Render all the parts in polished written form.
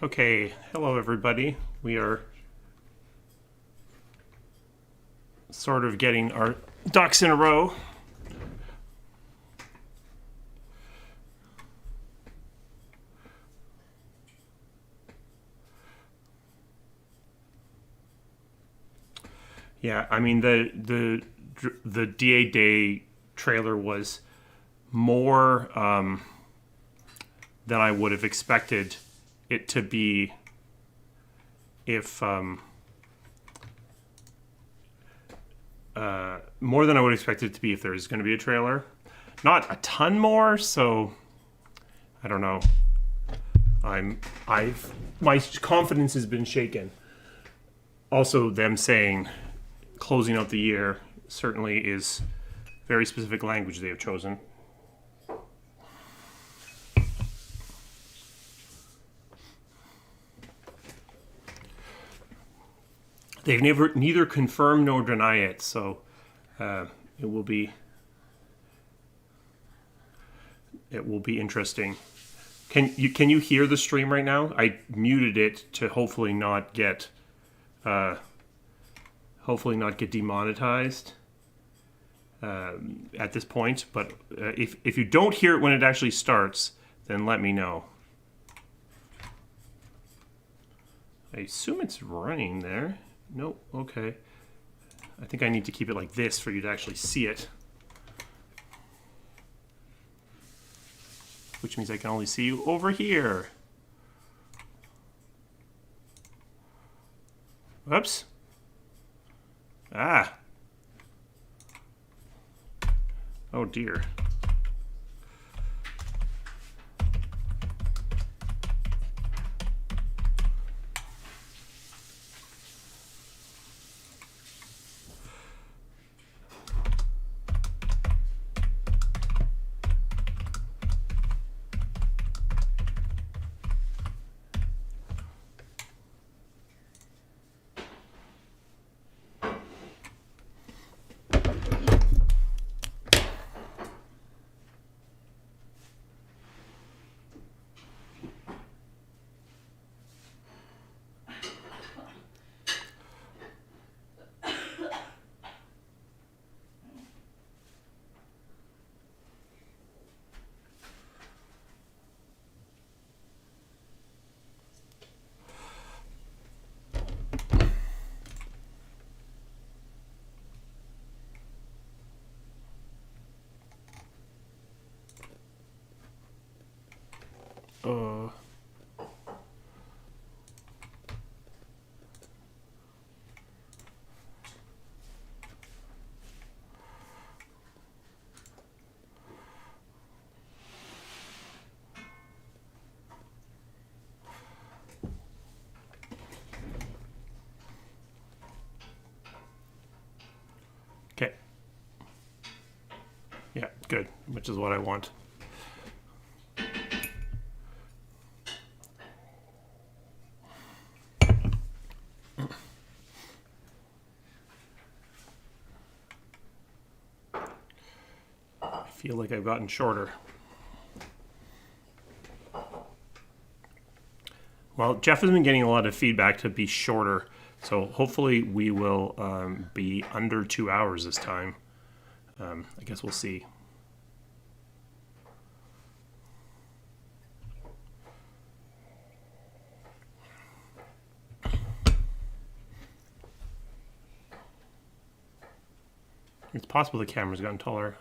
Okay, hello everybody. We are sort of getting our ducks in a row. Yeah, I mean the DA Day trailer was more than I would have expected it to be if more than I would expect it to be if there is going to be a trailer. Not a ton more, so I don't know. My confidence has been shaken. Also, them saying closing out the year certainly is very specific language they have chosen. They've neither confirmed nor deny it, so it will be interesting. Can you hear the stream right now? I muted it to hopefully not get demonetized at this point. But if you don't hear it when it actually starts, then let me know. I assume it's running there. Nope. Okay. I think I need to keep it like this for you to actually see it. Which means I can only see you over here. Whoops. Ah. Oh dear. Uh. Okay. Yeah, good, which is what I want. I feel like I've gotten shorter. Well, Jeff has been getting a lot of feedback to be shorter, so hopefully we will be under 2 hours this time. I guess we'll see. It's possible the camera's gotten taller.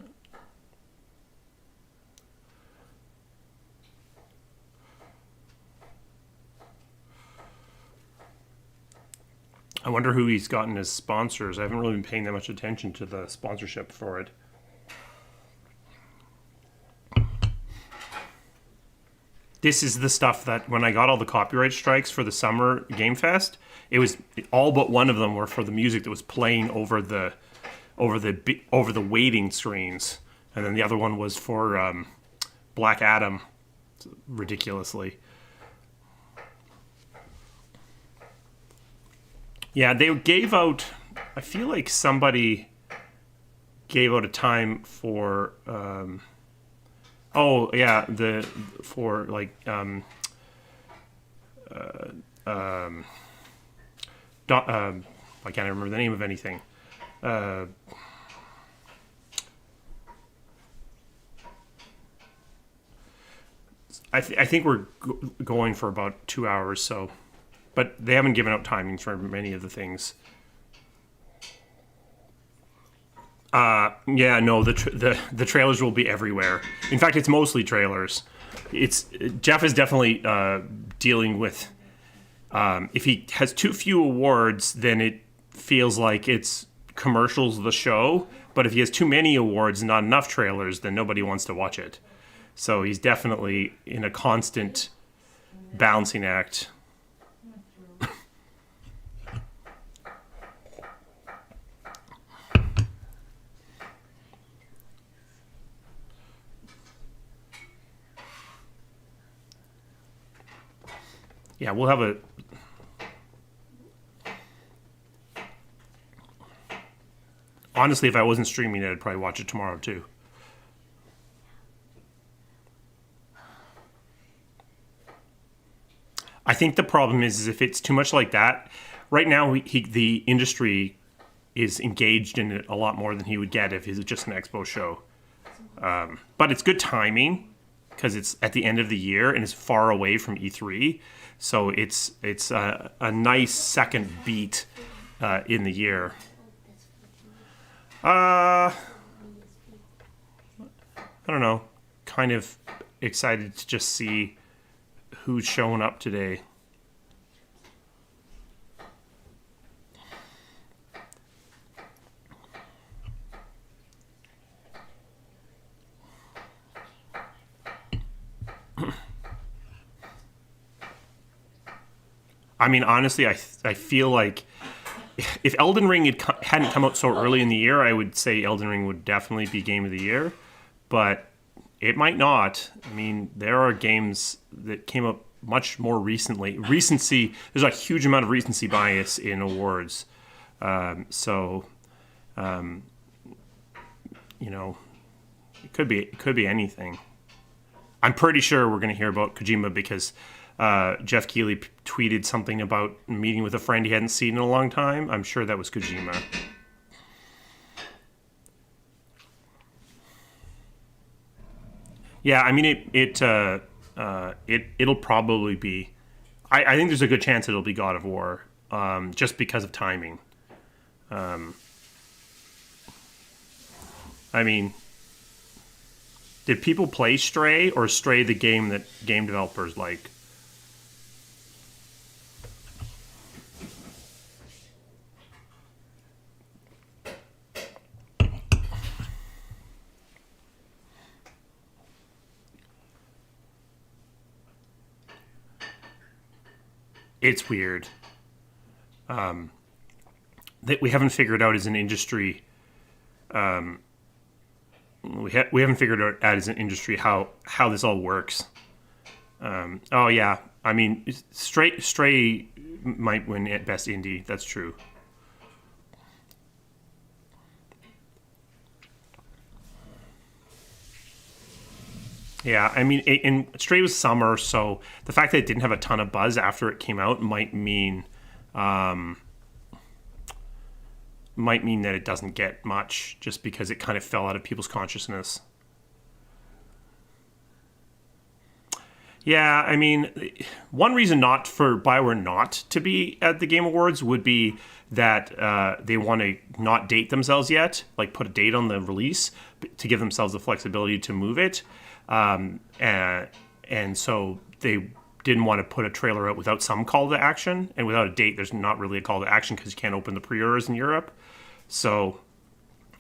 I wonder who he's gotten as sponsors. I haven't really been paying that much attention to the sponsorship for it. This is the stuff that when I got all the copyright strikes for the summer Game Fest, it was all but one of them were for the music that was playing over the waiting screens, and then the other one was for Black Adam, ridiculously. Yeah, they gave out. I feel like somebody gave out a time for. Oh yeah, for like I can't remember the name of anything. I think we're going for about 2 hours, so, but they haven't given out timings for many of the things. Yeah, no, the trailers will be everywhere. In fact, it's mostly trailers. Jeff is definitely dealing with. If he has too few awards, then it feels like it's commercials of the show. But if he has too many awards and not enough trailers, then nobody wants to watch it. So he's definitely in a constant balancing act. Yeah, we'll have a... Honestly, if I wasn't streaming it, I'd probably watch it tomorrow, too. I think the problem is if it's too much like that, right now the industry is engaged in it a lot more than he would get if it was just an expo show. But it's good timing because it's at the end of the year and it's far away from E3. So it's a nice second beat in the year. I don't know. Kind of excited to just see who's showing up today. I mean, honestly, I feel like if Elden Ring hadn't come out so early in the year, I would say Elden Ring would definitely be Game of the Year. But it might not. I mean, there are games that came up much more recently. Recency, there's a huge amount of recency bias in awards. You know, it could be anything. I'm pretty sure we're going to hear about Kojima because Jeff Keighley tweeted something about meeting with a friend he hadn't seen in a long time. I'm sure that was Kojima. Yeah, I mean it'll probably be. I think there's a good chance it'll be God of War, just because of timing. I mean, did people play Stray or Stray the game that game developers like? It's weird that we haven't figured out as an industry. We haven't figured out as an industry how this all works. Oh yeah, I mean, Stray might win at best indie. That's true. Yeah, I mean, and Stray was summer, so the fact that it didn't have a ton of buzz after it came out might mean that it doesn't get much, just because it kind of fell out of people's consciousness. Yeah, I mean, one reason not for BioWare not to be at the Game Awards would be that they want to not date themselves yet, like put a date on the release to give themselves the flexibility to move it. And so they didn't want to put a trailer out without some call to action, and without a date, there's not really a call to action because you can't open the pre-orders in Europe. So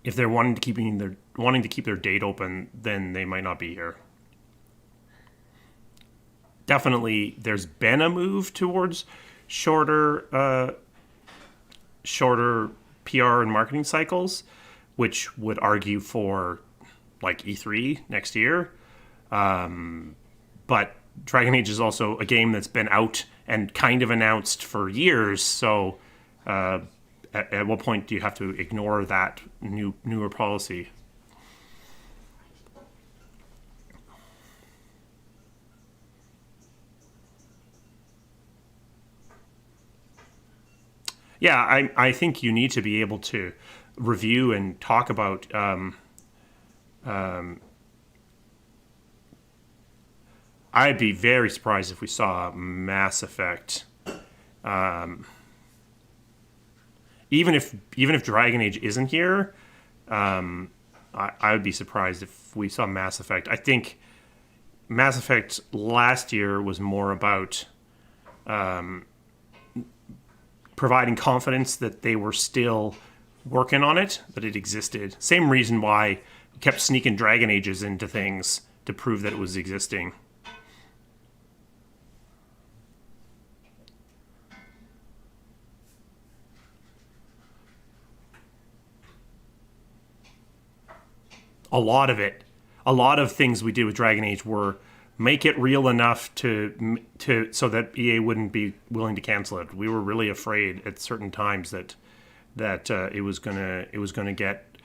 if they're wanting to keep their date open, then they might not be here. Definitely, there's been a move towards shorter PR and marketing cycles, which would argue for like E3 next year. But Dragon Age is also a game that's been out and kind of announced for years. So at what point do you have to ignore that newer policy? Yeah, I think you need to be able to review and talk about. I'd be very surprised if we saw Mass Effect. Even if Dragon Age isn't here, I would be surprised if we saw Mass Effect. I think Mass Effect last year was more about providing confidence that they were still working on it, that it existed. Same reason why we kept sneaking Dragon Ages into things to prove that it was existing. A lot of things we did with Dragon Age were make it real enough to so that EA wouldn't be willing to cancel it. We were really afraid at certain times that it was gonna get.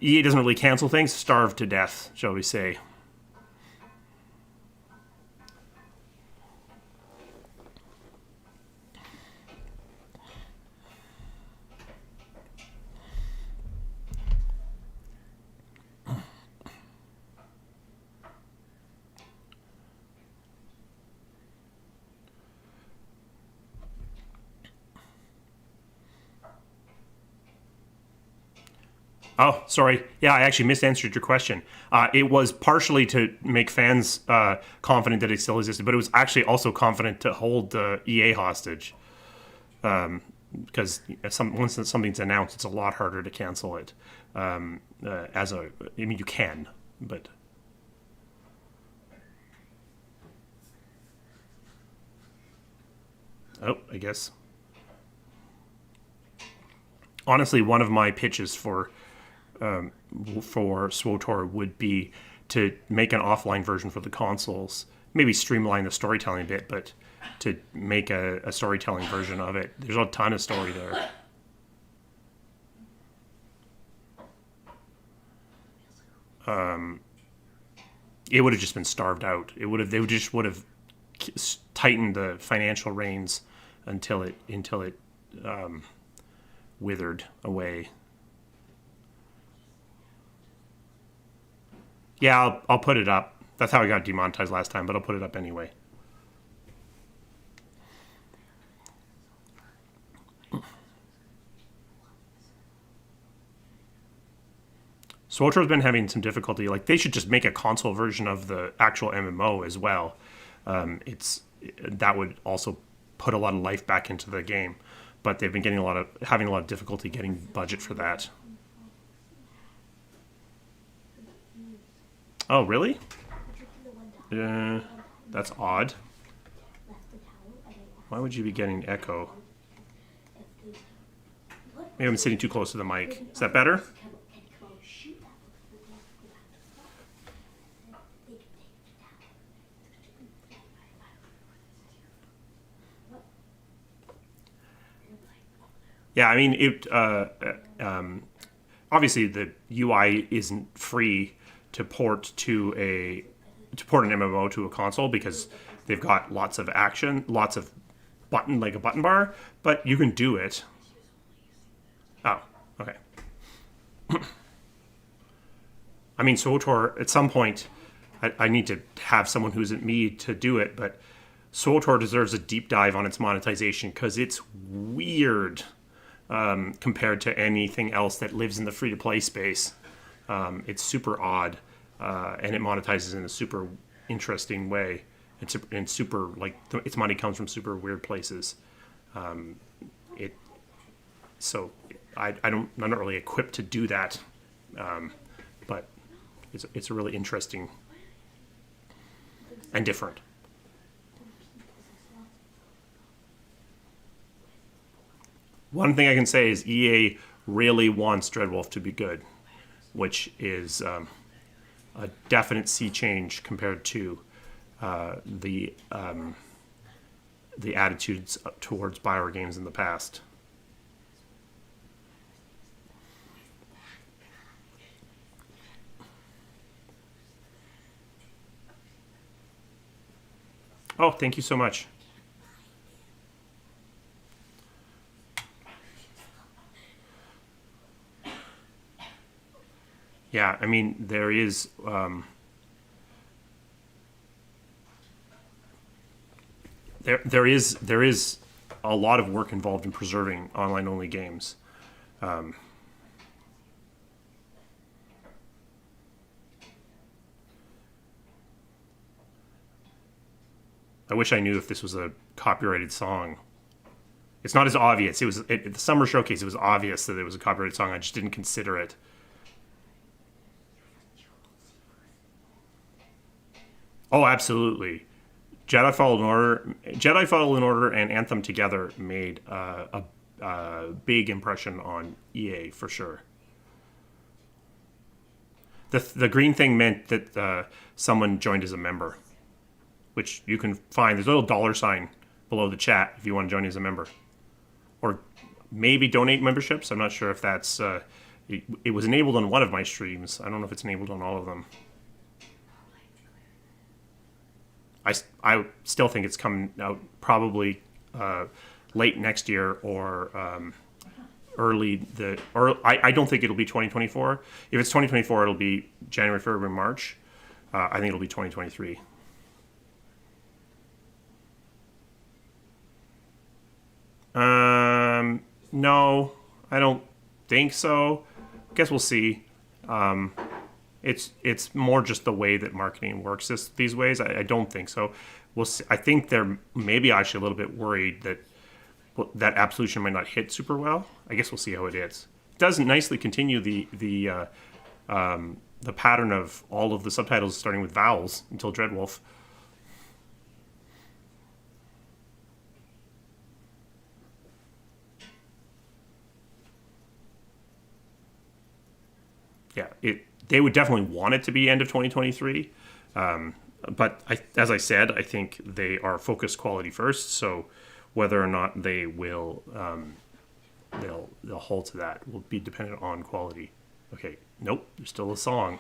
EA doesn't really cancel things, starve to death, shall we say. Oh, sorry. Yeah, I actually misanswered your question. It was partially to make fans confident that it still existed, but it was actually also confident to hold EA hostage. Because once something's announced, it's a lot harder to cancel it. I mean, you can, but oh, I guess. Honestly, one of my pitches for SWOTOR would be to make an offline version for the consoles. Maybe streamline the storytelling a bit, but to make a storytelling version of it. There's a ton of story there. It would have just been starved out. They would have tightened the financial reins until it withered away. Yeah, I'll put it up. That's how I got demonetized last time, but I'll put it up anyway. SWOTOR's been having some difficulty. Like they should just make a console version of the actual MMO as well. It's that would also put a lot of life back into the game, but they've been having a lot of difficulty getting budget for that. Oh, really? Uh, that's odd. Why would you be getting echo? Maybe I'm sitting too close to the mic. Is that better? Yeah, I mean, obviously the UI isn't free to port an MMO to a console because they've got lots of action, lots of like a button bar, but you can do it. Oh, okay. I mean, SWTOR, at some point, I need to have someone who isn't me to do it, but SWTOR deserves a deep dive on its monetization because it's weird compared to anything else that lives in the free-to-play space. It's super odd, and it monetizes in a super interesting way. It's super, like, its money comes from super weird places. It So I'm not really equipped to do that, but it's a really interesting and different. One thing I can say is EA really wants Dreadwolf to be good, which is a definite sea change compared to the attitudes towards BioWare games in the past. Oh, thank you so much. Yeah, I mean, there is a lot of work involved in preserving online only games. I wish I knew if this was a copyrighted song. It's not as obvious. It was at the summer showcase. It was obvious that it was a copyrighted song. I just didn't consider it. Oh, absolutely. Jedi Fallen Order, and Anthem together made a big impression on EA for sure. The green thing meant that someone joined as a member, which you can find. There's a little dollar sign below the chat if you want to join as a member, or maybe donate memberships. I'm not sure if that's. It was enabled on one of my streams. I don't know if it's enabled on all of them. I still think it's coming out probably late next year or I don't think it'll be 2024. If it's 2024, it'll be January, February, March. I think it'll be 2023. No, I don't think so. Guess we'll see. It's more just the way that marketing works these ways. I don't think so. We'll see. I think they're maybe actually a little bit worried that Absolution might not hit super well. I guess we'll see how it is. It does nicely continue the pattern of all of the subtitles starting with vowels until Dreadwolf. Yeah, they would definitely want it to be end of 2023. But as I said, I think they are focused quality first. So whether or not they will, they'll hold to that will be dependent on quality. Okay, nope, there's still a song.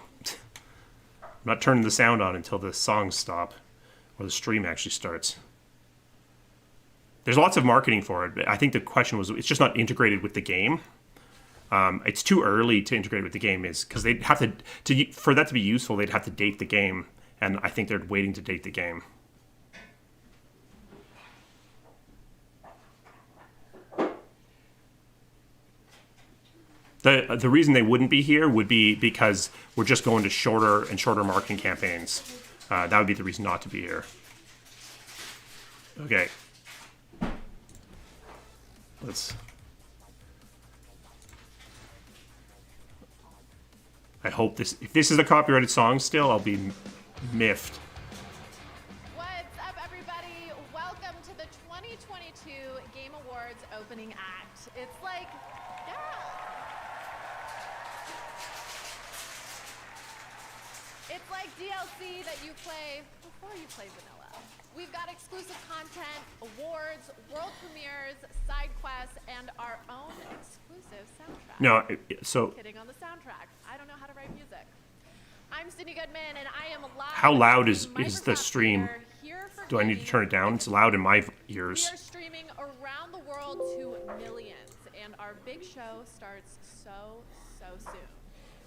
I'm not turning the sound on until the songs stop or the stream actually starts. There's lots of marketing for it, but I think the question was, it's just not integrated with the game. It's too early to integrate with the game, is because they'd have to for that to be useful, they'd have to date the game, and I think they're waiting to date the game. The reason they wouldn't be here would be because we're just going to shorter and shorter marketing campaigns. That would be the reason not to be here. Okay. I hope if this is a copyrighted song still, I'll be miffed. What's up, everybody? Welcome to the 2022 Game Awards opening act. It's like, yeah. It's like DLC that you play before you play vanilla. We've got exclusive content, awards, world premieres, side quests, and our own exclusive soundtrack. No, so Kidding on the soundtrack. I don't know how to write music. I'm Sydney Goodman, and I am live. How loud is the stream? Do I need to turn it down? It's loud in my ears. We are streaming around the world to millions, and our big show starts so soon,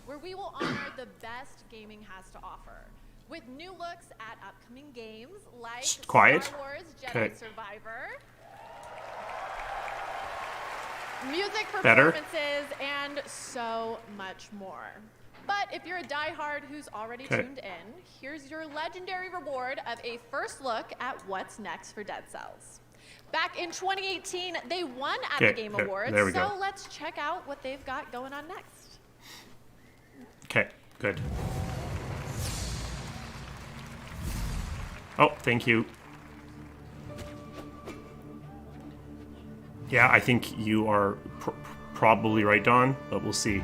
where we will honor the best gaming has to offer, with new looks at upcoming games like Quiet. Star Wars Jedi Survivor, music performances, and so much more. But if you're a diehard who's already tuned in, here's your legendary reward of a first look at what's next for Dead Cells. Back in 2018, they won at the Game Awards, so let's check out what they've got going on next. Okay, good. Oh, thank you. Yeah, I think you are probably right, Don, but we'll see.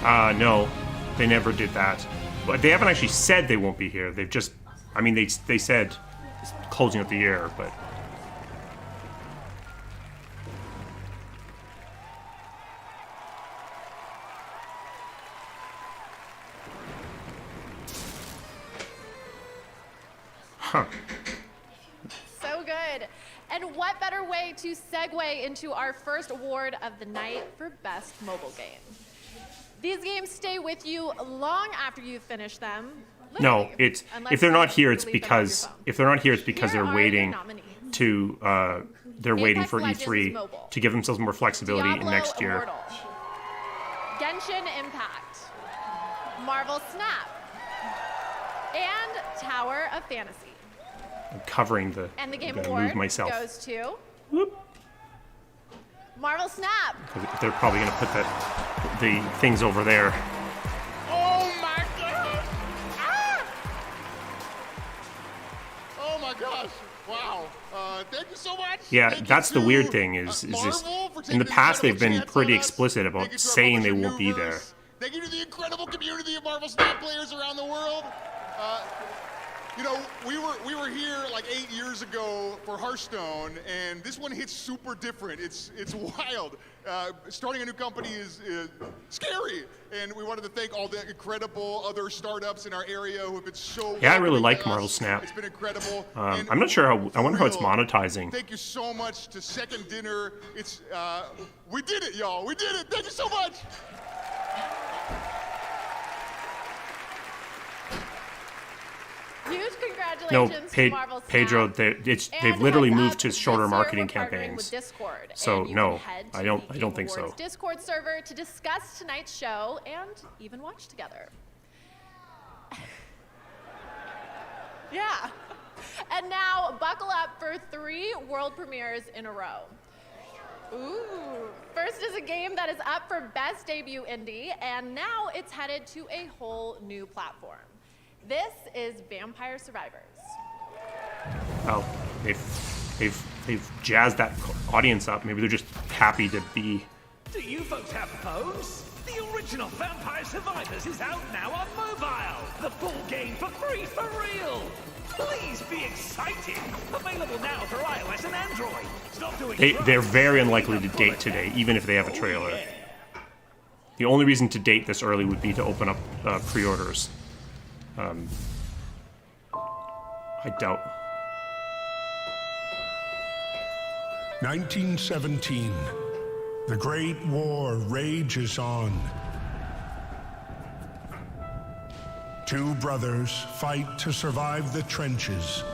No, they never did that. But they haven't actually said they won't be here. They've just, I mean, they said it's closing out the year, but. Huh. So good. And what better way to segue into our first award of the night for Best Mobile Game? These games stay with you long after you've finished them. No, it's if they're not here, it's because they're waiting to they're waiting for E3 to give themselves more flexibility Diablo next year. Immortal, Genshin Impact, Marvel Snap, and Tower of Fantasy. I'm covering the. And the Game Award Award move myself. goes to Whoop. Marvel Snap. They're probably going to put the things over there. Oh my god! Ah! Oh my gosh! Wow! Thank you so much. Yeah, Thank that's you the to, weird thing is Marvel for in the taking past they've incredible been chance pretty on us. explicit Thank about you to our saying they publisher, won't be there. Newverse. Thank you to the incredible community of Marvel Snap players around the world. You know, we were here like 8 years ago for Hearthstone, and this one hits super different. It's wild. Starting a new company is scary, and we wanted to thank all the incredible other startups in our area who have been so. Yeah, I really like us. Marvel Snap. It's been incredible. I'm not sure how. I wonder how it's monetizing. Thank you so much to Second Dinner. It's we did it, y'all. We did it. Thank you so much. Huge No, congratulations to Marvel Snap. Pedro, they've literally moved to shorter marketing campaigns. Discord, so and you no, can head to I the don't Game think so. Awards Discord server to discuss tonight's show and even watch together. Yeah. And now buckle up for 3 world premieres in a row. Ooh. First is a game that is up for Best Debut Indie, and now it's headed to a whole new platform. This is Vampire Survivors. Oh, they've jazzed that audience up. Maybe they're just happy to be. Do you folks have phones? The original Vampire Survivors is out now on mobile. The full game for free for real. Please be excited. Available now for iOS and Android. Stop doing They're very unlikely to date today, even if they have a trailer. Yeah. The only reason to date this early would be to open up pre-orders. I doubt. 1917. The Great War rages on. 2 brothers fight to survive the trenches,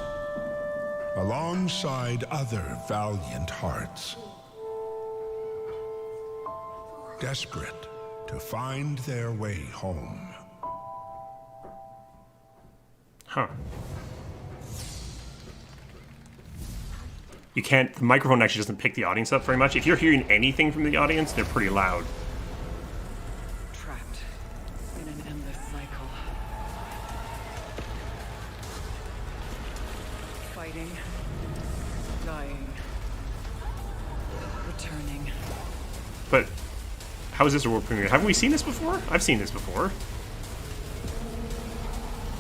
alongside other valiant hearts, desperate to find their way home. Huh. You can't, the microphone actually doesn't pick the audience up very much. If you're hearing anything from the audience, they're pretty loud. Trapped in an endless cycle. Fighting, dying, returning. But how is this a world premiere? Haven't we seen this before? I've seen this before.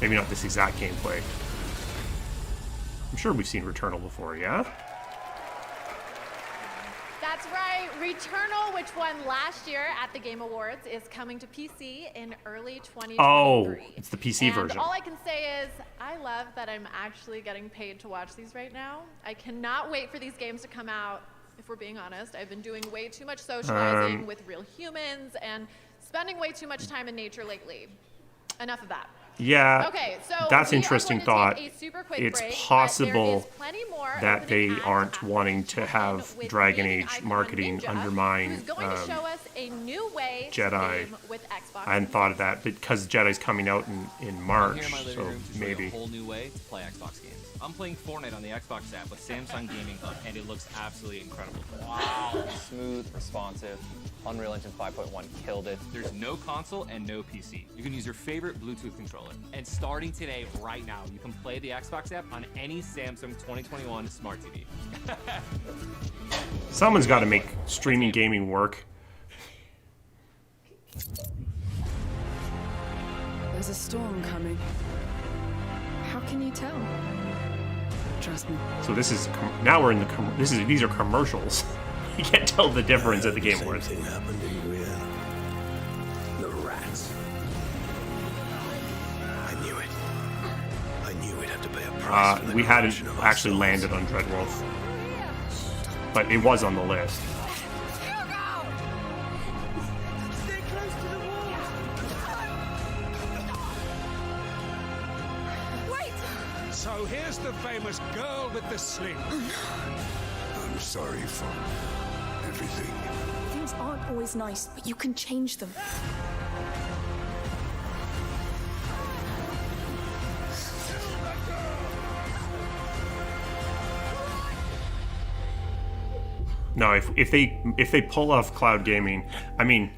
Maybe not this exact gameplay. I'm sure we've seen Returnal before, yeah? That's right. Returnal, which won last year at the Game Awards, is coming to PC in early 2023. Oh, it's the PC and version. All I can say is I love that I'm actually getting paid to watch these right now. I cannot wait for these games to come out. If we're being honest, I've been doing way too much socializing with real humans and spending way too much time in nature lately. Enough of that. Yeah, Okay, so that's we are interesting going to thought. take a super quick It's break, but there possible is plenty more that they opening aren't ads wanting to have with Dragon gaming Age icon marketing Ninja, undermine who's going to show us a new way to Jedi. game with Xbox. I hadn't thought of that because Jedi's coming out in March, Here in my living so room to show you maybe. a whole new way to play Xbox games. I'm playing Fortnite on the Xbox app with Samsung Gaming Hub, and it looks absolutely incredible. Wow. Smooth, responsive. Unreal Engine 5.1 killed it. There's no console and no PC. You can use your favorite Bluetooth controller. And starting today, right now, you can play the Xbox app on any Samsung 2021 Smart TV. Someone's got to make streaming gaming work. There's a storm coming. How can you tell? Trust me. So this is now we're in the these are commercials. You can't tell the difference at the Game Awards. Same thing happened to you, Ian. The rats. I knew it. I knew we'd have to pay a price for the We hadn't corruption of our actually souls. landed on Dreadwolf, but it was on the list. So here's the famous girl with the sling. I'm sorry for everything. Things aren't always nice, but you can change them. No, if they pull off cloud gaming, I mean,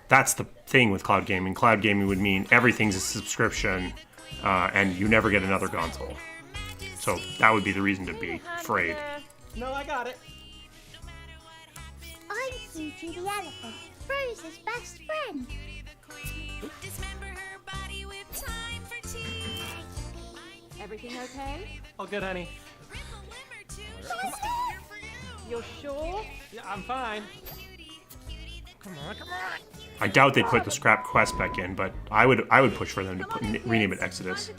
that's the thing with cloud gaming. Cloud gaming would mean everything's a subscription, and you never get another console. So that would be the reason to be afraid. No, I got it. I'm Cutie the elephant, Rose's best friend. Everything okay? All good, honey. You're sure? Yeah, I'm fine. Come on, come on. I doubt they'd put the scrap quest back in, but I would push for them to rename it Exodus.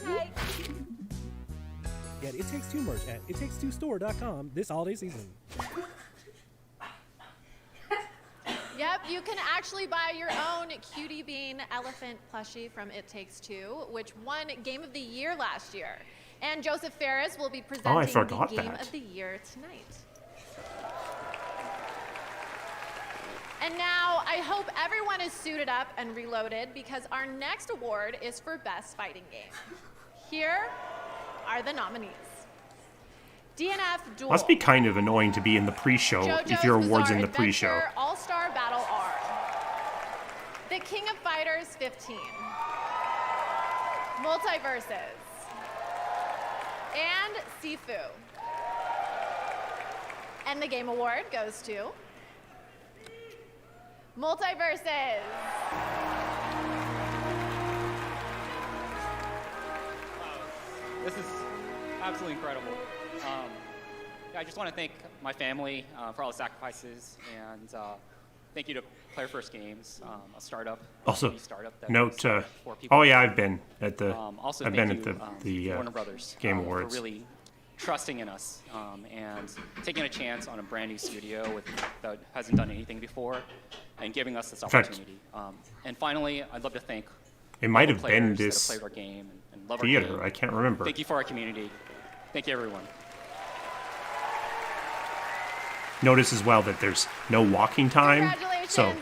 Get It Takes Two merch at ittakes2store.com this holiday season. Yep, you can actually buy your own Cutie Bean elephant plushie from It Takes Two, which won Game of the Year last year. And Joseph Ferris will be presenting the Game of the Year tonight. And now, I hope everyone is suited up and reloaded because our next award is for Best Fighting Game. Here are the nominees. DNF Duel. Must be kind of annoying to be in the pre-show if your award's in the pre-show. All-Star Battle R. The King of Fighters 15. Multiverses. And Sifu. And the Game Award goes to Multiverses. This is absolutely incredible. I just want to thank my family for all the sacrifices, and thank you to Player First Games, a startup. Also, startup that note. has 4 people. Oh yeah, I've been at the. Also, I've been at the Warner Brothers Game Awards. for really trusting in us and taking a chance on a brand new studio that hasn't done anything before, and giving us this opportunity. And finally, I'd love to thank. It might have players been that have this played our game and love theater. Our game. I can't remember. Thank you for our community. Thank you, everyone. Notice as well that there's no walking time, so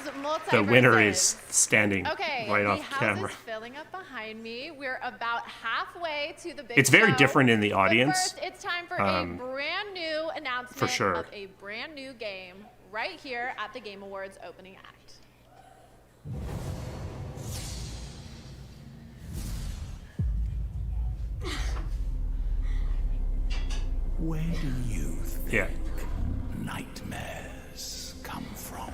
the winner is standing right off camera. The house is filling up behind me. We're about halfway to the big It's very show. different in the audience. But first, it's time for a brand new announcement for sure. of a brand new game right here at the Game Awards opening act. Where do you think Yeah. nightmares come from?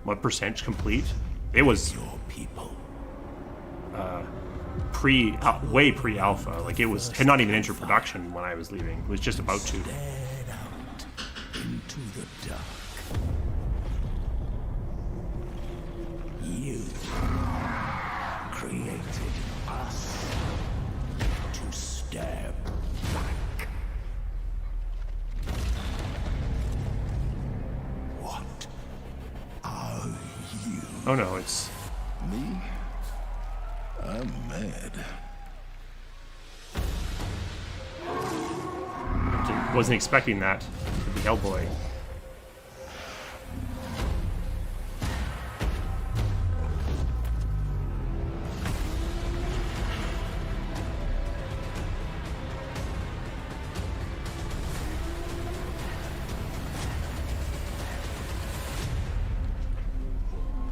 What percentage complete? It was Your people. way pre-alpha. Like it had not even entered production when I was leaving. It was just about to. Stared out into the dark. You created us to stare back. What are you? Oh no, it's. Me? I'm mad. Wasn't expecting that to be Hellboy.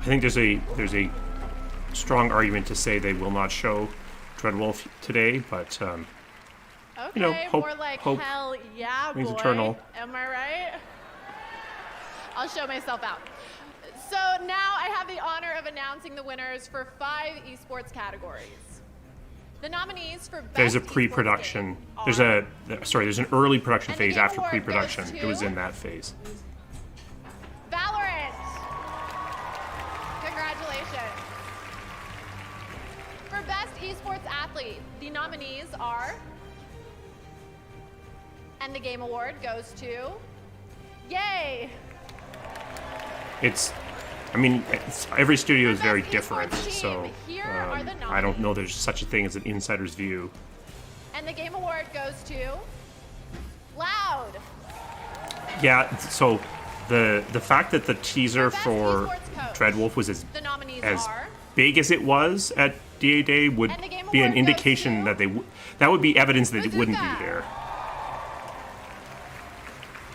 I think there's a strong argument to say they will not show Dreadwolf today, but Okay, you know, hope more like hope hell yeah, remains boy. eternal. Am I right? I'll show myself out. So now I have the honor of announcing the winners for 5 esports categories. The nominees for best There's a pre-production. There's an early production phase after pre-production. It was in that phase. Valorant. Congratulations. For best esports athlete, the nominees are, and the game award goes to, yay! Every studio is very different, so I don't know there's such a thing as an insider's view. And the game award goes to Loud. Yeah, so the fact that the teaser for Dreadwolf was as big as it was at DA Day would be an indication that that would be evidence that it wouldn't be there.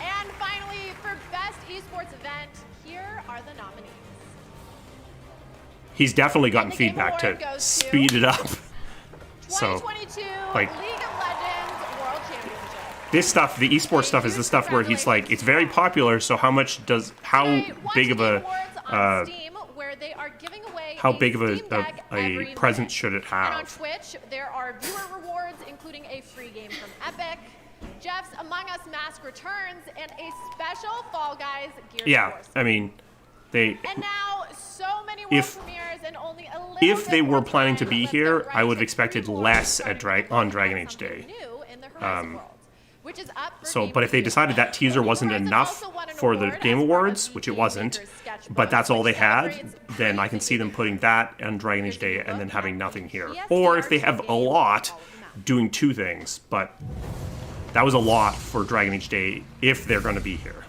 And finally, for best esports event, here are the nominees. He's definitely gotten feedback to speed it up. So, 2022 like, League of Legends World Championship. this stuff, the esports stuff, is the stuff where he's like, it's very popular. So how big of a presence should it have? And on Twitch, there are viewer rewards, including a free game from Epic, Jeff's Among Us Mask returns, and a special Fall Guys Gears Force. I mean, And now, so many world premieres and only a little if they were planning to be here, I would have expected less at on Dragon Age Day. But if they decided that teaser wasn't enough for the Game Awards, which it wasn't, but that's all they had, then I can see them putting that on Dragon Age Day and then having nothing here. Or if they have a lot, doing 2 things. But that was a lot for Dragon Age Day if they're going to be here.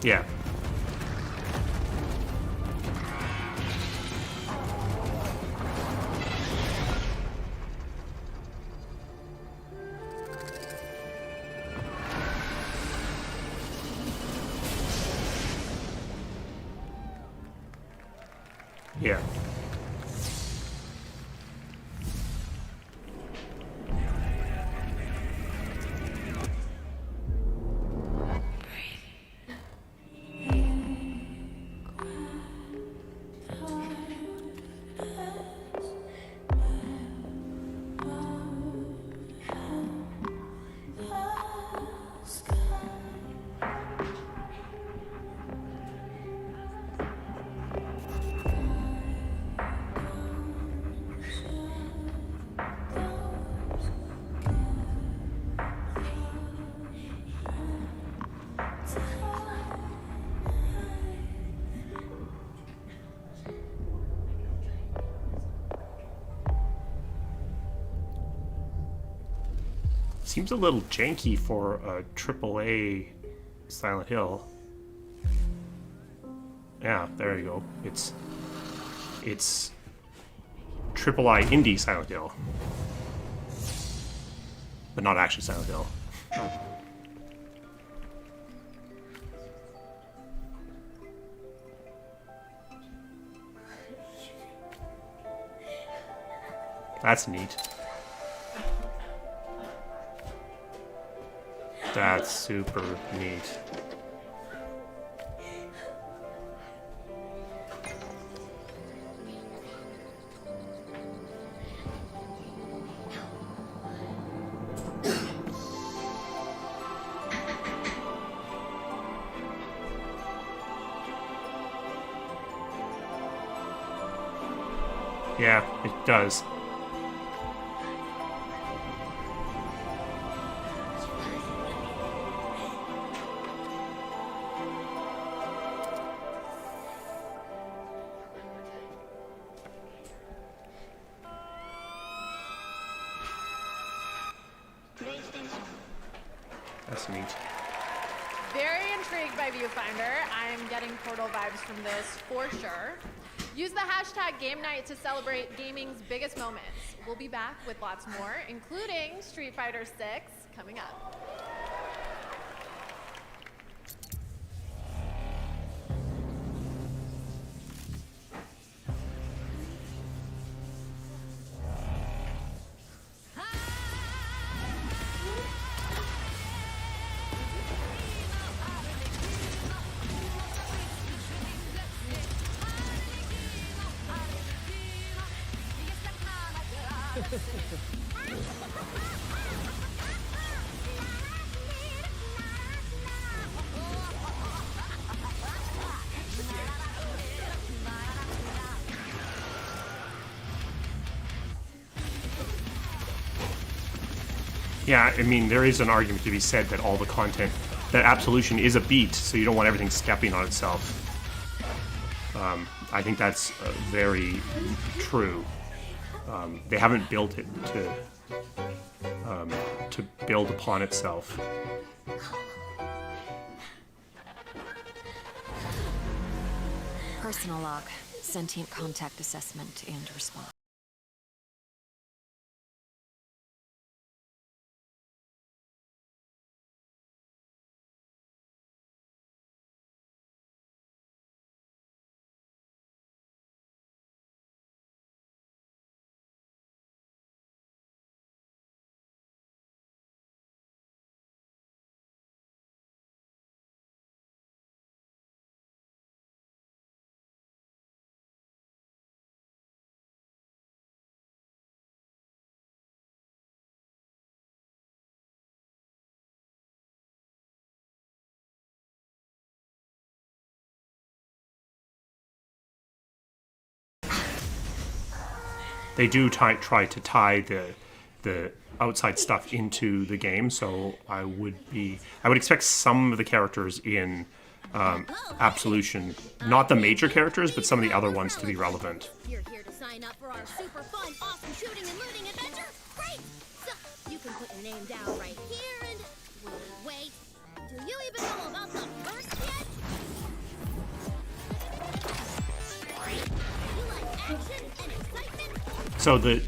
Yeah. Yeah. Seems a little janky for a AAA Silent Hill. Yeah, there you go. It's AAA indie Silent Hill, but not actually Silent Hill. That's neat. That's super neat. Yeah, it does. That's neat. Very intrigued by Viewfinder. I'm getting Portal vibes from this for sure. Use the hashtag GameNight to celebrate gaming's biggest moments. We'll be back with lots more, including Street Fighter 6 coming up. Yeah, I mean, there is an argument to be said that all the content, that Absolution is a beat, so you don't want everything stepping on itself. I think that's very true. They haven't built it to build upon itself. Personal log, sentient contact assessment and response. They do try to tie the outside stuff into the game, so I would expect some of the characters in Absolution, not the major characters, but some of the other ones to be relevant. You're here to sign up for our super fun, awesome shooting and looting adventure? Great! So, you can put your name down right here and... Wait, do you even know about the first yet? You like action and excitement? So the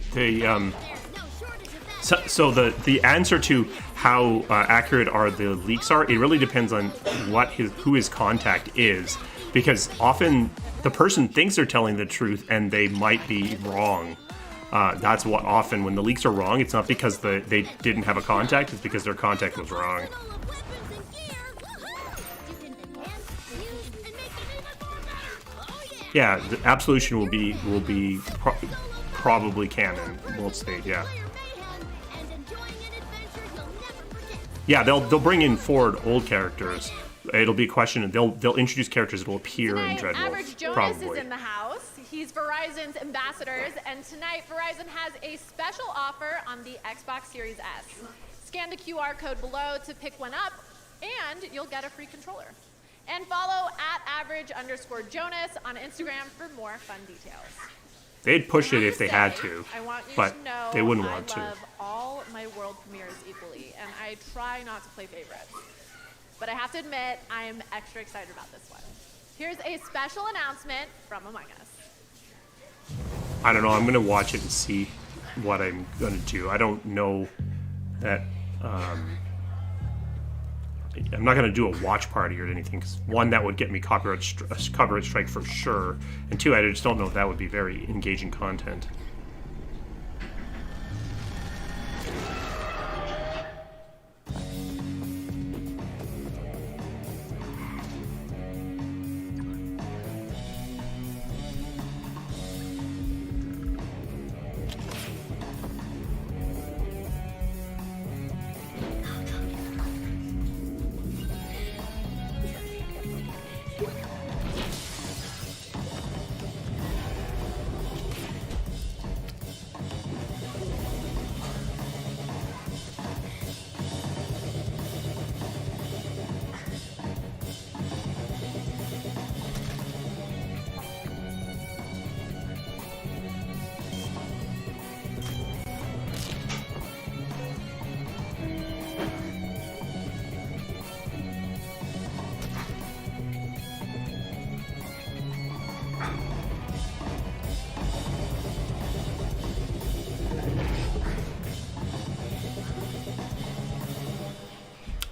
answer to how accurate are the leaks are, it really depends on who his contact is, because often the person thinks they're telling the truth and they might be wrong. That's what often when the leaks are wrong, it's not because they didn't have a contact, it's because their contact was wrong. Yeah, the Absolution will be probably canon. Won't state, yeah. Yeah, they'll bring in forward old characters. It'll be a question. They'll introduce characters that will appear in Dreadwolf. Average Jonas probably. is in the house. He's Verizon's ambassadors, and tonight Verizon has a special offer on the Xbox Series S. Scan the QR code below to pick one up, and you'll get a free controller. And follow @average_Jonas on Instagram for more fun details. They'd push it if they had to, I want you but to know they wouldn't want I to. love all my world premieres equally, and I try not to play favorites. But I have to admit, I am extra excited about this one. Here's a special announcement from Among Us. I don't know. I'm gonna watch it and see what I'm gonna do. I don't know that. I'm not gonna do a watch party or anything, because one, that would get me copyright strike for sure, and two, I just don't know if that would be very engaging content.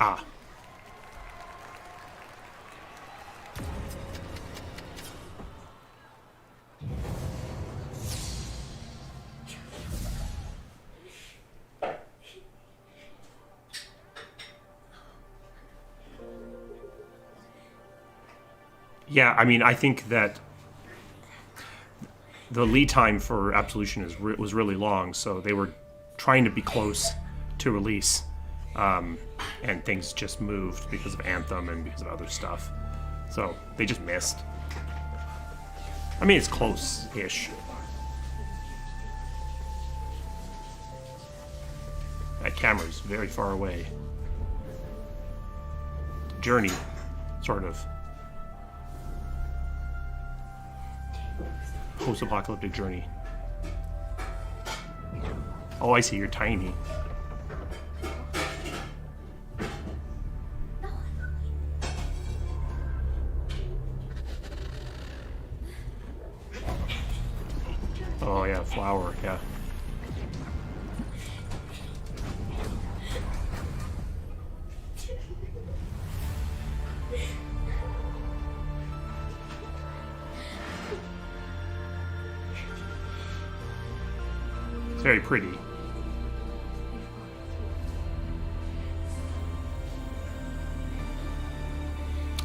Ah. Yeah, I mean, I think that the lead time for Absolution was really long, so they were trying to be close to release, and things just moved because of Anthem and because of other stuff. So they just missed. I mean, it's close-ish. That camera's very far away. Journey, sort of. Post-apocalyptic Journey. Oh, I see, you're tiny. Oh yeah, flower, yeah. It's very pretty.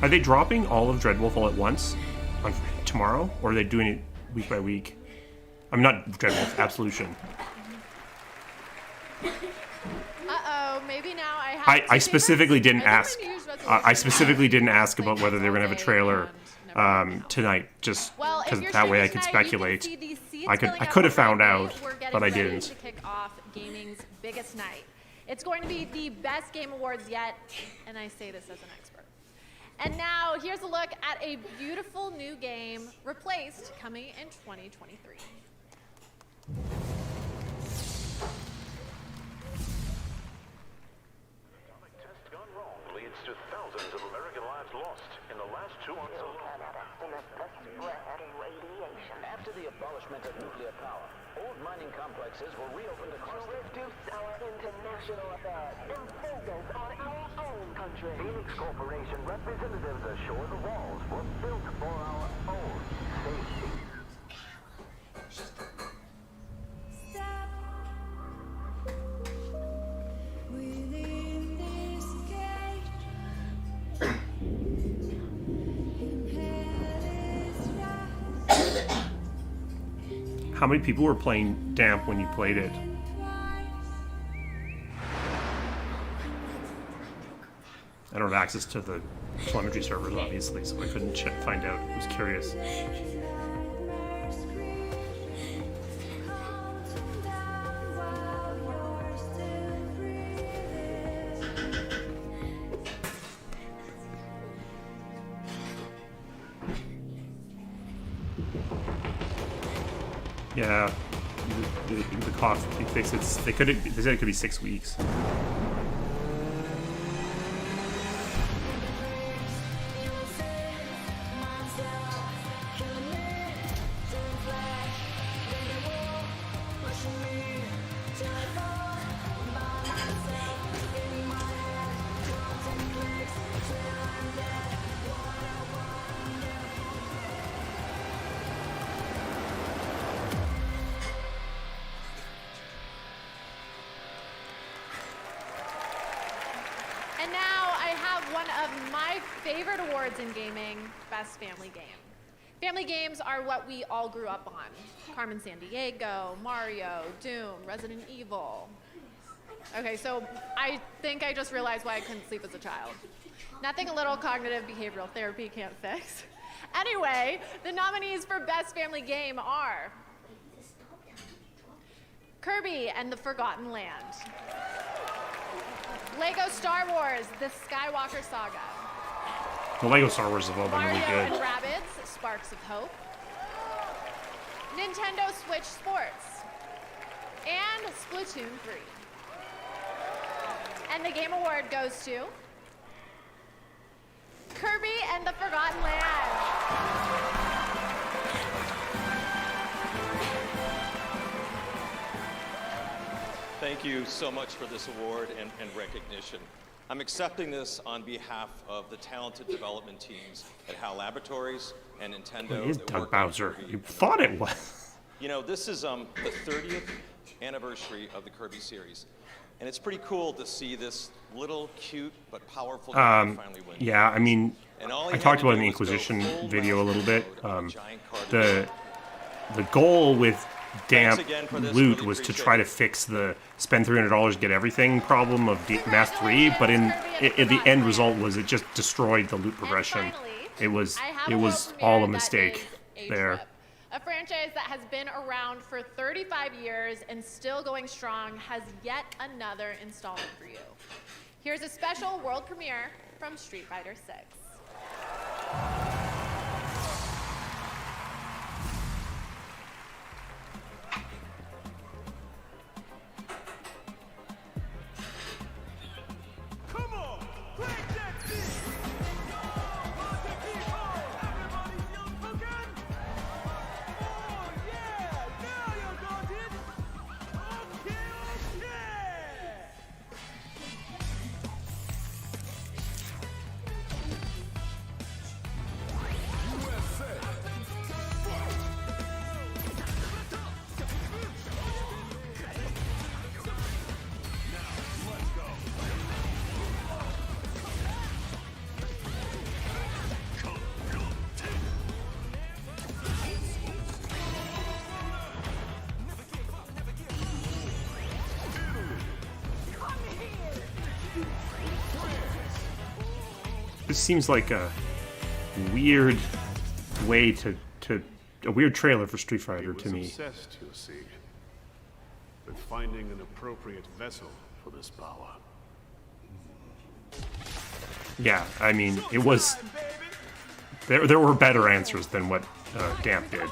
Are they dropping all of Dreadwolf all at once on tomorrow, or are they doing it week by week? I'm not Dreadwolf, Absolution. Uh-oh, maybe now I have I specifically didn't ask. I specifically didn't ask about whether they were gonna have a trailer tonight, just because that way I could speculate. I could have found out, but I didn't. To kick off gaming's biggest night. It's going to be the best game awards yet, and I say this as an expert. And now here's a look at a beautiful new game replaced coming in 2023. Test gone wrong leads to thousands of American lives lost in the last 2 months alone. After the abolishment of nuclear power, old mining complexes were reopened across the... reduce our international affairs and focus on our own country. Phoenix Corporation representatives assure the walls were built for our own safety. How many people were playing Damp when you played it? I don't have access to the telemetry servers, obviously, so I couldn't find out. I was curious. Yeah, the cost they fixed it. They said it could be 6 weeks. And now I have one of my favorite awards in gaming, Best Family Game. Family games are what we all grew up on. Carmen Sandiego, Mario, Dune, Resident Evil. Okay, so I think I just realized why I couldn't sleep as a child. Nothing a little cognitive behavioral therapy can't fix. Anyway, the nominees for Best Family Game are Kirby and the Forgotten Land, Lego Star Wars, The Skywalker Saga, The Lego Star Wars have all been Mario really and good. Rabbids, Sparks of Hope, Nintendo Switch Sports, and Splatoon 3. And the Game Award goes to Kirby and the Forgotten Land. Thank you so much for this award and recognition. I'm accepting this on behalf of the talented development teams at HAL Laboratories and Nintendo. It is that Doug worked on Bowser. Kirby. You thought it was. You know, this is the 30th anniversary of the Kirby series. And it's pretty cool to see this little cute but powerful game finally win. Yeah, I mean, And all he I had talked to about do in the was go Inquisition full video a little bit. round giant cardboard. the goal with damp again for this, loot really was to appreciate try it. to fix the spend $300 get everything problem of Mass 3, but in the end result was it just destroyed the loot progression. It was all a mistake there. A franchise that has been around for 35 years and still going strong has yet another installment for you. Here's a special world premiere from Street Fighter 6. This seems like a weird way a weird trailer for Street Fighter to me. Obsessed, you see, with finding an appropriate vessel for this power. Yeah, I mean, it was. There were better answers than what Damp did. An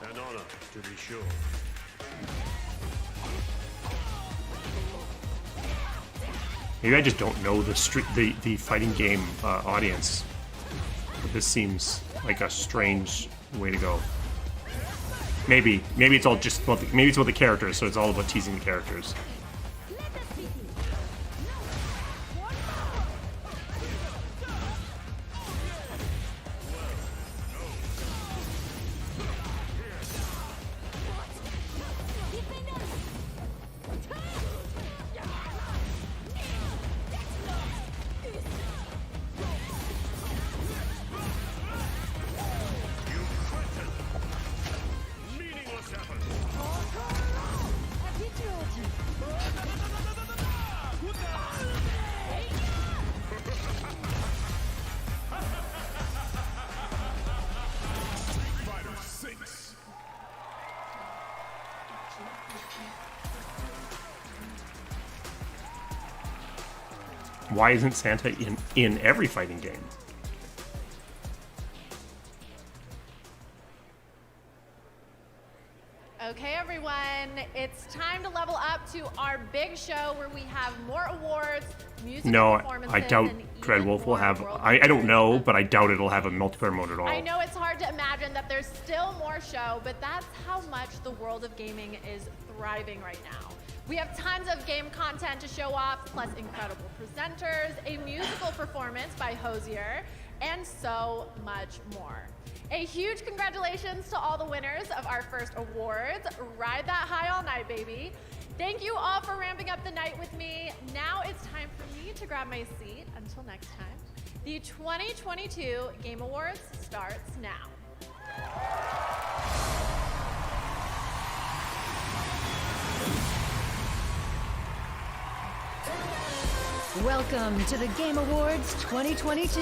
honor, to be sure. Maybe I just don't know the fighting game audience. But this seems like a strange way to go. Maybe it's all just about maybe it's about the characters, so it's all about teasing the characters. Why isn't Santa in every fighting game? Okay, everyone, it's time to level up to our big show where we have more awards, music performances. I doubt and Dreadwolf even will more have. world I don't premieres. know, but I doubt it'll have a multiplayer mode at all. I know it's hard to imagine that there's still more show, but that's how much the world of gaming is thriving right now. We have tons of game content to show off, plus incredible presenters, a musical performance by Hosier, and so much more. A huge congratulations to all the winners of our first awards. Ride that high all night, baby. Thank you all for ramping up the night with me. Now it's time for me to grab my seat. Until next time, the 2022 Game Awards starts now. Welcome to the Game Awards 2022.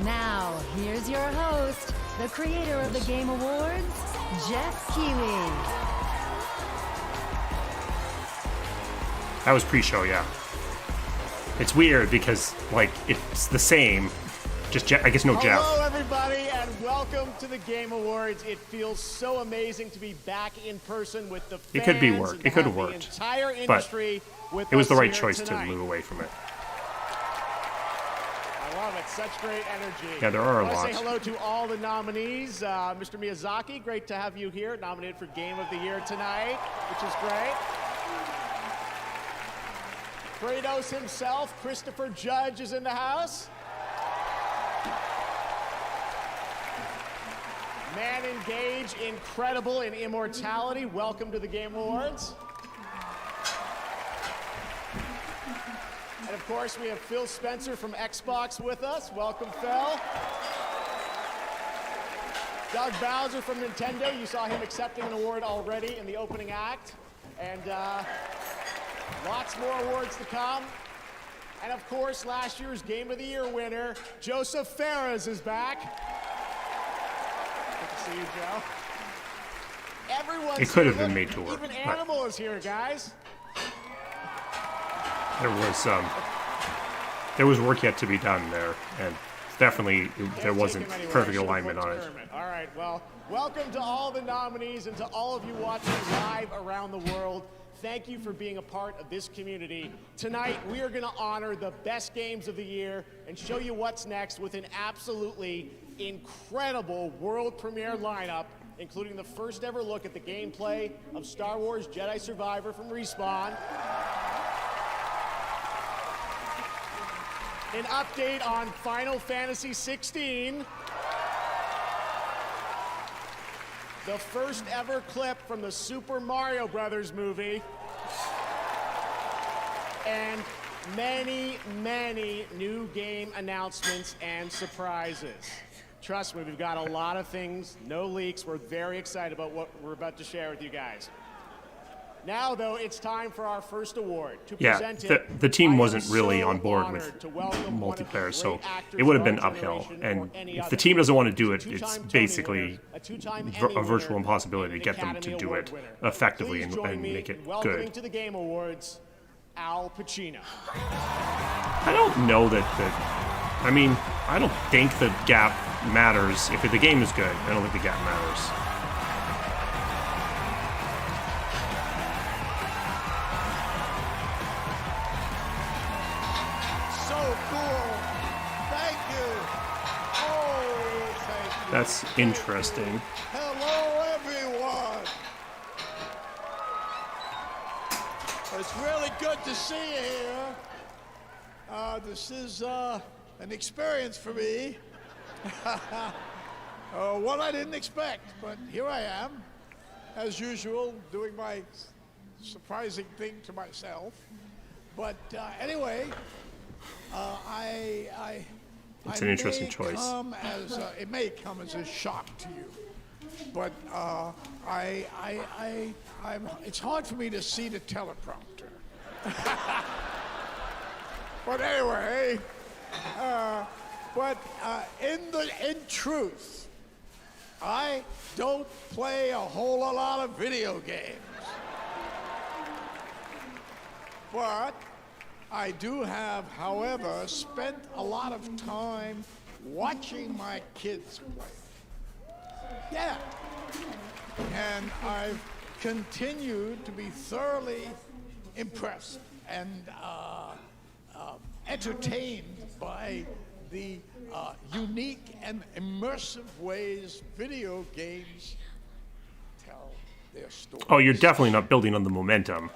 Now, here's your host, the creator of the Game Awards, Jeff Keighley. That was pre-show, yeah. It's weird because, like, it's the same. Just I guess no Jeff. Hello, everybody, and welcome to the Game Awards. It feels so amazing to be back in person with the fans. It could be worked. And It could have the worked. Entire But industry with it was the us right here choice tonight. to move away from it. I love it. Such great energy. Yeah, there are a I want lot. to say hello to all the nominees. Mr. Miyazaki, great to have you here, nominated for Game of the Year tonight, which is great. Kratos himself, Christopher Judge, is in the house. Man Engage, incredible in immortality. Welcome to the Game Awards. And of course, we have Phil Spencer from Xbox with us. Welcome, Phil. Doug Bowser from Nintendo. You saw him accepting an award already in the opening act. And lots more awards to come. And of course, last year's Game of the Year winner, Joseph Fares, is back. Good to see you, Joe. Everyone's It could have here. been made to work. Even Animal is here, guys. There was work yet to be done there, and definitely there wasn't perfect alignment on it. All right, well, welcome to all the nominees and to all of you watching live around the world. Thank you for being a part of this community. Tonight, we are going to honor the best games of the year and show you what's next with an absolutely incredible world premiere lineup, including the first ever look at the gameplay of Star Wars Jedi Survivor from Respawn, an update on Final Fantasy 16, the first ever clip from the Super Mario Brothers movie, and many, many new game announcements and surprises. Trust me, we've got a lot of things, no leaks. We're very excited about what we're about to share with you guys. Now, though, it's time for our first award. To present the team wasn't really on board with multiplayer, so it would have been uphill. And if the team doesn't want to do it, it's basically a virtual impossibility to get them to do it effectively and make it good. Welcoming to the Game Awards, Al Pacino. I don't know that I mean, I don't think the gap matters. If the game is good, I don't think the gap matters. That's interesting. Hello, everyone. It's really good to see you here. This is an experience for me. What I didn't expect, but here I am, as usual, doing my surprising thing to myself. But anyway, It's an interesting choice. It may come as a shock to you, but it's hard for me to see the teleprompter. But anyway, in truth, I don't play a whole lot of video games, but I do have, however, spent a lot of time watching my kids play. Yeah. And I've continued to be thoroughly impressed and entertained by the unique and immersive ways video games tell their story. Oh, you're definitely not building on the momentum.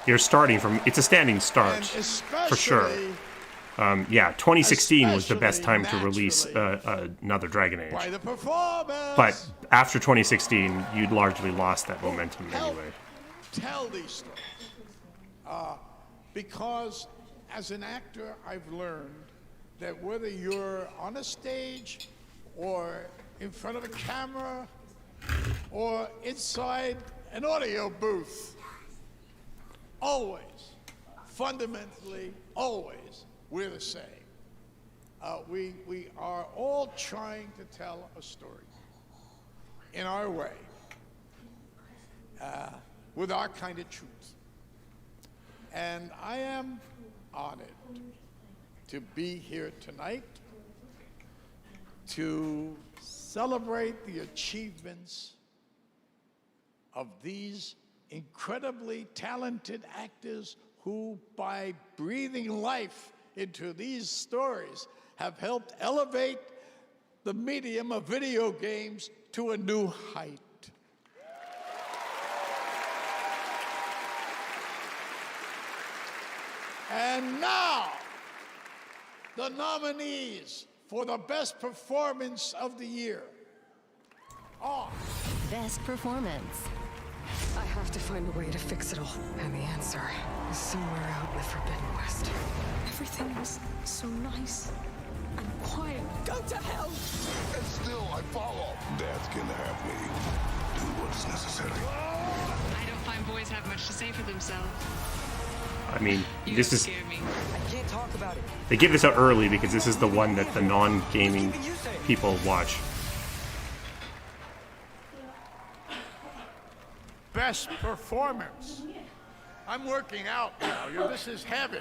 You're starting from, it's a standing start, for sure. Yeah, 2016 was the best time to release another Dragon Age. By the performance. But after 2016, you'd largely lost that momentum anyway. Tell these stories. Because as an actor, I've learned that whether you're on a stage or in front of a camera or inside an audio booth, always, fundamentally, always, we're the same. We are all trying to tell a story in our way, with our kind of truth. And I am honored to be here tonight to celebrate the achievements of these incredibly talented actors who, by breathing life into these stories, have helped elevate the medium of video games to a new height. And now, the nominees for the Best Performance of the Year are... Best Performance. I have to find a way to fix it all. And the answer is somewhere out in the Forbidden West. Everything was so nice. Quiet. Go to hell. And still I follow. Death can have me. Do what is necessary. I don't find boys have much to say for themselves. I mean, this is... Scare me. I can't talk about it. They give this out early because this is the one that the non-gaming people watch. Best performance. I'm working out now. This is heavy.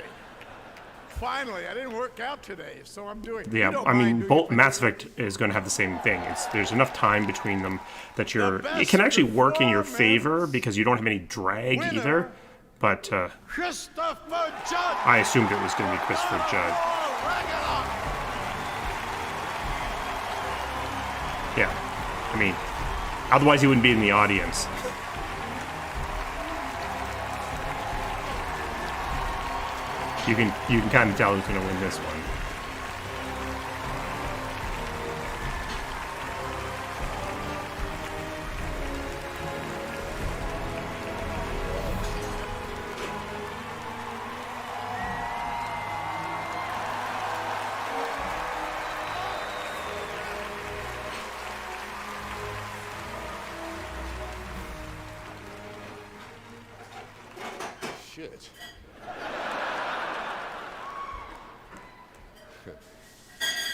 Finally, I didn't work out today, so I'm doing. Yeah, I mean, both Mass Effect is going to have the same thing. There's enough time between them that it can actually work in your favor because you don't have any drag either. But Christopher Judd. I assumed it was going to be Christopher Judd. Yeah, I mean, otherwise he wouldn't be in the audience. You can kind of tell who's going to win this one. Shit.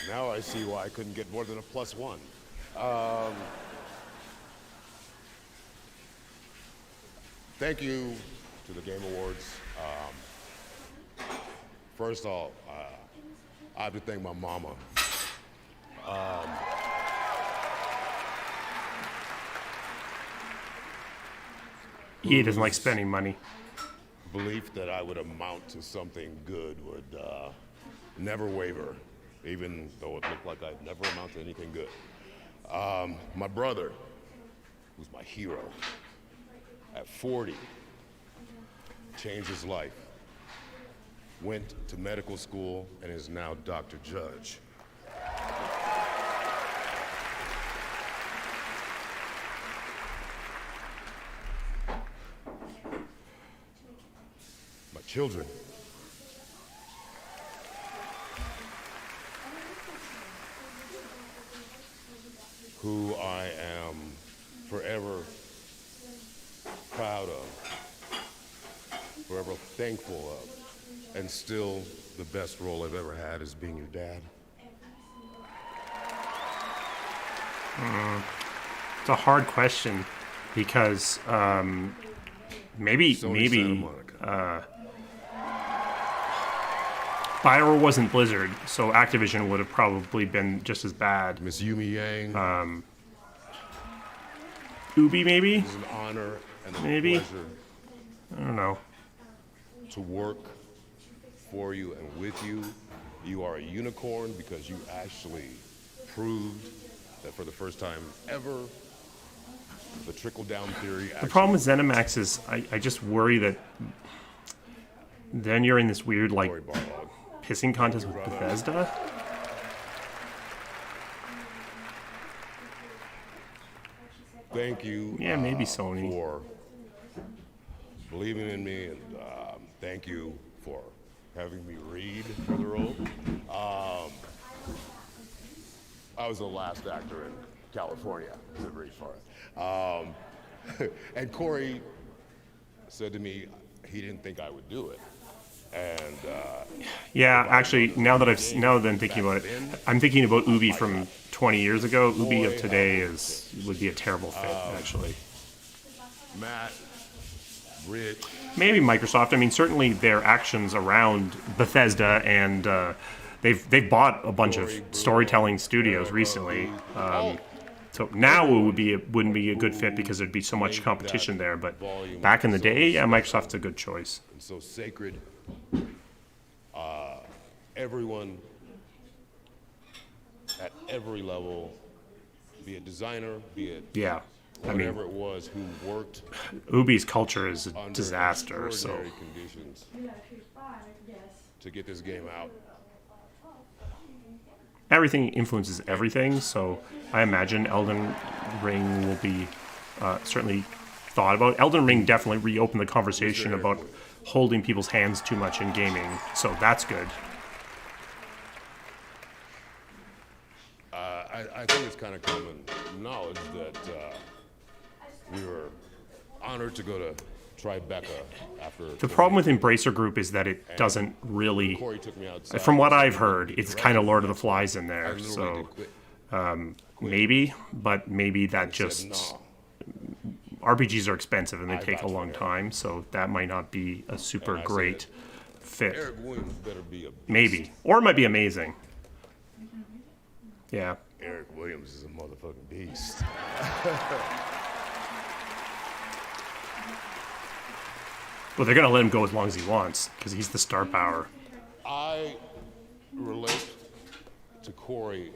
Now I see why I couldn't get more than a +1. Thank you to the Game Awards. First off, I have to thank my mama. He doesn't like spending money. Belief that I would amount to something good would never waver, even though it looked like I'd never amount to anything good. My brother, who's my hero, at 40, changed his life, went to medical school, and is now Dr. Judge. My children. Who I am forever proud of, forever thankful of, and still the best role I've ever had is being your dad. It's a hard question because maybe BioWare wasn't Blizzard, so Activision would have probably been just as bad. Miss Yumi Yang. Ubi, maybe? It's an honor and a Maybe? pleasure I don't know. to work for you and with you. You are a unicorn because you actually proved that for the first time ever, the trickle-down theory The problem with ZeniMax is I just worry that then you're in this weird, like, pissing contest with Bethesda. Thank you. Yeah, maybe Sony. For believing in me, and thank you for having me read for the role. I was the last actor in California to read for it. And Corey said to me he didn't think I would do it. And Yeah, actually, now that I'm thinking about it, I'm thinking about Ubi from 20 years ago. Ubi of today would be a terrible fit, actually. Matt, Rich. Maybe Microsoft. I mean, certainly their actions around Bethesda, and they've bought a bunch of storytelling studios recently. So now it wouldn't be a good fit because there'd be so much competition there. But back in the day, yeah, Microsoft's a good choice. And so sacred. Everyone at every level, be it designer, be it whatever it was, who worked. Ubi's culture is a disaster. So Conditions to get this game out. Everything influences everything. So I imagine Elden Ring will be certainly thought about. Elden Ring definitely reopened the conversation about holding people's hands too much in gaming. So that's good. I think it's kind of common knowledge that we were honored to go to Tribeca after. The problem with Embracer Group is that it doesn't really. Corey took me outside. From what I've heard, it's kind of Lord of the Flies in there. So maybe, but maybe that just. RPGs are expensive and they take a long time, so that might not be a super great fit. Eric Williams better be a beast. Maybe. Or it might be amazing. Yeah. Eric Williams is a motherfucking beast. Well, they're going to let him go as long as he wants, because he's the star power. I relate to Corey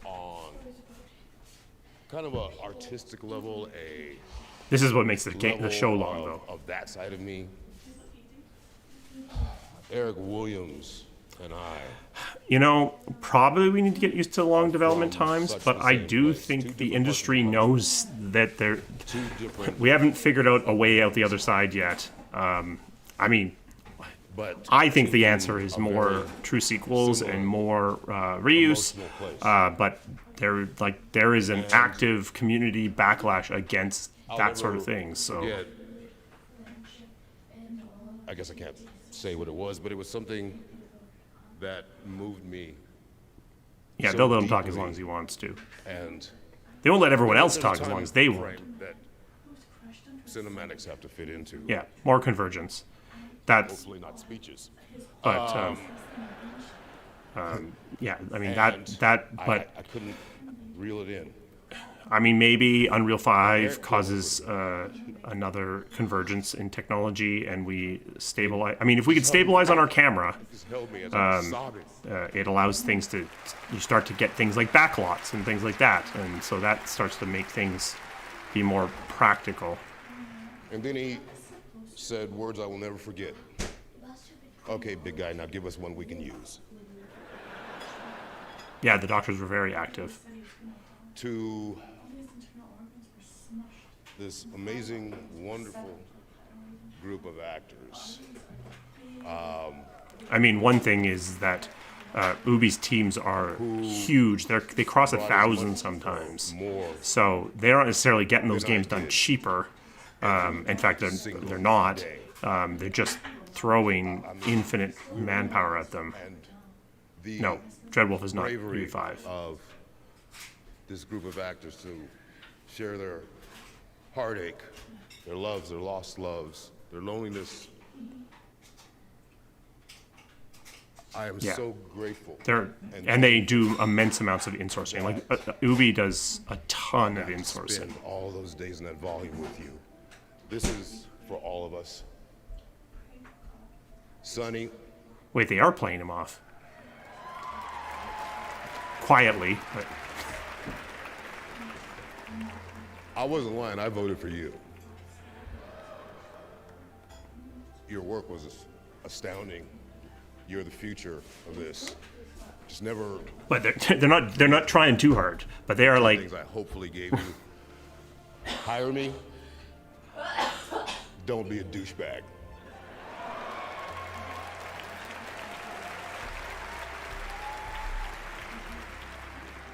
on kind of an artistic level, This is what makes the show long, though. Of that side of me. Eric Williams and I. You know, probably we need to get used to long development times, but I do think the industry knows that we haven't figured out a way out the other side yet. I mean, I think the answer is more true sequels and more reuse, but there is an active community backlash against that sort of thing. So I guess I can't say what it was, but it was something that moved me. Yeah, so they'll let him talk as deeply, long as he wants to. And they won't let everyone else talk as long as they want. That cinematics have to fit into. Yeah, more convergence. That's hopefully not speeches. But yeah, I mean but I couldn't reel it in. I mean, maybe Unreal 5 causes another convergence in technology, and we stabilize. I mean, if we could stabilize on our camera, it allows things to. You start to get things like backlots and things like that, and so that starts to make things be more practical. And then he said words I will never forget. Okay, big guy, now give us one we can use. Yeah, the doctors were very active. To this amazing, wonderful group of actors. I mean, one thing is that Ubi's teams are huge. They cross 1,000 sometimes. So they aren't necessarily getting those games done cheaper. In fact, they're not. They're just throwing infinite manpower at them. No, Dreadwolf is not Ubi 5. Of this group of actors to share their heartache, their loves, their lost loves, their loneliness. I am so grateful. And they do immense amounts of insourcing. Like Ubi does a ton of insourcing. Spend all those days in that volume with you. This is for all of us. Sonny. Wait, they are playing him off. Quietly, but. I wasn't lying, I voted for you. Your work was astounding. You're the future of this. Just never. But they're not trying too hard. But they are like. Things I hopefully gave you. Hire me. Don't be a douchebag.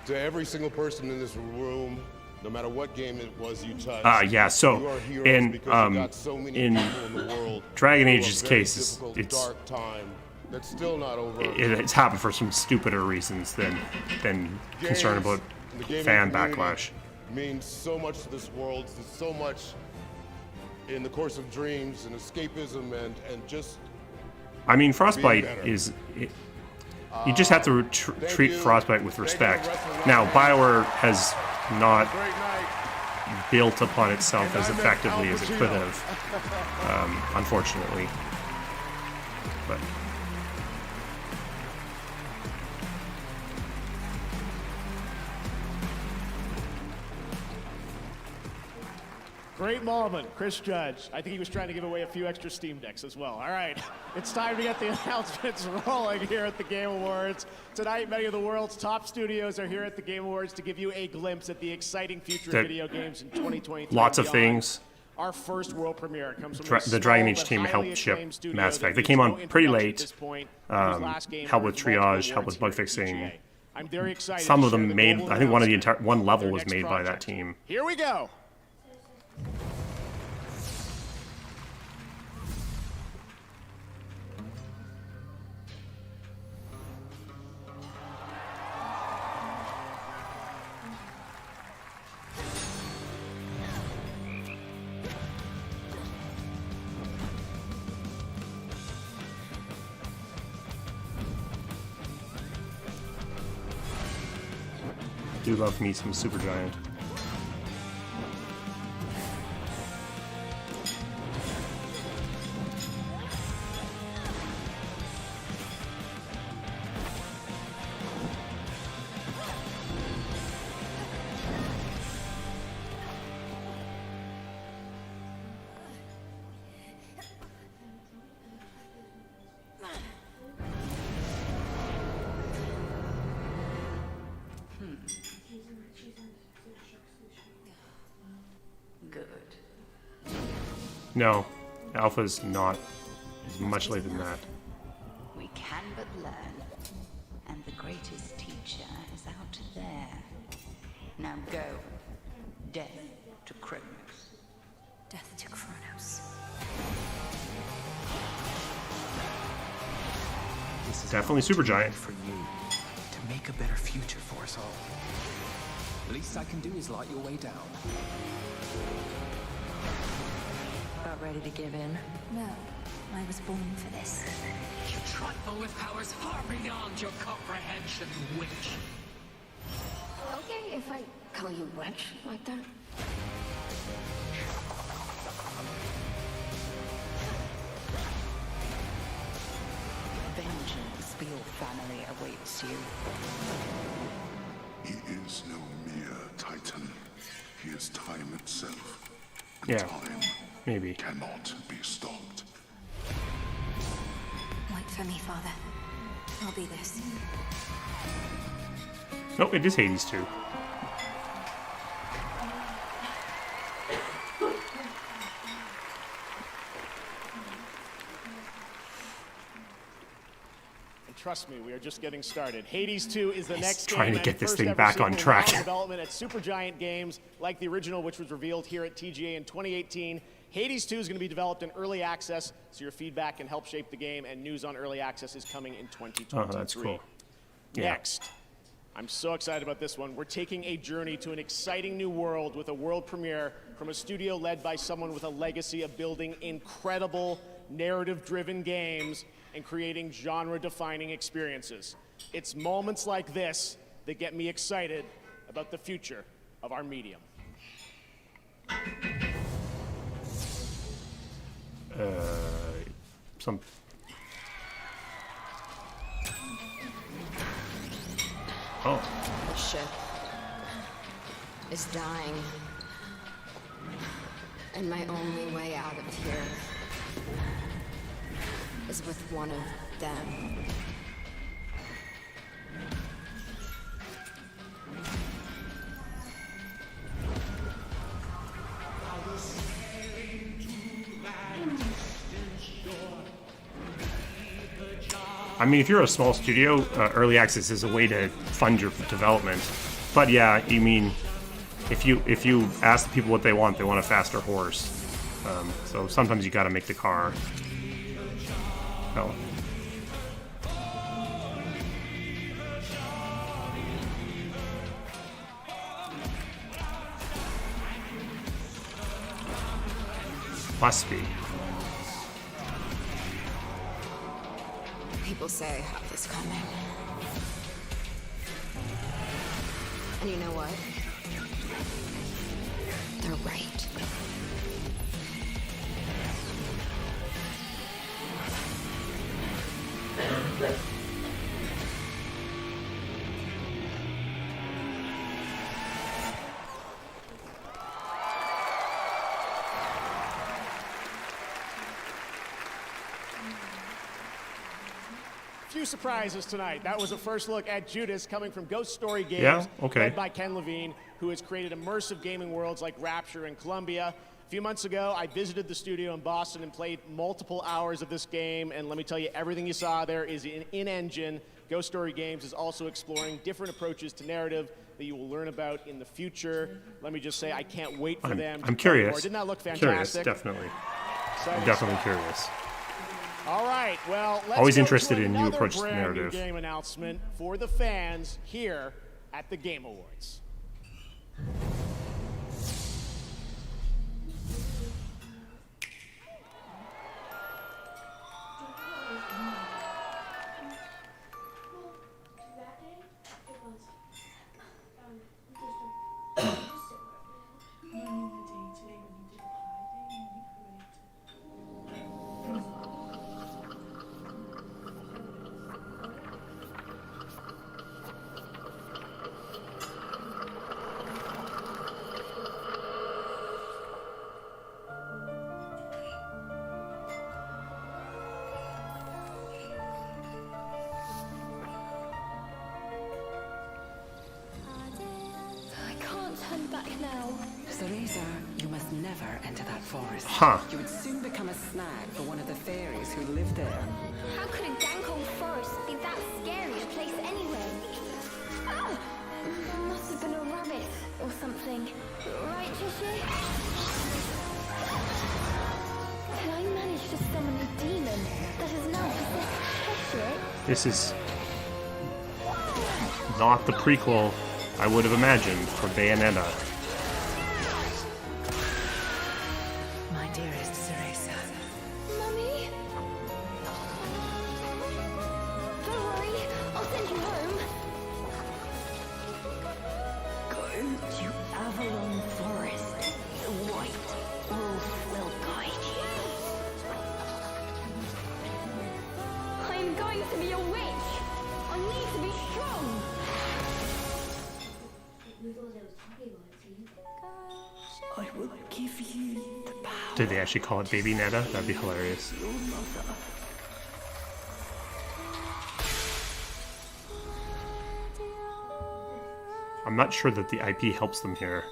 To every single person in this room, no matter what game it was you touched. Yeah. So in Dragon Age's case, it's dark time that's still not over. It's happened for some stupider reasons than concern about fan backlash. Means so much to this world. There's so much in the course of dreams and escapism and just. I mean, Frostbite is. You just have to treat Frostbite with respect. Now, BioWare has not built upon itself as effectively as it could have, unfortunately. But Great moment, Chris Judge. I think he was trying to give away a few extra Steam Decks as well. All right, it's time to get the announcements rolling here at the Game Awards. Tonight, many of the world's top studios are here at the Game Awards to give you a glimpse at the exciting future of video games in 2023. Lots of things. Our first world premiere comes from the Dragon Age team helped ship Mass Effect. They came on pretty late, helped with triage, helped with bug fixing. I'm very excited. Some to of share them the made. global I think announcement one level their was next made by that project. team. Here we go. Do love me some Supergiant. No, Alpha's not. It's much later than that. We can but learn, and the greatest teacher is out there. Now go, death to Kronos. Death to Kronos. This is Definitely Supergiant. for you to make a better future for us all. Least I can do is light your way down. About ready to give in? No, I was born for this. You trifle with powers far beyond your comprehension, witch. Okay, if I call you witch like that. Vengeance for your family awaits you. He is no mere titan. He is time itself. And Yeah, time maybe. cannot be stopped. Wait for me, Father. I'll be this. Oh, it is Hades too. And trust me, we are just getting started. Hades 2 is the next game trying to and get this first thing ever back on sequel track. in development at Supergiant Games, like the original, which was revealed here at TGA in 2018. Hades 2 is going to be developed in early access, so your feedback can help shape the game, and news on early access is coming in 2023. Oh, that's cool. Yeah. Next, I'm so excited about this one. We're taking a journey to an exciting new world with a world premiere from a studio led by someone with a legacy of building incredible narrative-driven games and creating genre-defining experiences. It's moments like this that get me excited about the future of our medium. Some. Oh. The ship is dying. And my only way out of here is with one of them. I mean, if you're a small studio, early access is a way to fund your development. But yeah, you mean, if you ask the people what they want a faster horse. So sometimes you got to make the car. Oh. Must be. People say I have this coming. And you know what? They're right. Few surprises tonight. That was a first look at Judas coming from Ghost Story Games, Yeah, okay. led by Ken Levine, who has created immersive gaming worlds like Rapture and Columbia. A few months ago, I visited the studio in Boston and played multiple hours of this game, and let me tell you, everything you saw there is in-engine. Ghost Story Games is also exploring different approaches to narrative that you will learn about in the future. Let me just say, I can't wait for them. I'm curious. Didn't that look Curious, fantastic? definitely. Exciting Definitely stuff. curious. All right, well, let's Always go interested to in new another approaches to brand narrative. New game announcement for the fans here at the Game Awards. I can't turn back now. Cereza, you must never enter that forest. Huh. You would soon become a snag for one of the fairies who live there. How could a dank old forest be that scary a place anyway? Ah! There must have been a rabbit or something. Right, Tishy? Can I manage to summon a demon that has now possessed Cheshire? This is not the prequel I would have imagined for Bayonetta. My dearest Cereza. Mummy? Don't worry, I'll send you home. Go to Avalon Forest. The White Wolf will guide you. I'm going to be a witch. I need to be strong. I will give you the power. Did they actually call it Baby Netta? That'd be hilarious. Your mother. I'm not sure that the IP helps them here.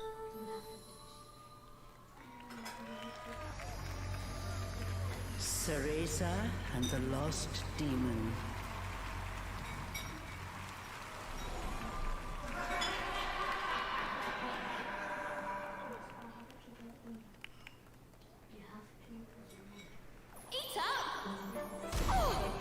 Cereza and the Lost Demon. Eat up! Oh!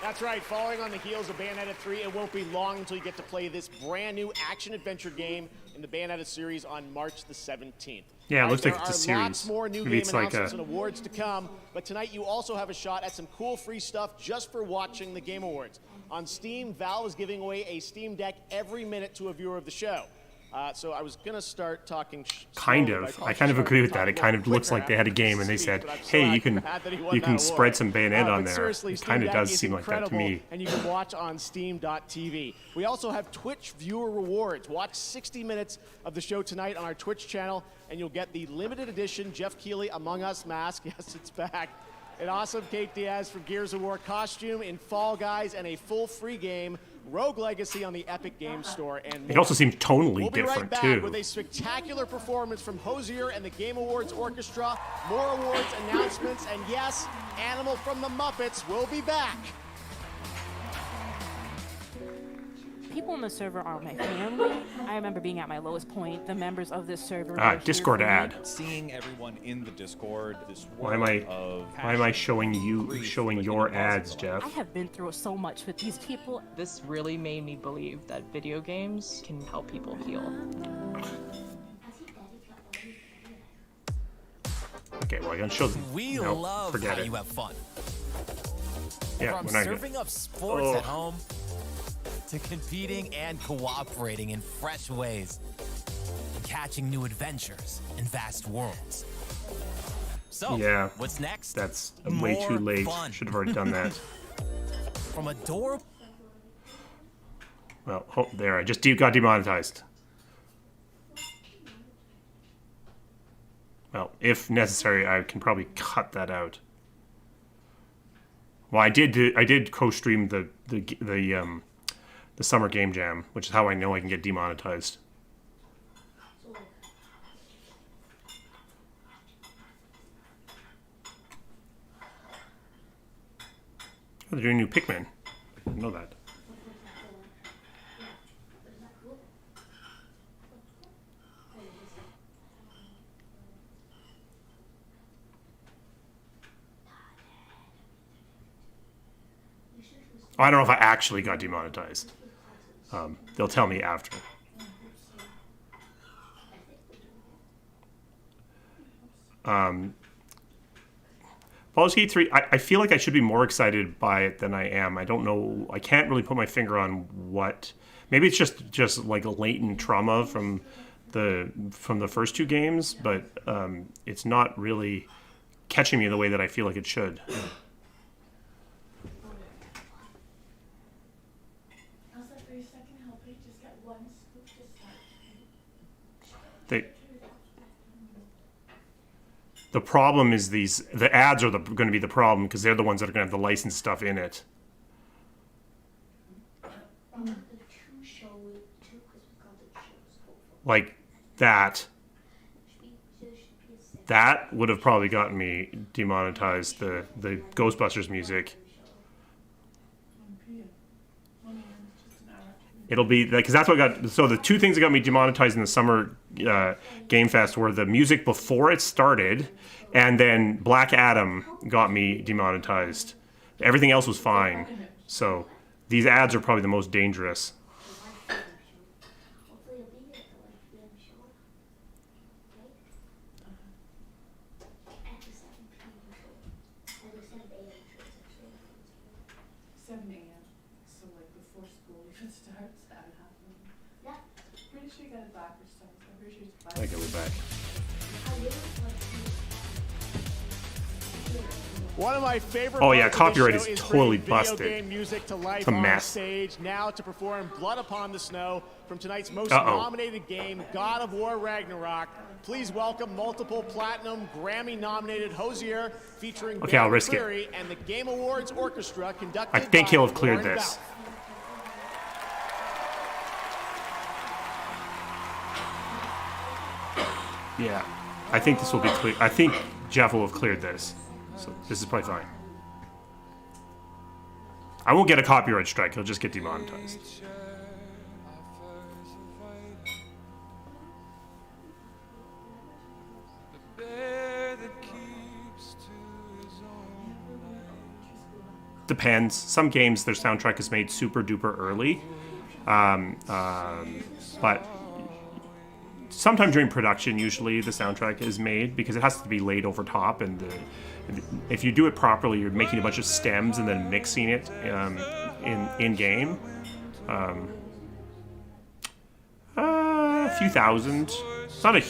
That's right, following on the heels of Bayonetta 3, it won't be long until you get to play this brand new action-adventure game in the Bayonetta series on March the 17th. Yeah, it looks like There it's a are lots series. more new Maybe game it's like announcements a... and awards to come, but tonight you also have a shot at some cool free stuff just for watching the Game Awards. On Steam, Valve is giving away a Steam Deck every minute to a viewer of the show. So I was going to start talking Kind slowly, of. but I kind of probably agree with talk that. a It kind of little looks like they had a quicker game and they after said, speech, but I'm so hey, you glad that he won can that spread award. some Bayonetta on But there. seriously, It Steam kind of Deck does is seem like that to incredible, me. and you can watch on Steam.tv. We also have Twitch viewer rewards. Watch 60 minutes of the show tonight on our Twitch channel, and you'll get the limited edition Jeff Keighley Among Us mask. Yes, it's back. An awesome Kate Diaz from Gears of War costume in Fall Guys, and a full free game, Rogue Legacy, on the Epic Games Store, and more. It also seems tonally We'll be right different, back too. with a spectacular performance from Hosier and the Game Awards Orchestra, more awards, announcements, and yes, Animal from the Muppets will be back. People on the server are my family. I remember being at my lowest point. The members of this server. Discord ad. Seeing everyone in the Discord, this Why am I showing your ads, Jeff? I have been through so much with these people. This really made me believe that video games can help people heal. Okay, well, I'm gonna show them. We No, love forget how it. you have fun. Yeah, From we're not serving gonna- up sports Oh. at home to competing and cooperating in fresh ways, catching new adventures in vast worlds. So, Yeah, what's next? That's way too More late. fun. Should have already done that. From adorable. Well, there, I just got demonetized. Well, if necessary, I can probably cut that out. Well, I did co-stream the Summer Game Jam, which is how I know I can get demonetized. they're doing new Pikmin. I didn't know that. I don't know if I actually got demonetized. They'll tell me after. Baldur's Gate 3, I feel like I should be more excited by it than I am. I don't know. I can't really put my finger on what. Maybe it's just like a latent trauma from the first two games, but it's not really catching me the way that I feel like it should. The problem is the ads are going to be the problem because they're the ones that are going to have the licensed stuff in it. Like that. That would have probably gotten me demonetized, the Ghostbusters music. It'll be because that's what got. So the two things that got me demonetized in the summer Game Fest were the music before it started, and then Black Adam got me demonetized. Everything else was fine. So these ads are probably the most dangerous. I can move back. One of my favorite. Oh yeah, copyright is is totally busted. busted. Game music to life It's a mess. On stage now to perform "Blood Upon the Snow" from tonight's most nominated game, God of War Ragnarok. Please welcome multiple platinum Grammy-nominated Hozier featuring Okay, I'll Barry risk it. Cleary and the Game Awards Orchestra conducted I think by he'll have cleared Lauren this. Bell. Yeah, I think this will be clear. I think Jeff will have cleared this, so this is probably fine. I won't get a copyright strike. He'll just get demonetized. Depends. Some games, their soundtrack is made super duper early, but sometime during production, usually the soundtrack is made because it has to be laid over top, and if you do it properly, you're making a bunch of stems and then mixing it in game. A few thousand. It's not a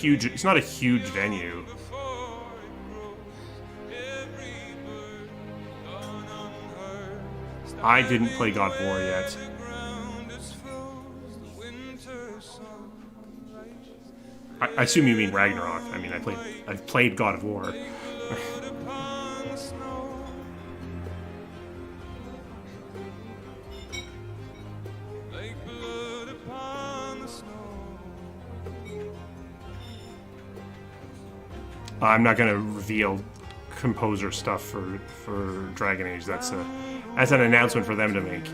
huge venue. I didn't play God of War yet. I assume you mean Ragnarok. I mean, I've played God of War. I'm not going to reveal composer stuff for Dragon Age. That's an announcement for them to make.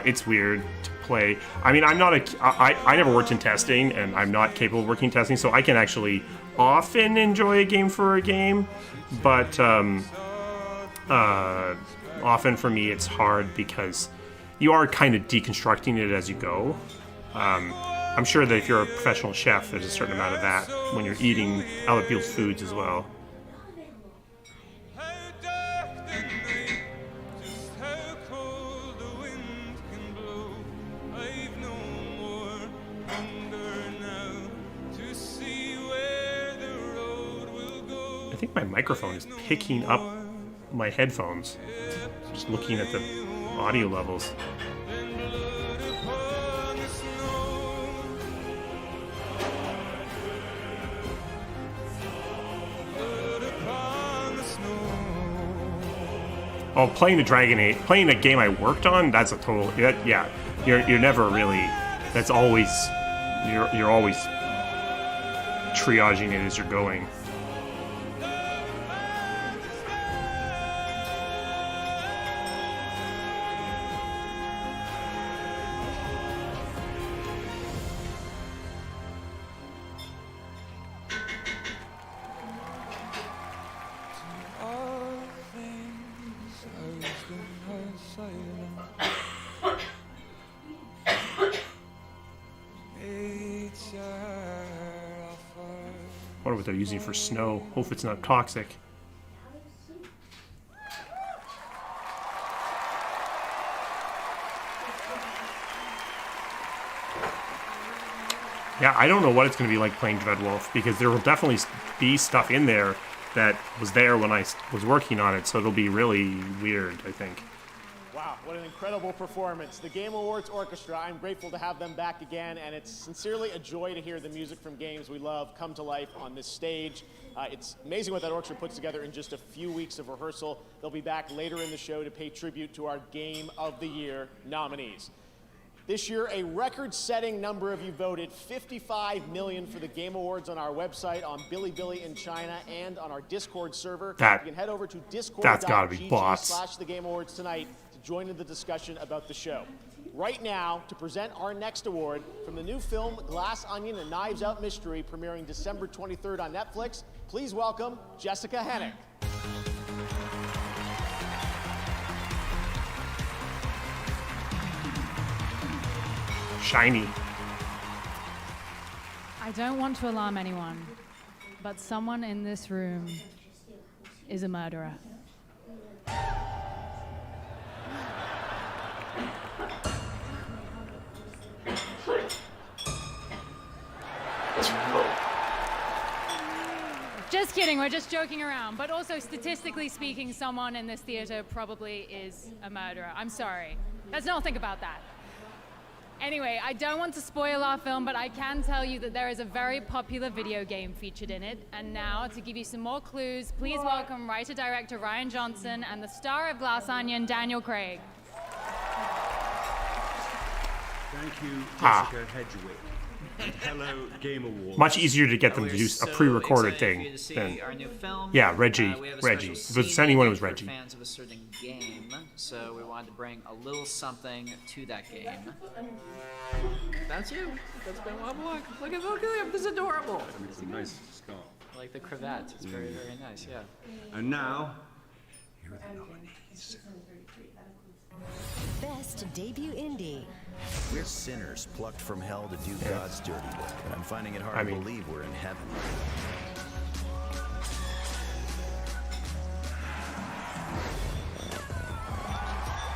It's weird to play. I mean, I never worked in testing, and I'm not capable of working in testing, so I can actually often enjoy a game for a game, but often for me it's hard because you are kind of deconstructing it as you go. I'm sure that if you're a professional chef, there's a certain amount of that when you're eating other people's foods as well. I think my microphone is picking up my headphones. Just looking at the audio levels. Oh, playing a game I worked on, that's a total, yeah, you're never really, that's always You're always triaging it as you're going. I wonder what they're using for snow. Hope it's not toxic. Yeah, I don't know what it's going to be like playing Dreadwolf, because there will definitely be stuff in there that was there when I was working on it, so it'll be really weird, I think. Wow, what an incredible performance. The Game Awards Orchestra, I'm grateful to have them back again, and it's sincerely a joy to hear the music from games we love come to life on this stage. It's amazing what that orchestra puts together in just a few weeks of rehearsal. They'll be back later in the show to pay tribute to our Game of the Year nominees. This year, a record-setting number of you voted, 55 million for the Game Awards on our website, on Bilibili in China, and on our Discord server. You can head over to Discord.gg/the Game Awards tonight to join in the discussion about the show. Right now, to present our next award, from the new film Glass Onion: A Knives Out Mystery, premiering December 23rd on Netflix, please welcome Jessica Hennick. Shiny. I don't want to alarm anyone, but someone in this room is a murderer. Just kidding, we're just joking around. But also, statistically speaking, someone in this theater probably is a murderer. I'm sorry. Let's not think about that. Anyway, I don't want to spoil our film, but I can tell you that there is a very popular video game featured in it. And now, to give you some more clues, please welcome writer-director Ryan Johnson and the star of Glass Onion, Daniel Craig. Thank you, Jessica Hedgewick. And hello, Game Awards. Much easier to get them to do a pre-recorded thing than. Yeah, Reggie. If it's anyone, it was Reggie. Fans of a certain game, so we wanted to bring a little something to that game. That's you. That's Benoit Blanc. Look at him. This is adorable. It's a nice scarf. I like the cravat. It's very, very nice. Yeah. And now, here are the nominees. Best Debut Indie. We're sinners plucked from hell to do God's dirty work, and I'm finding it hard to believe we're in heaven.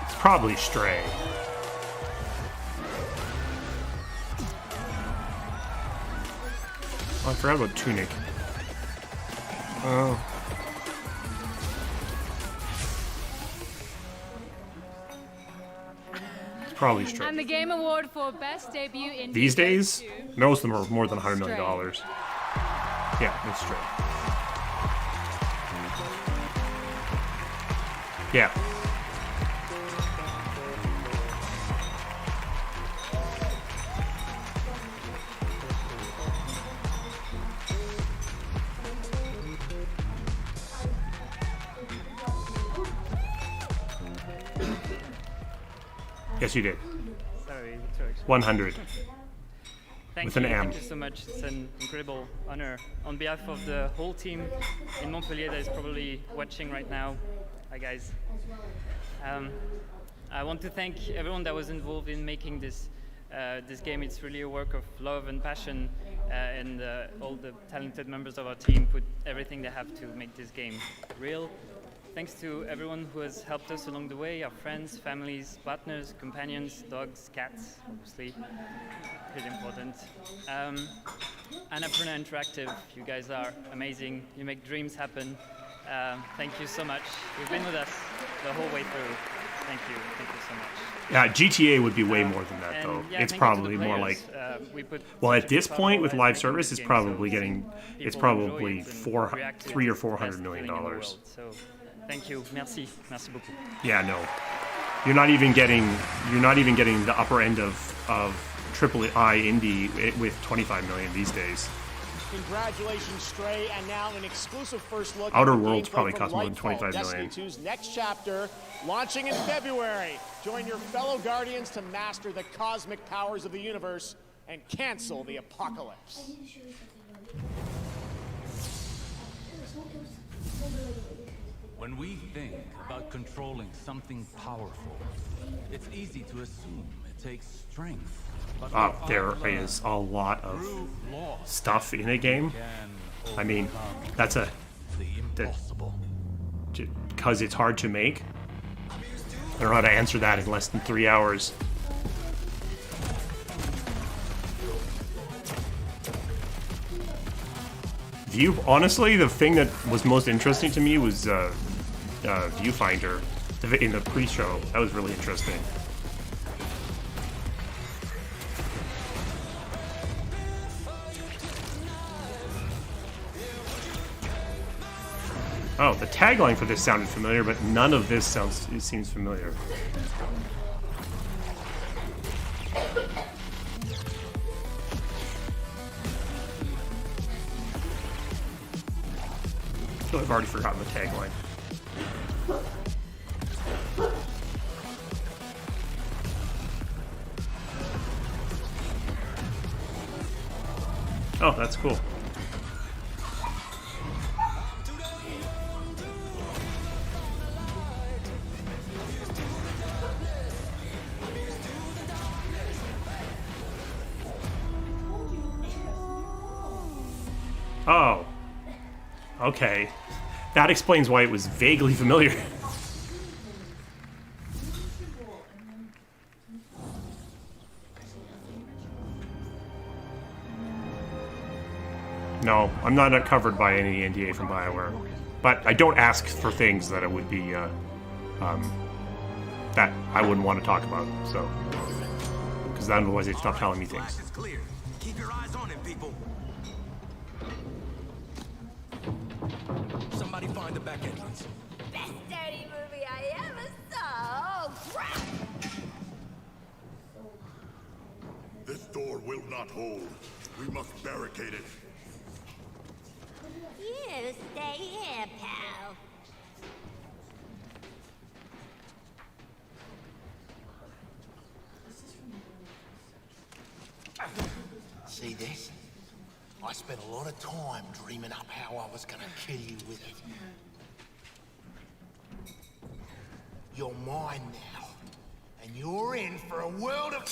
It's probably Stray. Oh, I forgot about Tunic. Oh. Probably Stray. And the Game Award for Best Debut Indie. These days, most of them are more than $100 million. Yeah, it's Stray. Yeah. Yes, you did. Sorry, 100. With an M. Thank you so much. It's an incredible honor. On behalf of the whole team in Montpellier that is probably watching right now, hi guys. I want to thank everyone that was involved in making this game. It's really a work of love and passion, and all the talented members of our team put everything they have to make this game real. Thanks to everyone who has helped us along the way, our friends, families, partners, companions, dogs, cats, obviously, pretty important. Annapurna Interactive, you guys are amazing. You make dreams happen. Thank you so much. You've been with us the whole way through. Thank you so much. Yeah, GTA would be way more than that, though. Yeah, it's probably more like. Well, at this point with live service, it's probably getting. It's probably $300 or $400 million. So, thank you. Merci beaucoup. Yeah, no, you're not even getting the upper end of triple I indie with 25 million these days. Congratulations, Stray, and now an exclusive first look. Outer at the Worlds gameplay probably from cost more than Lightfall, 25 million. Destiny 2's next chapter, launching in February. Join your fellow Guardians to master the cosmic powers of the universe and cancel the apocalypse. When we think about controlling something powerful, it's easy to assume it takes strength. But there is a lot of stuff in a game. I mean, that's because it's hard to make. I don't know how to answer that in less than 3 hours. Honestly, the thing that was most interesting to me was Viewfinder in the pre-show. That was really interesting. Oh, the tagline for this sounded familiar, but none of this seems familiar. I feel like I've already forgotten the tagline. Oh, that's cool. Oh. Okay. That explains why it was vaguely familiar. No, I'm not covered by any NDA from BioWare. But I don't ask for things that it would be, that I wouldn't want to talk about, so. Because otherwise they'd stop telling me things. Keep your eyes on him, people. Somebody find the back entrance. Best dirty movie I ever saw. Oh, crap! This door will not hold. We must barricade it. You stay here, pal. See this? I spent a lot of time dreaming up how I was gonna kill you with it. You're mine now, and you're in for a world of...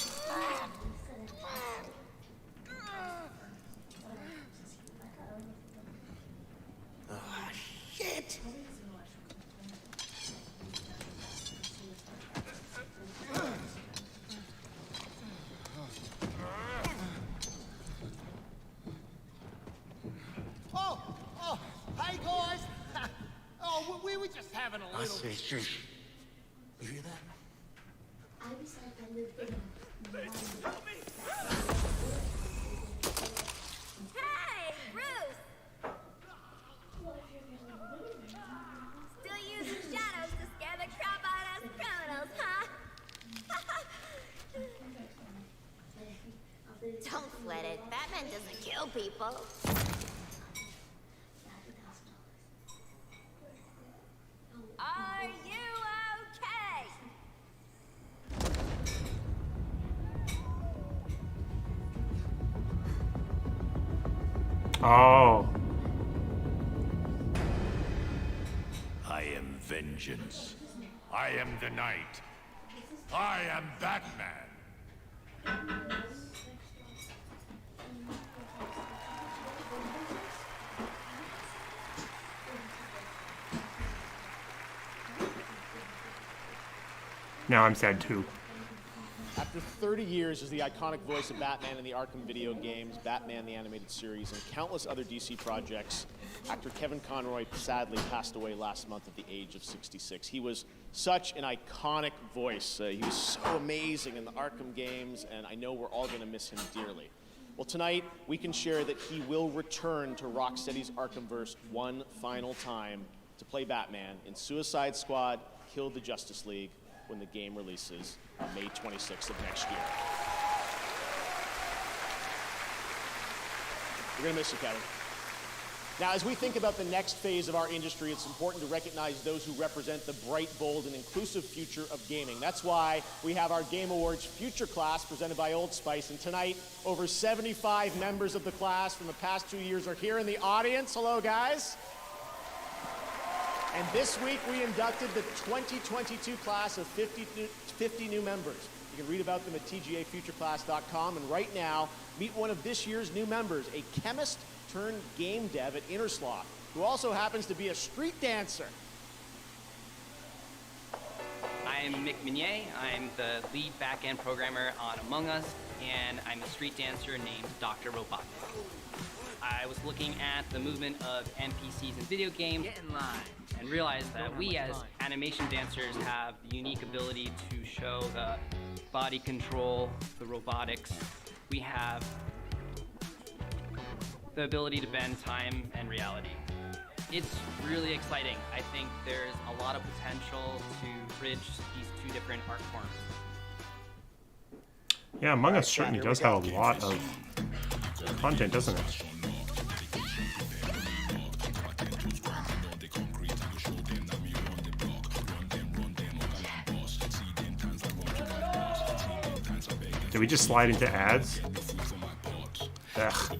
Oh, shit! Oh, hey guys! Oh, we were just having a little... I see, shit. You hear that? Hey, Bruce! Still using shadows to scare the crap out of us criminals, huh? Don't sweat it. Batman doesn't kill people. Are you okay? Oh. I am vengeance. I am the night. I am Batman. Now I'm sad too. After 30 years as the iconic voice of Batman in the Arkham video games, Batman the Animated Series, and countless other DC projects, actor Kevin Conroy sadly passed away last month at the age of 66. He was such an iconic voice. He was so amazing in the Arkham games, and I know we're all going to miss him dearly. Well, tonight, we can share that he will return to Rocksteady's Arkhamverse one final time to play Batman in Suicide Squad: Kill the Justice League when the game releases on May 26th of next year. We're going to miss you, Kevin. Now, as we think about the next phase of our industry, it's important to recognize those who represent the bright, bold, and inclusive future of gaming. That's why we have our Game Awards Future Class presented by Old Spice. And tonight, over 75 members of the class from the past 2 years are here in the audience. Hello, guys. And this week, we inducted the 2022 class of 50 new members. You can read about them at tgafutureclass.com. And right now, meet one of this year's new members, a chemist turned game dev at Innersloth, who also happens to be a street dancer. I'm Mick Minier. I'm the lead back-end programmer on Among Us, and I'm a street dancer named Dr. Robot. I was looking at the movement of NPCs in video games and realized that we as animation dancers have the unique ability to show the body control, the robotics. We have the ability to bend time and reality. It's really exciting. I think there's a lot of potential to bridge these two different art forms. Yeah, Among Us certainly does have a lot of content, doesn't it? Did we just slide into ads? Ugh.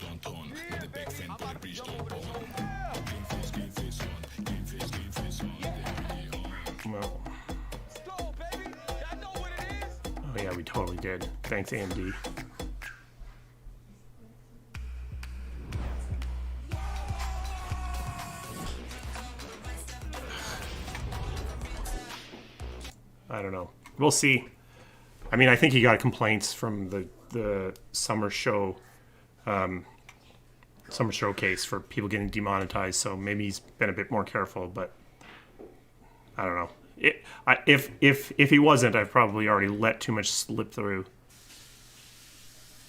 Well. Oh yeah, we totally did. Thanks, AMD. I don't know. We'll see. I mean, I think he got complaints from the summer show, summer showcase for people getting demonetized. So maybe he's been a bit more careful. But I don't know. If he wasn't, I've probably already let too much slip through.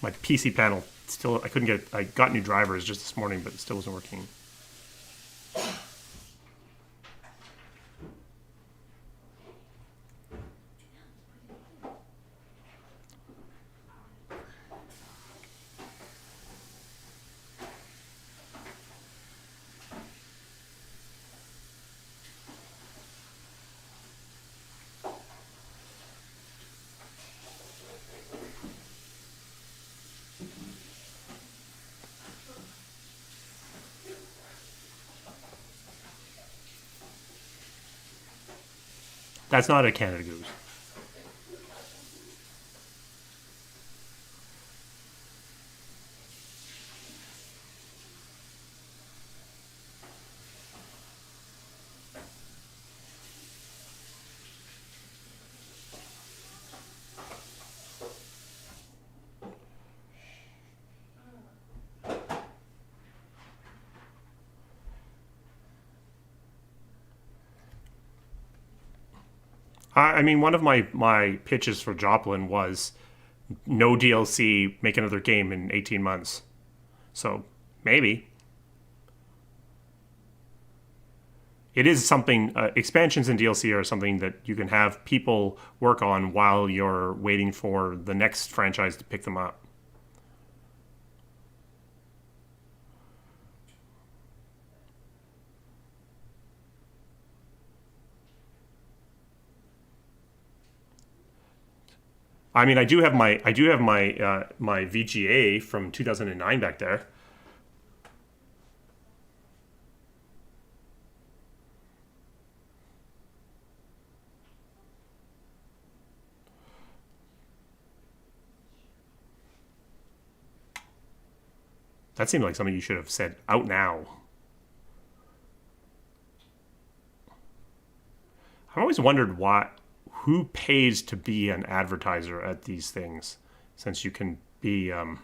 My PC panel still, I couldn't get. I got new drivers just this morning, but it still wasn't working. That's not a Canada Goose. I mean, one of my pitches for Joplin was no DLC, make another game in 18 months. So, maybe. It is something, expansions and DLC are something that you can have people work on while you're waiting for the next franchise to pick them up. I mean, I do have my my VGA from 2009 back there. That seemed like something you should have said out now. I've always wondered who pays to be an advertiser at these things, since you can be you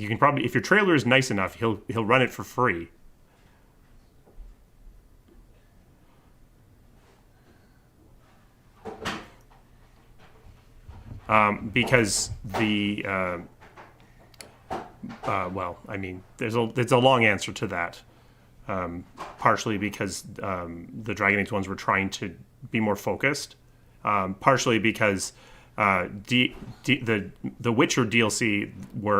can probably, if your trailer is nice enough, he'll run it for free. Because the well, I mean, there's a long answer to that. Partially because the Dragon Age ones were trying to be more focused. Partially because the Witcher DLC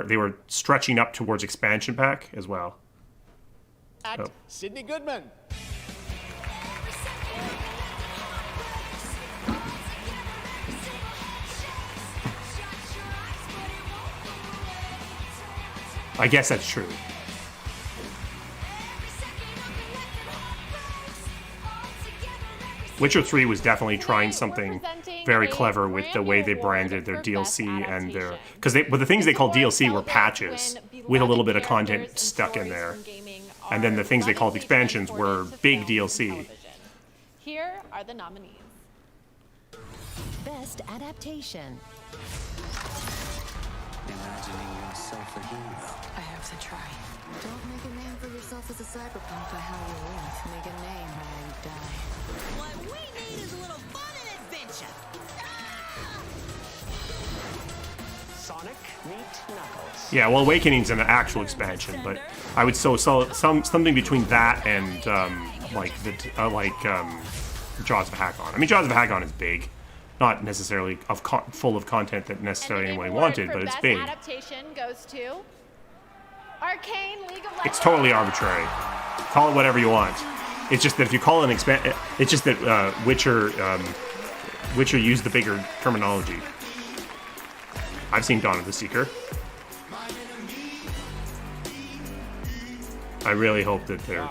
they were stretching up towards expansion pack as well. Oh. Sydney Goodman. I guess that's true. Witcher 3 was definitely trying something very clever with the way they branded their DLC and their... But the things they called DLC were patches with a little bit of content stuck in there. And then the things they called expansions were big DLC. Here are the nominees. Best Adaptation. Imagining yourself a hero. I have to try. Don't make a name for yourself as a cyberpunk by how you live. Make a name while you die. What we need is a little fun and adventure. Sonic meet Knuckles. Yeah, well, Awakening's an actual expansion, but I would still sell something between that and Jaws of Hakon. I mean, Jaws of Hakon is big, not necessarily full of content that necessarily anyone wanted, but it's big. Adaptation goes to Arcane League of Legends. It's totally arbitrary. Call it whatever you want. It's just that if you call it it's just that Witcher used the bigger terminology. I've seen Dawn of the Seeker. I really hope that they're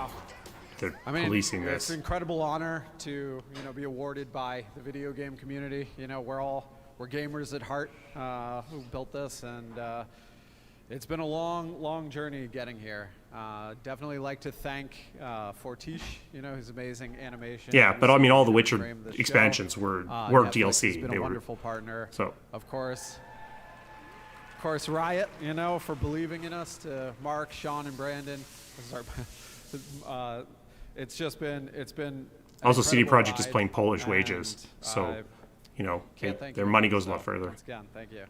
policing this. It's an incredible honor to be awarded by the video game community. We're gamers at heart who built this, and it's been a long journey getting here. Definitely like to thank Fortiche, his amazing animation. Yeah, but I mean, all the Witcher expansions were DLC. He's been a wonderful partner. So of course, Riot, for believing in us. To Mark, Sean, and Brandon. It's been. Also, CD Projekt is playing Polish wages, so their money goes a lot further. Once again, thank you.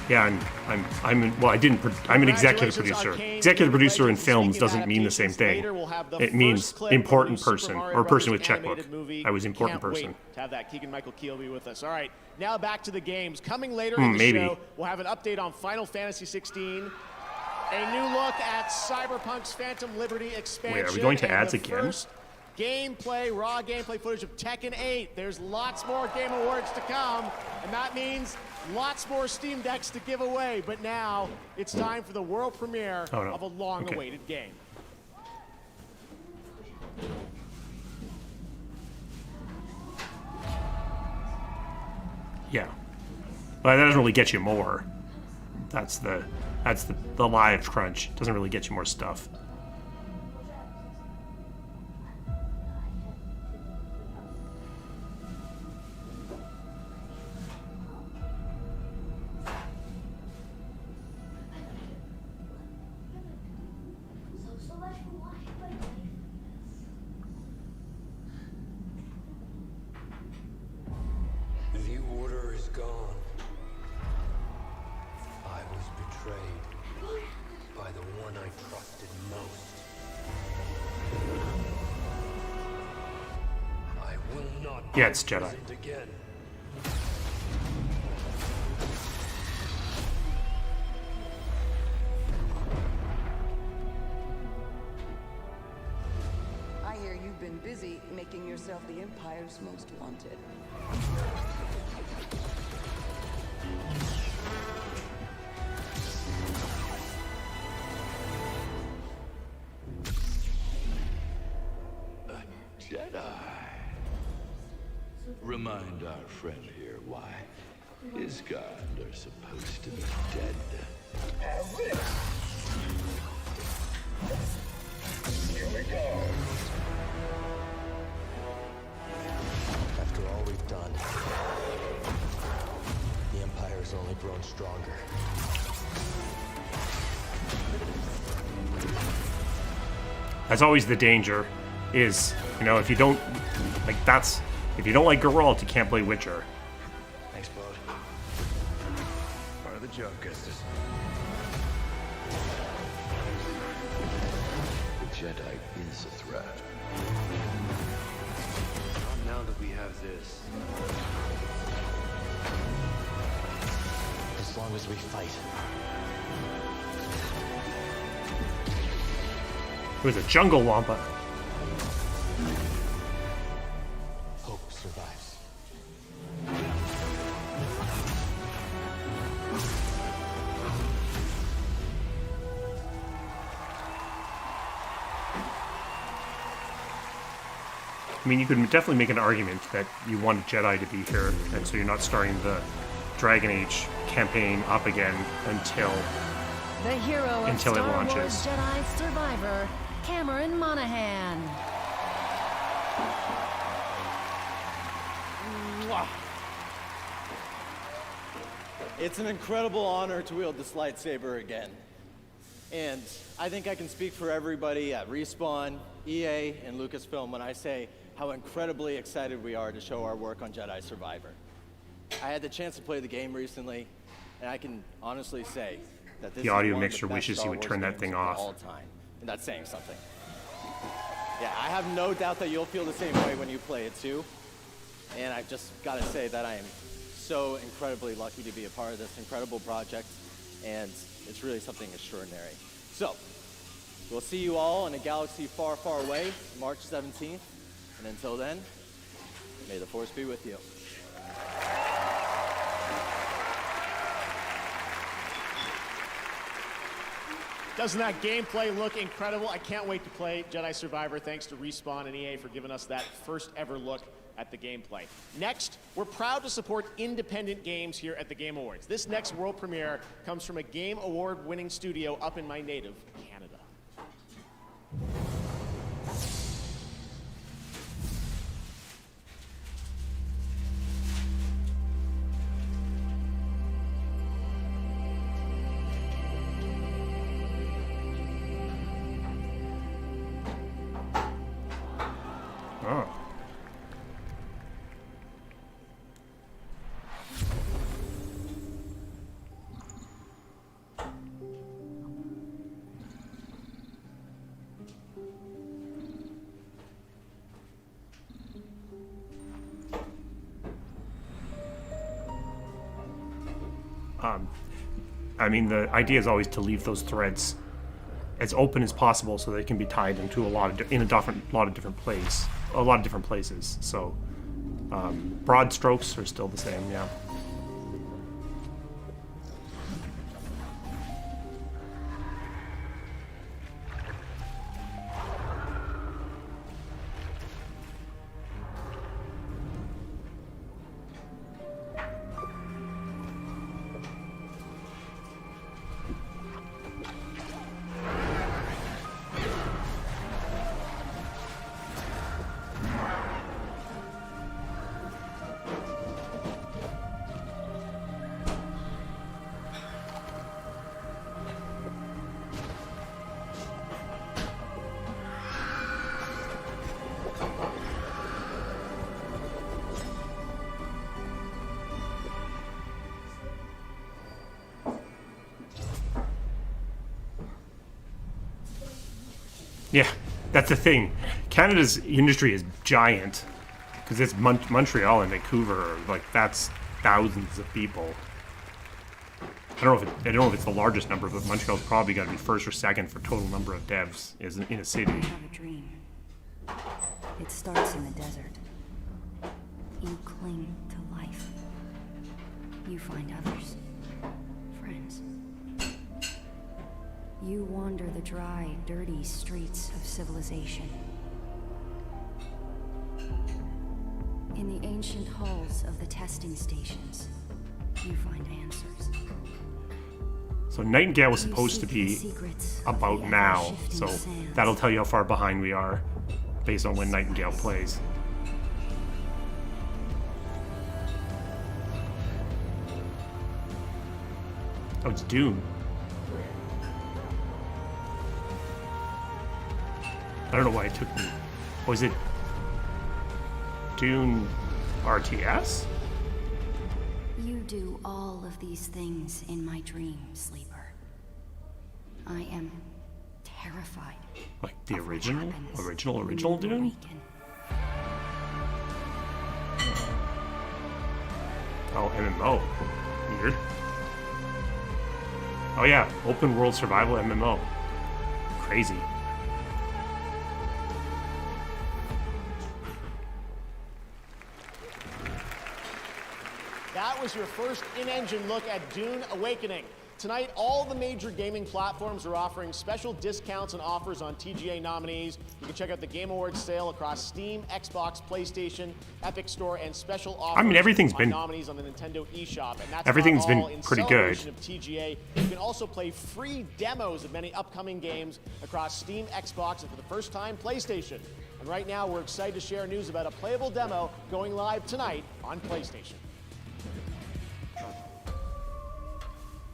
Yeah, I'm an executive producer. Executive producer in films doesn't mean the same thing. It means important person or person with checkbook. I was important person. To have that Keegan Michael Keel be with us. All right, now back to the games. Coming later in the show, we'll have an update on Final Fantasy 16, a new look at Cyberpunk's Phantom Liberty expansion. Wait, are we going to ads again? Raw gameplay footage of Tekken 8. There's lots more Game Awards to come, and that means lots more Steam Decks to give away. But now it's time for the world premiere of a long-awaited game. Yeah, but that doesn't really get you more. That's the live crunch. It doesn't really get you more stuff. The order is gone. I was betrayed by the one I trusted most. I will not Yeah, it's Jedi. be again. I hear you've been busy making yourself the Empire's most wanted. Jedi. Remind our friend here why his guard are supposed to be dead. Here we go. After all we've done, the Empire's only grown stronger. That's always the danger. Is if you don't like Geralt, you can't play Witcher. Thanks, bud. Part of the job, Gustus. The Jedi is a threat. now that we have this. As long as we fight. It was a jungle wampa. Hope survives. I mean, you could definitely make an argument that you want a Jedi to be here, and so you're not starting the Dragon Age campaign up again until The hero of it Star launches. Wars Jedi Survivor, Cameron Monaghan. Mwah. It's an incredible honor to wield this lightsaber again. And I think I can speak for everybody at Respawn, EA, and Lucasfilm when I say how incredibly excited we are to show our work on Jedi Survivor. I had the chance to play the game recently, and I can honestly say that this The audio is one of mixer the best wishes Star you would Wars turn that games thing of off. all time, and that's saying something. Yeah, I have no doubt that you'll feel the same way when you play it too. And I've just got to say that I am so incredibly lucky to be a part of this incredible project, and it's really something extraordinary. So, we'll see you all in a galaxy far, far away, March 17th. And until then, may the Force be with you. Doesn't that gameplay look incredible? I can't wait to play Jedi Survivor. Thanks to Respawn and EA for giving us that first ever look at the gameplay. Next, we're proud to support independent games here at the Game Awards. This next world premiere comes from a Game Award winning studio up in my native Canada. Oh. I mean, the idea is always to leave those threads as open as possible so they can be tied into a lot of different places. So broad strokes are still the same, yeah. Yeah, that's the thing. Canada's industry is giant because it's Montreal and Vancouver. Like, that's thousands of people. I don't know if it's the largest number, but Montreal's probably got to be first or second for total number of devs in a city. I have a dream. It starts in the desert. You cling to life. You find others. Friends. You wander the dry, dirty streets of civilization. In the ancient halls of the testing stations, you find answers. So Nightingale was supposed to be about now, so that'll tell you how far behind we are based on when Nightingale plays. Oh, it's Dune. I don't know why it took me. Was it Dune RTS? You do all of these things in my dream, Sleeper. I am terrified. Like the original Dune? Oh, MMO. Weird. Oh yeah, open world survival MMO. Crazy. That was your first in-engine look at Dune Awakening. Tonight, all the major gaming platforms are offering special discounts and offers on TGA nominees. You can check out the Game Awards sale across Steam, Xbox, PlayStation, Epic Store, and special offers I mean, everything's been nominees on the Nintendo eShop. And that's everything's not all. been In pretty good. celebration of TGA, you can also play free demos of many upcoming games across Steam, Xbox, and for the first time, PlayStation. And right now, we're excited to share news about a playable demo going live tonight on PlayStation.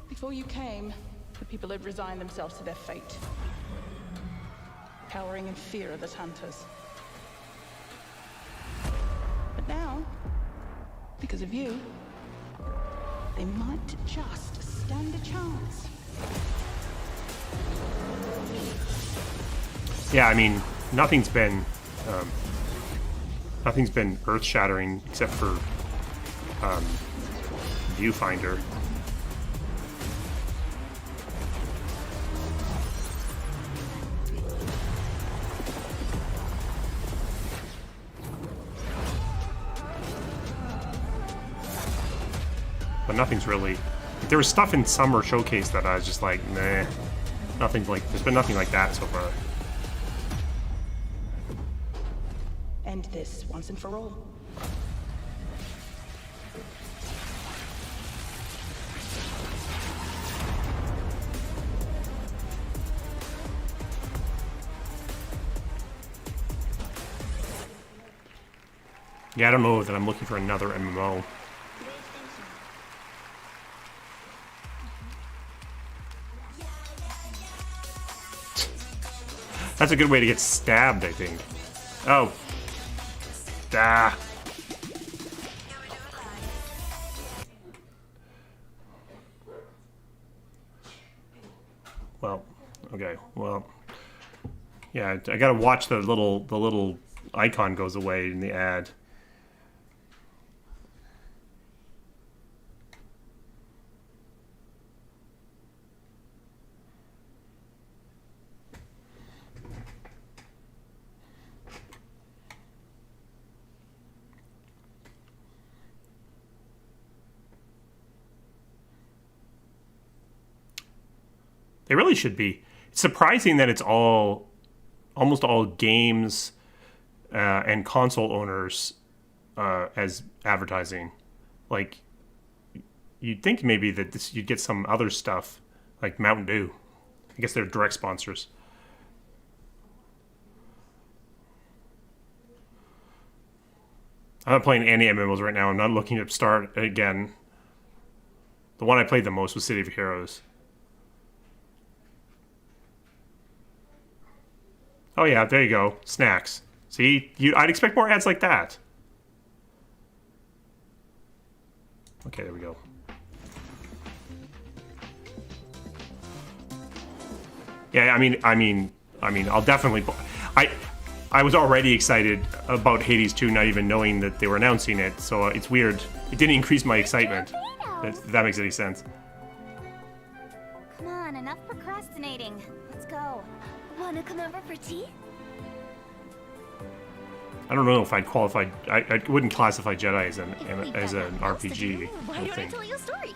Before you came, the people had resigned themselves to their fate, cowering in fear of the hunters. But now, because of you, they might just stand a chance. Yeah, I mean, nothing's been earth-shattering except for Viewfinder. But nothing's really. There was stuff in Summer Showcase that I was just like, nah. Nothing's like. There's been nothing like that so far. End this once and for all. Yeah, I don't know that I'm looking for another MMO. That's a good way to get stabbed, I think. Oh. Ah. Well, okay. Well, yeah, I gotta watch the little icon goes away in the ad. They really should be. It's surprising that it's almost all games and console owners as advertising. Like, you'd think maybe that you'd get some other stuff, like Mountain Dew. I guess they're direct sponsors. I'm not playing any MMOs right now. I'm not looking to start again. The one I played the most was City of Heroes. Oh yeah, there you go. Snacks. See, I'd expect more ads like that. Okay, there we go. Yeah, I mean, I'll definitely. I was already excited about Hades 2, not even knowing that they were announcing it. So it's weird. It didn't increase my excitement. If that makes any sense. Come on, enough procrastinating. Let's go. Wanna come over for tea? I don't know if I'd qualify. I wouldn't classify Jedi as an RPG. Why don't I tell you a story?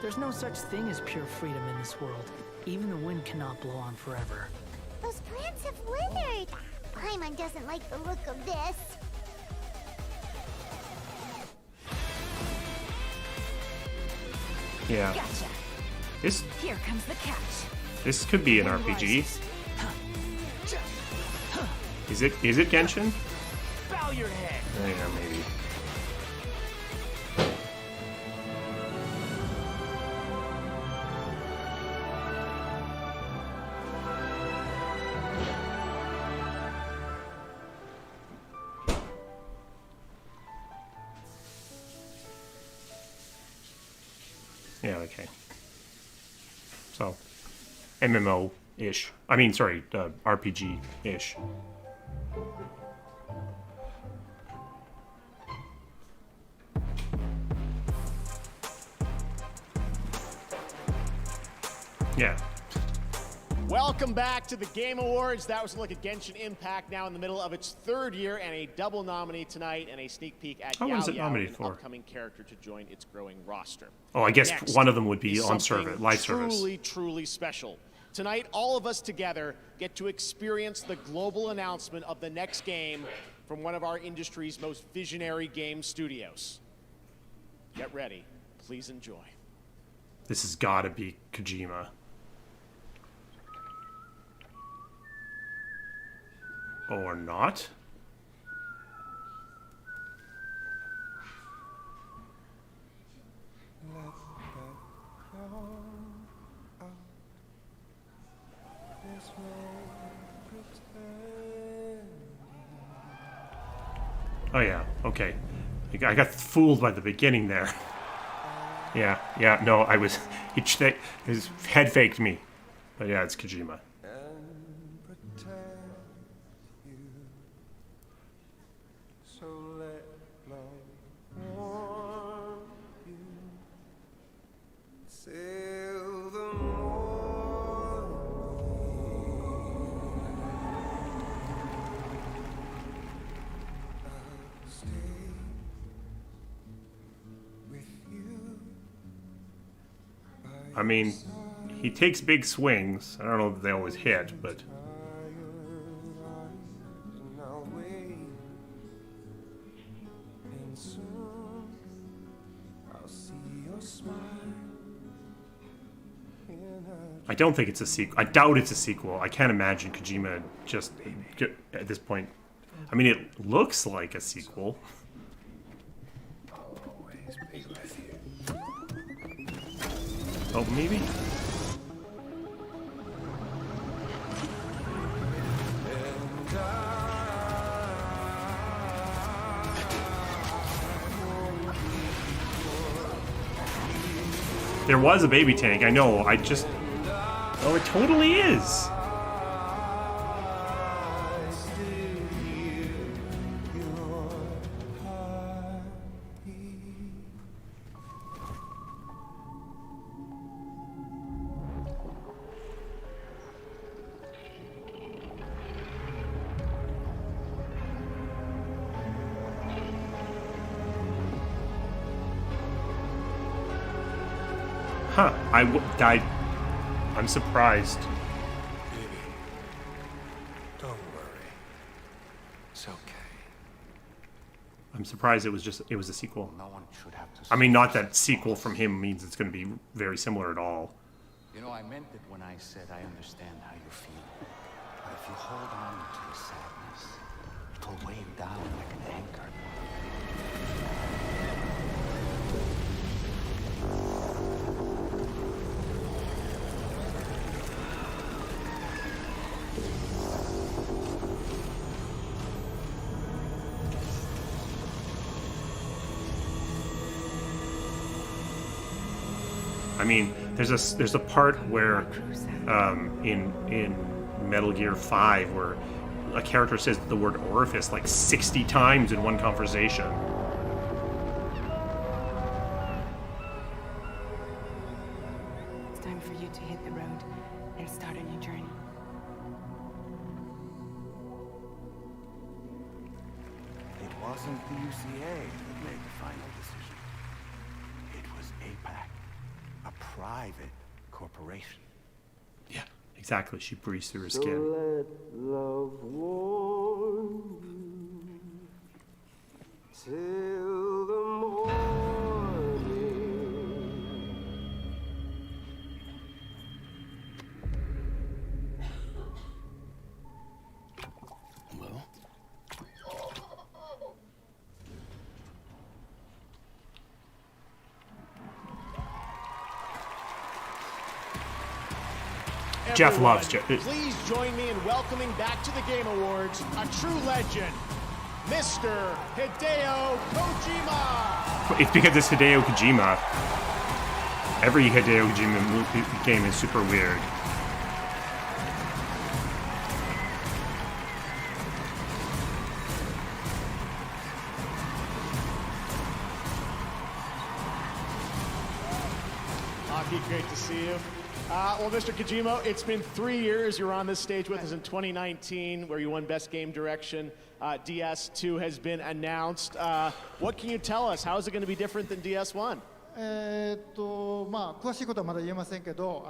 There's no such thing as pure freedom in this world. Even the wind cannot blow on forever. Those plants have withered. Paimon doesn't like the look of this. Yeah. Gotcha. This. Here comes the catch. This could be an RPG. Is it Genshin? Bow your head. Yeah, maybe. Yeah, okay. So, MMO-ish. I mean, sorry, RPG-ish. Yeah. Welcome back to the Game Awards. That was a look at Genshin Impact, now in the middle of its third year, and a double nominee tonight, and a sneak peek at Oh, what is it Yao, nominated an for? upcoming character to join its growing roster. Oh, I guess Next one of them would be is on something live service. truly special. Tonight, all of us together get to experience the global announcement of the next game from one of our industry's most visionary game studios. Get ready. Please enjoy. This has got to be Kojima. Or not? Oh yeah, okay. I got fooled by the beginning there. Yeah, no, I was... His head faked me. But yeah, it's Kojima. I mean, he takes big swings. I don't know if they always hit, but... I don't think it's a sequel. I doubt it's a sequel. I can't imagine Kojima just at this point. I mean, it looks like a sequel. Oh, maybe? There was a baby tank, I know, Oh, it totally is! Huh, I'm surprised. Baby, don't worry. It's okay. I'm surprised it was a sequel. No one should have to. I mean, not that sequel from him means it's going to be very similar at all. You know, I meant it when I said I understand how you feel. But if you hold on to your sadness, it'll weigh you down like an anchor. I mean, there's a part where in Metal Gear 5 where a character says the word orifice like 60 times in one conversation. It's time for you to hit the road and start a new journey. It wasn't the UCA that made the final decision. It was APAC, a private corporation. Yeah, exactly. She breathes through her skin. Let love warm you till the morning. Well, Jeff loves Jeff. Please join me in welcoming back to the Game Awards a true legend, Mr. Hideo Kojima. It's because it's Hideo Kojima. Every Hideo Kojima game is super weird. Hockey, great to see you. Well, Mr. Kojima, it's been 3 years. You were on this stage with us in 2019, where you won Best Game Direction. DS2 has been announced. What can you tell us? How is it going to be different than DS1? まあ詳しいことはまだ言えませんけど、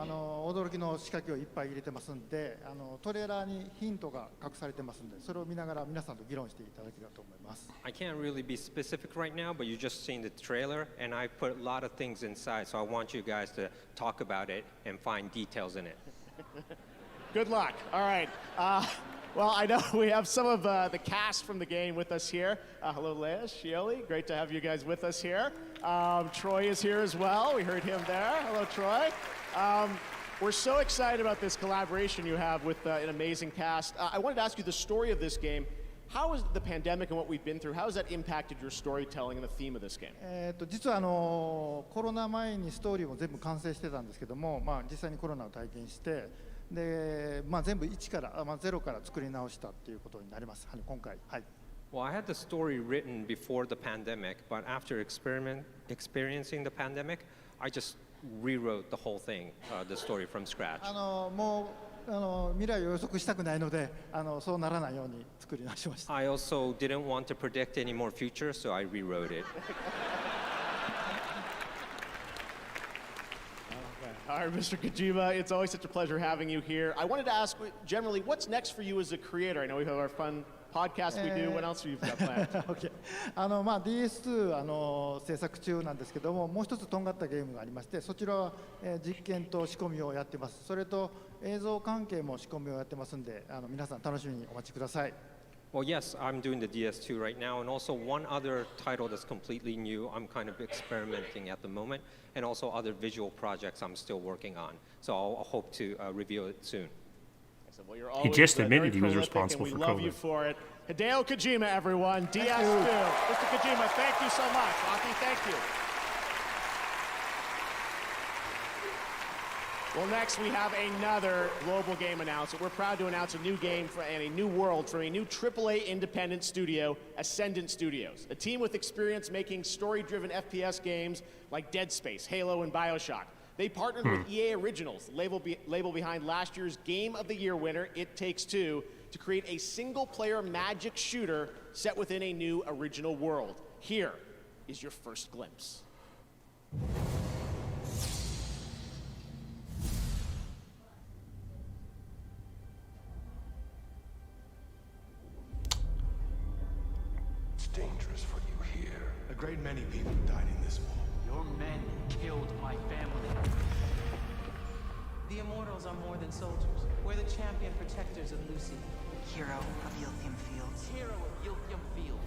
驚きの仕掛けをいっぱい入れてますんで、トレーラーにヒントが隠されてますんで、それを見ながら皆さんと議論していただければと思います。I can't really be specific right now, but you just seen the trailer, and I put a lot of things inside, so I want you guys to talk about it and find details in it. Good luck. All right. Well, I know we have some of the cast from the game with us here. Hello, Leia, Shioli. Great to have you guys with us here. Troy is here as well. We heard him there. Hello, Troy. We're so excited about this collaboration you have with an amazing cast. I wanted to ask you the story of this game. How has the pandemic and what we've been through, how has that impacted your storytelling and the theme of this game? 実はコロナ前にストーリーも全部完成してたんですけども、まあ実際にコロナを体験して、で、まあ全部1から、まあゼロから作り直したっていうことになります。今回、はい。Well, I had the story written before the pandemic, but after experiencing the pandemic, I just rewrote the whole thing, the story from scratch. もう未来を予測したくないので、そうならないように作り直しました。I also didn't want to predict any more future, so I rewrote it. All right, Mr. Kojima, it's always such a pleasure having you here. I wanted to ask, generally, what's next for you as a creator? I know we have our fun podcast we do. What else have you got planned? Okay. まあ DS2 制作中なんですけども、もう一つとんがったゲームがありまして、そちらは実験と仕込みをやってます。それと映像関係も仕込みをやってますんで、皆さん楽しみにお待ちください。Well, yes, I'm doing the DS2 right now, and also one other title that's completely new. I'm kind of experimenting at the moment, and also other visual projects I'm still working on. So I'll hope to reveal it soon. Well, he just admitted he was responsible for COVID. We love you for it. Hideo Kojima, everyone. DS2. Mr. Kojima, thank you so much. Aki, thank you. Well, next we have another global game announcement. We're proud to announce a new game and a new world from a new AAA independent studio, Ascendant Studios, a team with experience making story-driven FPS games like Dead Space, Halo, and BioShock. They partnered with EA Originals, label behind last year's Game of the Year winner, It Takes Two, to create a single-player magic shooter set within a new original world. Here is your first glimpse. Dangerous for you here. A great many people died in this war. Your men killed my family. The Immortals are more than soldiers. We're the champion protectors of Lucy. Hero of Yilthium Fields. Hero of Yilthium Fields.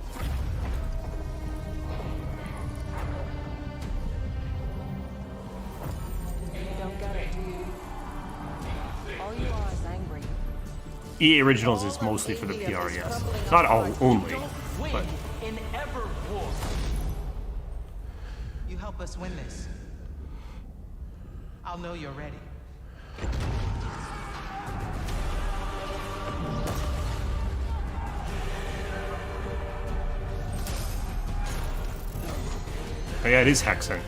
You don't get it, do you? All you are is angry. EA Originals is mostly for the PR, yes. Not all only, but in ever war. You help us win this. I'll know you're ready. oh yeah, it is Hexen.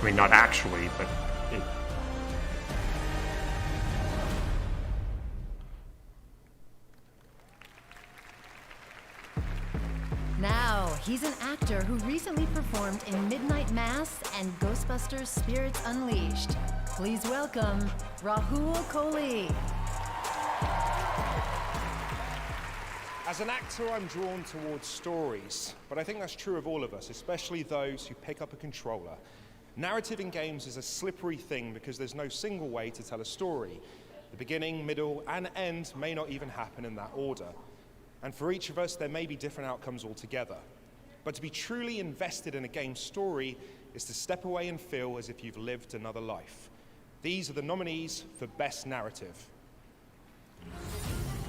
I mean, not actually, but it... Now, he's an actor who recently performed in Midnight Mass and Ghostbusters Spirits Unleashed. Please welcome Rahul Kohli. As an actor, I'm drawn towards stories, but I think that's true of all of us, especially those who pick up a controller. Narrative in games is a slippery thing because there's no single way to tell a story. The beginning, middle, and end may not even happen in that order. And for each of us, there may be different outcomes altogether. But to be truly invested in a game's story is to step away and feel as if you've lived another life. These are the nominees for Best Narrative.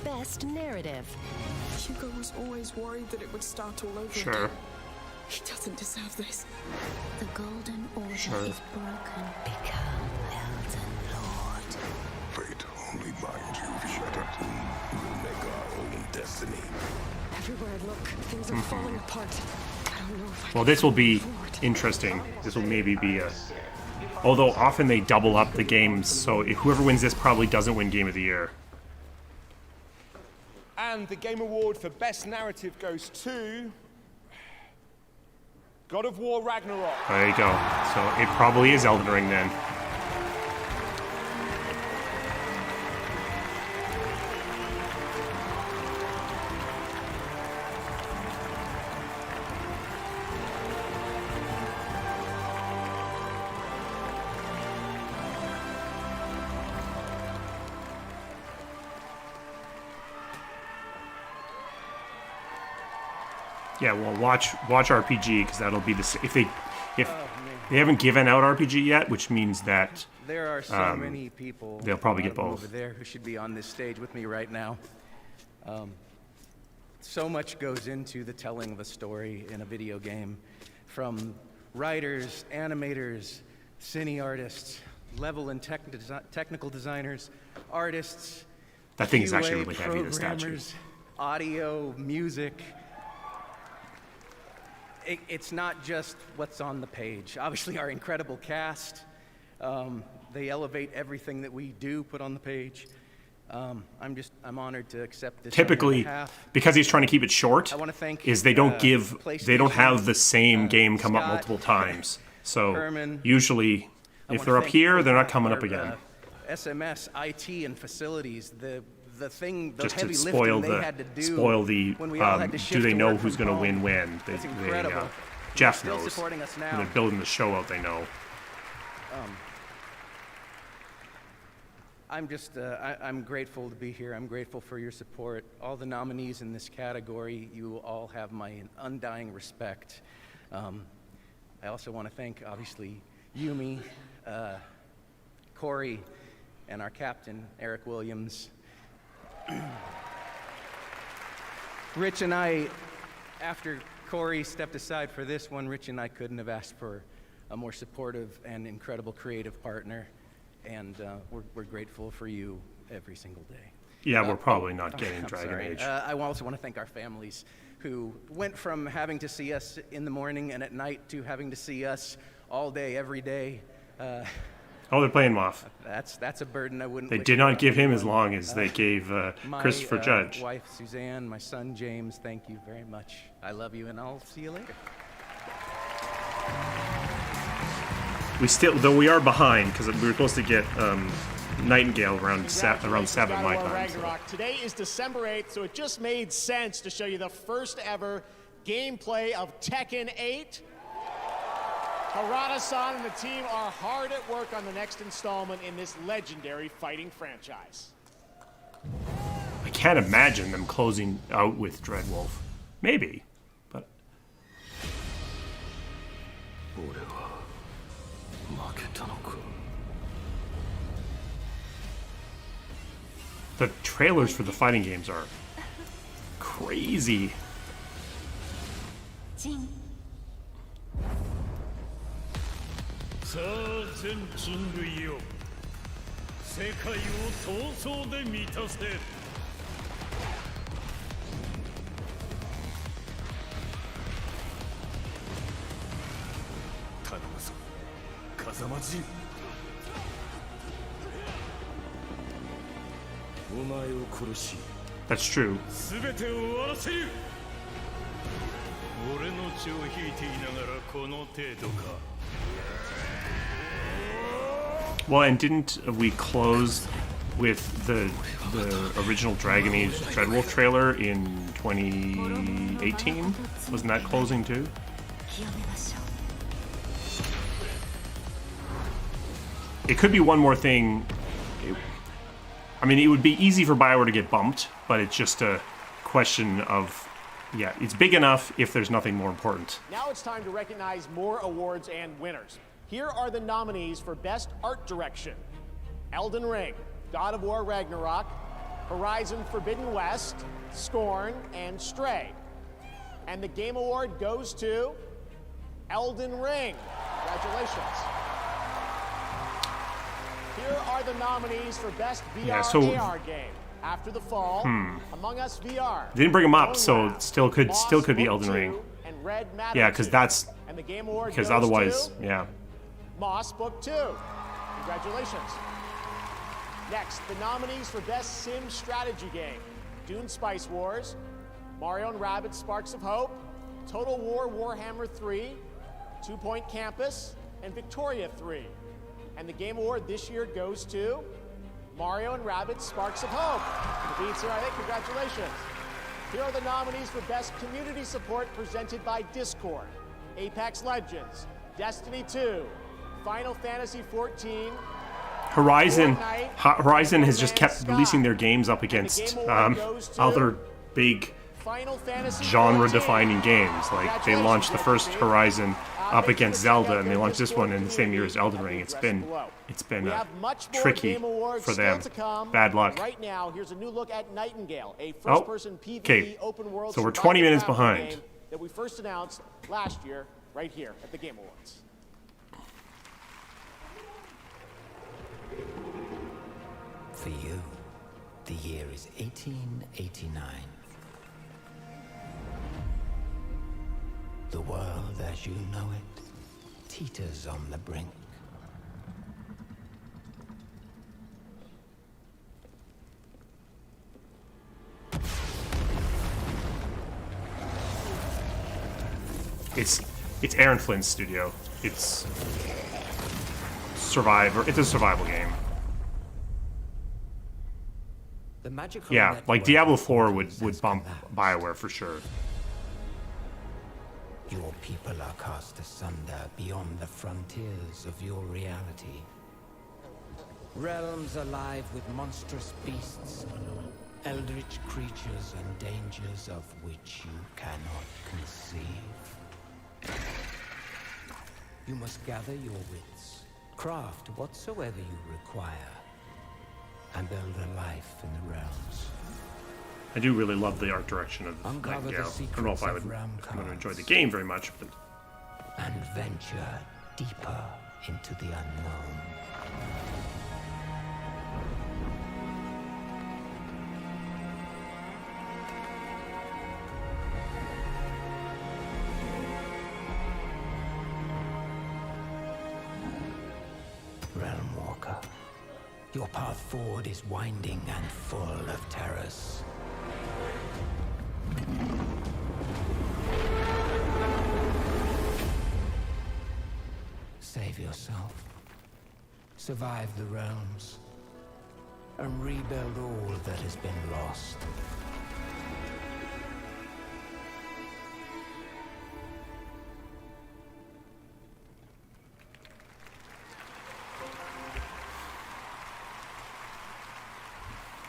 Best Narrative. Hugo was always worried that it would start all over Sure. again. He doesn't deserve this. The Golden Order Sure. is broken. Become Elden Lord. Fate only binds you. Shut up. We'll make our own destiny. Everywhere I look, things are falling apart. I don't Well, this will be interesting. This will maybe be a... Although often they double up the games, so if whoever wins this probably doesn't win Game of the Year. And the Game Award for Best Narrative goes to... God of War Ragnarok. There you go. So it probably is Elden Ring then. Yeah, well, watch RPG because that'll be the if they haven't given out RPG yet, which means that there are so many people. They'll probably get both over there who should be on this stage with me right now. So much goes into the telling of a story in a video game, from writers, animators, cine artists, level and technical designers, artists. That thing is actually QA really heavy. The statue. programmers, audio, music. It's not just what's on the page. Obviously, our incredible cast, they elevate everything that we do put on the page. I'm honored to accept this. Typically, because he's trying to keep it short, I want to thank, is they don't have the same game come up Scott, multiple times. So Herman. usually, I if wanna they're up thank here, they're not coming our, up again. SMS, IT, and facilities. The Just heavy to spoil lifting they had to do the when we all had to do shift they to know work who's from going to home. win when? That's incredible. Jeff They're still knows. supporting us now. When they're building the show out, they know. I'm grateful to be here. I'm grateful for your support. All the nominees in this category, you all have my undying respect. I also want to thank, obviously, Yumi, Corey, and our captain, Eric Williams. Rich and I, after Corey stepped aside for this one, Rich and I couldn't have asked for a more supportive and incredible creative partner. And we're grateful for you every single day. Yeah, we're probably not getting I'm Dragon sorry. Age. I also want to thank our families who went from having to see us in the morning and at night to having to see us all day, every day. Oh, they're playing Moff. That's a burden I wouldn't. They wish did not on give him anyone. as long as they gave Christopher Judge. My wife Suzanne, my son James, thank you very much. I love you, and I'll see you later. Though we are behind because we were supposed to get Nightingale around 7 my time. Ragnarok. Today is December 8th, so it just made sense to show you the first ever gameplay of Tekken 8. Harada-san and the team are hard at work on the next installment in this legendary fighting franchise. I can't imagine them closing out with Dreadwolf. Maybe, but the trailers for the fighting games are crazy. That's true. Well, and didn't we close with the original Dragon Age Dreadwolf trailer in 2018? Wasn't that closing too? It could be one more thing. I mean, it would be easy for BioWare to get bumped, but it's just a question of, yeah, it's big enough if there's nothing more important. Now it's time to recognize more awards and winners. Here are the nominees for Best Art Direction: Elden Ring, God of War Ragnarok, Horizon Forbidden West, Scorn, and Stray. And the Game Award goes to Elden Ring. Congratulations. Here are the nominees for Best VR AR game: After the Fall, Among Us VR, They didn't bring them up, Lone so Raft, still could be Moss Elden Ring. and Red Matter. Yeah, because that's and the Game Award because goes otherwise, to yeah. Moss Book 2. Congratulations. Next, the nominees for Best Sim Strategy Game: Dune Spice Wars, Mario and Rabbids Sparks of Hope, Total War Warhammer 3, 2 Point Campus, and Victoria 3. And the Game Award this year goes to Mario and Rabbids Sparks of Hope. The beats are, I think, congratulations. Here are the nominees for Best Community Support presented by Discord: Apex Legends, Destiny 2, Final Fantasy 14, Horizon Fortnite, Horizon has just No kept Man's Sky. releasing their games up And the against Game Award goes to other big Final Fantasy genre-defining games. Like they launched the first Congratulations, Horizon up make sure against to check out Zelda, and they their launched this one in the Discord same year as Elden community Ring. at It's the been address below. We have much more tricky Game Awards for still them. to come. Bad luck. Right now, here's a new look at Nightingale, a Oh, first-person PvE okay. open world. So we're survival 20 minutes crafting behind. game that we first announced last year, right here at the Game Awards. For you, the year is 1889. The world as you know it teeters on the brink. It's Aaron Flynn's studio. It's Survivor. It's a survival game. The magical Yeah, like network Diablo of 4 portals would has bump collapsed. BioWare for sure. Your people are cast asunder beyond the frontiers of your reality. Realms alive with monstrous beasts, eldritch creatures and dangers of which you cannot conceive. You must gather your wits, craft whatsoever you require, and build a life in the realms. I do really love the art direction of Uncover the Nightingale. I don't know if I would secrets of realm I'm going to enjoy the cards. game very much, but And venture deeper into the unknown. Realm Walker, your path forward is winding and full of terrors. Save yourself, survive the realms, and rebuild all that has been lost.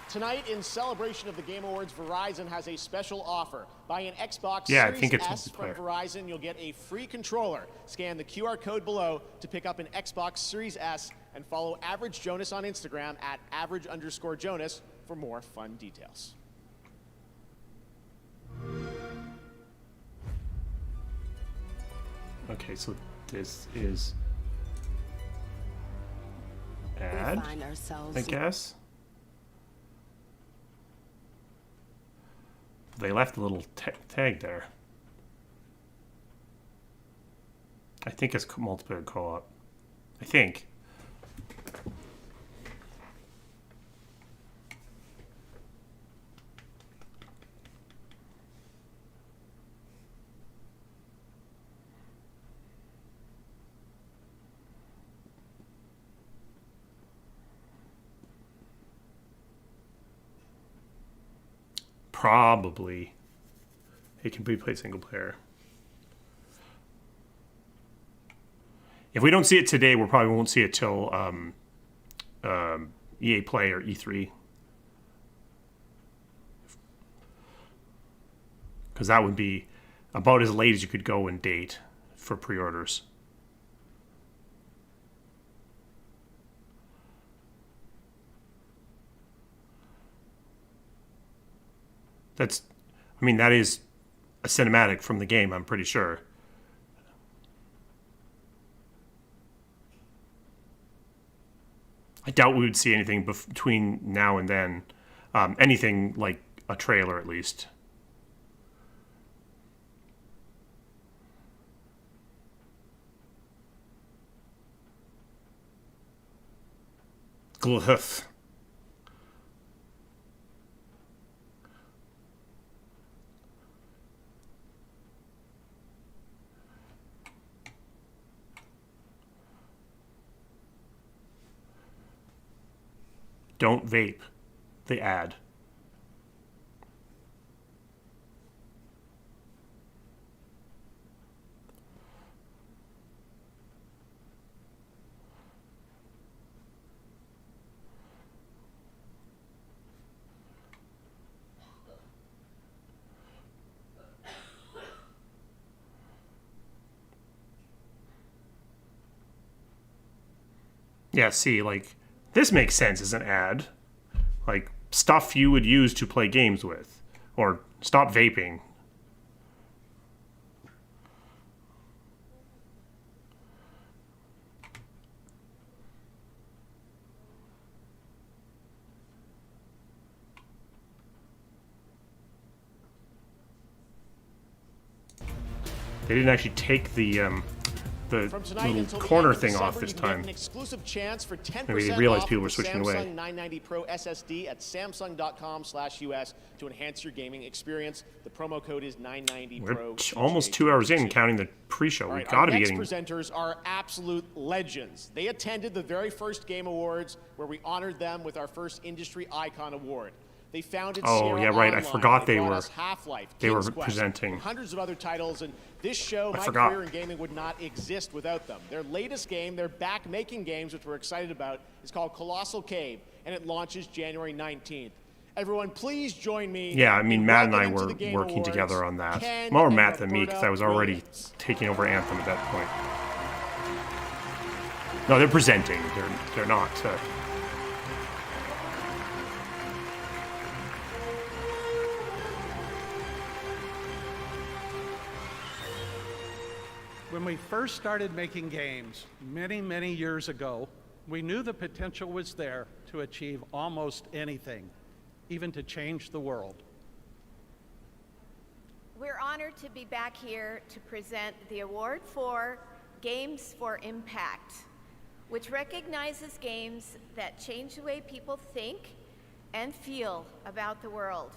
Tonight, in celebration of the Game Awards, Verizon has a special offer. Buy an Xbox Yeah, I Series think it's S from multiplayer. Verizon, you'll get a free controller. Scan the QR code below to pick up an Xbox Series S and follow Average Jonas on Instagram at average_Jonas for more fun details. okay, so this is ad, find ourselves I guess. They left a little tag there. I think it's multiplayer co-op. I think. Probably. It can be played single player. If we don't see it today, we probably won't see it till EA Play or E3. Because that would be about as late as you could go in date for pre-orders. That's, I mean, that is a cinematic from the game, I'm pretty sure. I doubt we would see anything between now and then. Anything like a trailer, at least. Glyph. Don't vape. The ad. Yeah, see, like, this makes sense as an ad. Like, stuff you would use to play games with. Or stop vaping. They didn't actually take the little corner thing off this time. An exclusive chance for 10% Maybe they realized off people were the switching Samsung away. 990 Pro SSD at samsung.com/US to enhance your gaming experience. The promo code is 990 We're Pro. almost 2 hours in, counting the pre-show. All We've right, got our to be next getting... presenters are absolute legends. They attended the very first Game Awards, where we honored them with our first Industry Icon Award. They founded Oh, Sierra yeah, right. I Online. forgot they brought were- us Half-Life, they were King's Quest, presenting. and hundreds of other titles, and this show, I my forgot. career in gaming would not exist without them. Their latest game, they're back making games, which we're excited about, is called Colossal Cave, and it launches January 19th. Everyone, please join me. Yeah, I mean, in Matt and I welcoming to were the Game working Awards, together on that. Ken More and Matt than me, because I was Roberta already Williams. taking over Anthem at that point. No, they're presenting. They're not... When we first started making games many, many years ago, we knew the potential was there to achieve almost anything, even to change the world. We're honored to be back here to present the award for Games for Impact, which recognizes games that change the way people think and feel about the world.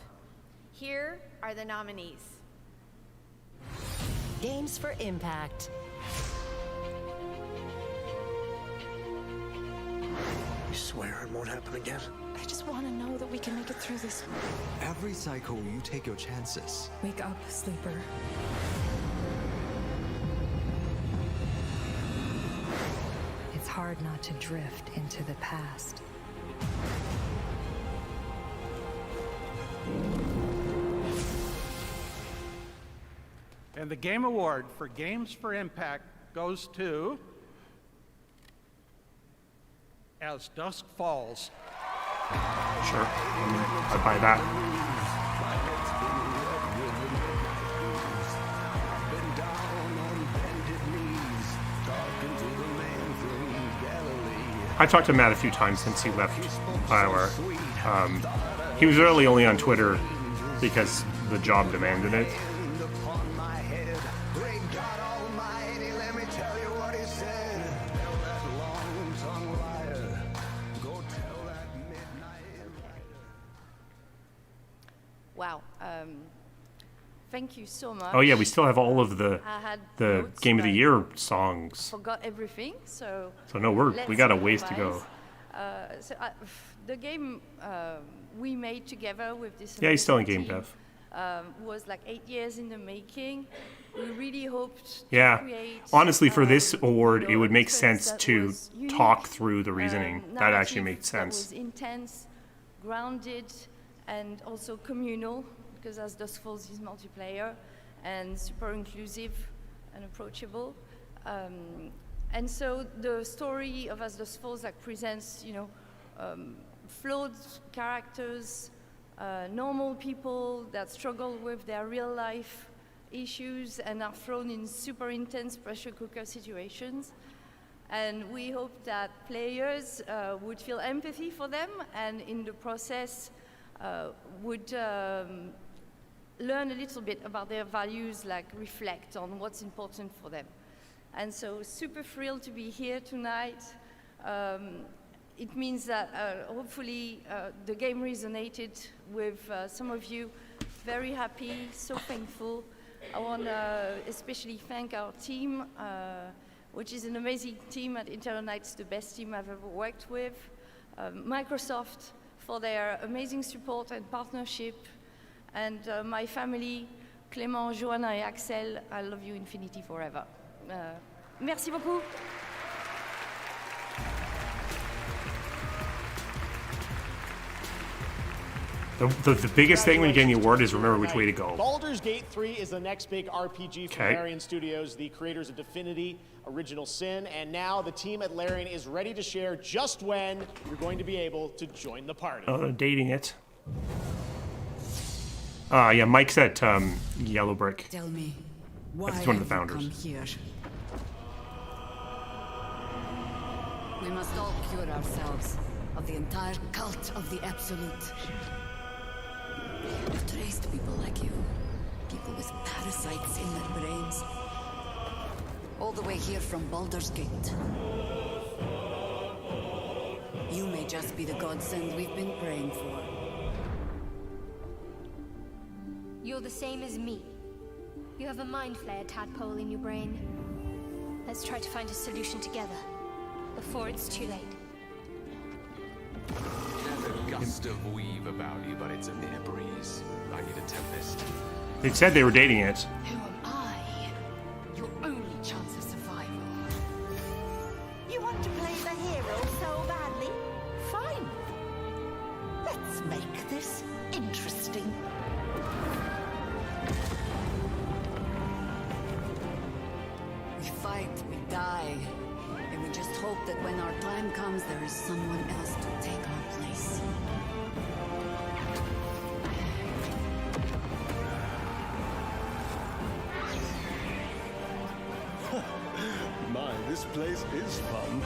Here are the nominees. Games for Impact. You swear it won't happen again? I just want to know that we can make it through this. Every cycle, you take your chances. Wake up, sleeper. It's hard not to drift into the past. And the Game Award for Games for Impact goes to As Dusk Falls. Sure. I buy that. I talked to Matt a few times since he left BioWare. He was really only on Twitter because the job demanded it. Wow. Thank you so much. Oh yeah, we still have all of the I had notes, Game of the but Year songs. Forgot everything, so. So no, we got a ways to go. The game we made together with this. Yeah, he's still in amazing game team, dev. Was like 8 years in the making. We really hoped Yeah, to create. honestly, for this award, it would make experience sense that to was unique, talk through the reasoning. That actually narrative made sense. That was intense, grounded, and also communal, because As Dusk Falls is multiplayer, and super inclusive and approachable. And so the story of As Dusk Falls like presents, flawed characters, normal people that struggle with their real life issues and are thrown in super intense pressure cooker situations. And we hope that players would feel empathy for them, and in the process would learn a little bit about their values, like reflect on what's important for them. And so super thrilled to be here tonight. it means that hopefully the game resonated with some of you. Very happy, so thankful. I want to especially thank our team, which is an amazing team at Internal Nights, the best team I've ever worked with. Microsoft for their amazing support and partnership. And my family, Clément, Joanna et Axel, I love you infinity forever. Merci beaucoup. The biggest thing when you get the award is remember which way to go. Baldur's Gate 3 is the next big RPG from Larian Studios, the creators of Divinity, Original Sin, and now the team at Larian is ready to share just when you're going to be able to join the party. Dating it. Yeah, Mike's at Yellow Brick. Tell me, why He's one of the have you founders. come here? We must all cure ourselves of the entire cult of the Absolute. I've traced people like you, people with parasites in their brains, all the way here from Baldur's Gate. You may just be the godsend we've been praying for. You're the same as me. You have a mind flayer tadpole in your brain. Let's try to find a solution together, before it's too late. There's a gust of weave about you, but it's a mere breeze. I need a tempest. They said they were dating it. Who am I? Your only chance of survival. You want to play the hero so badly? Fine. Let's make this interesting. We fight, we die, and we just hope that when our time comes, there is someone else to take our place. My, this place is fun.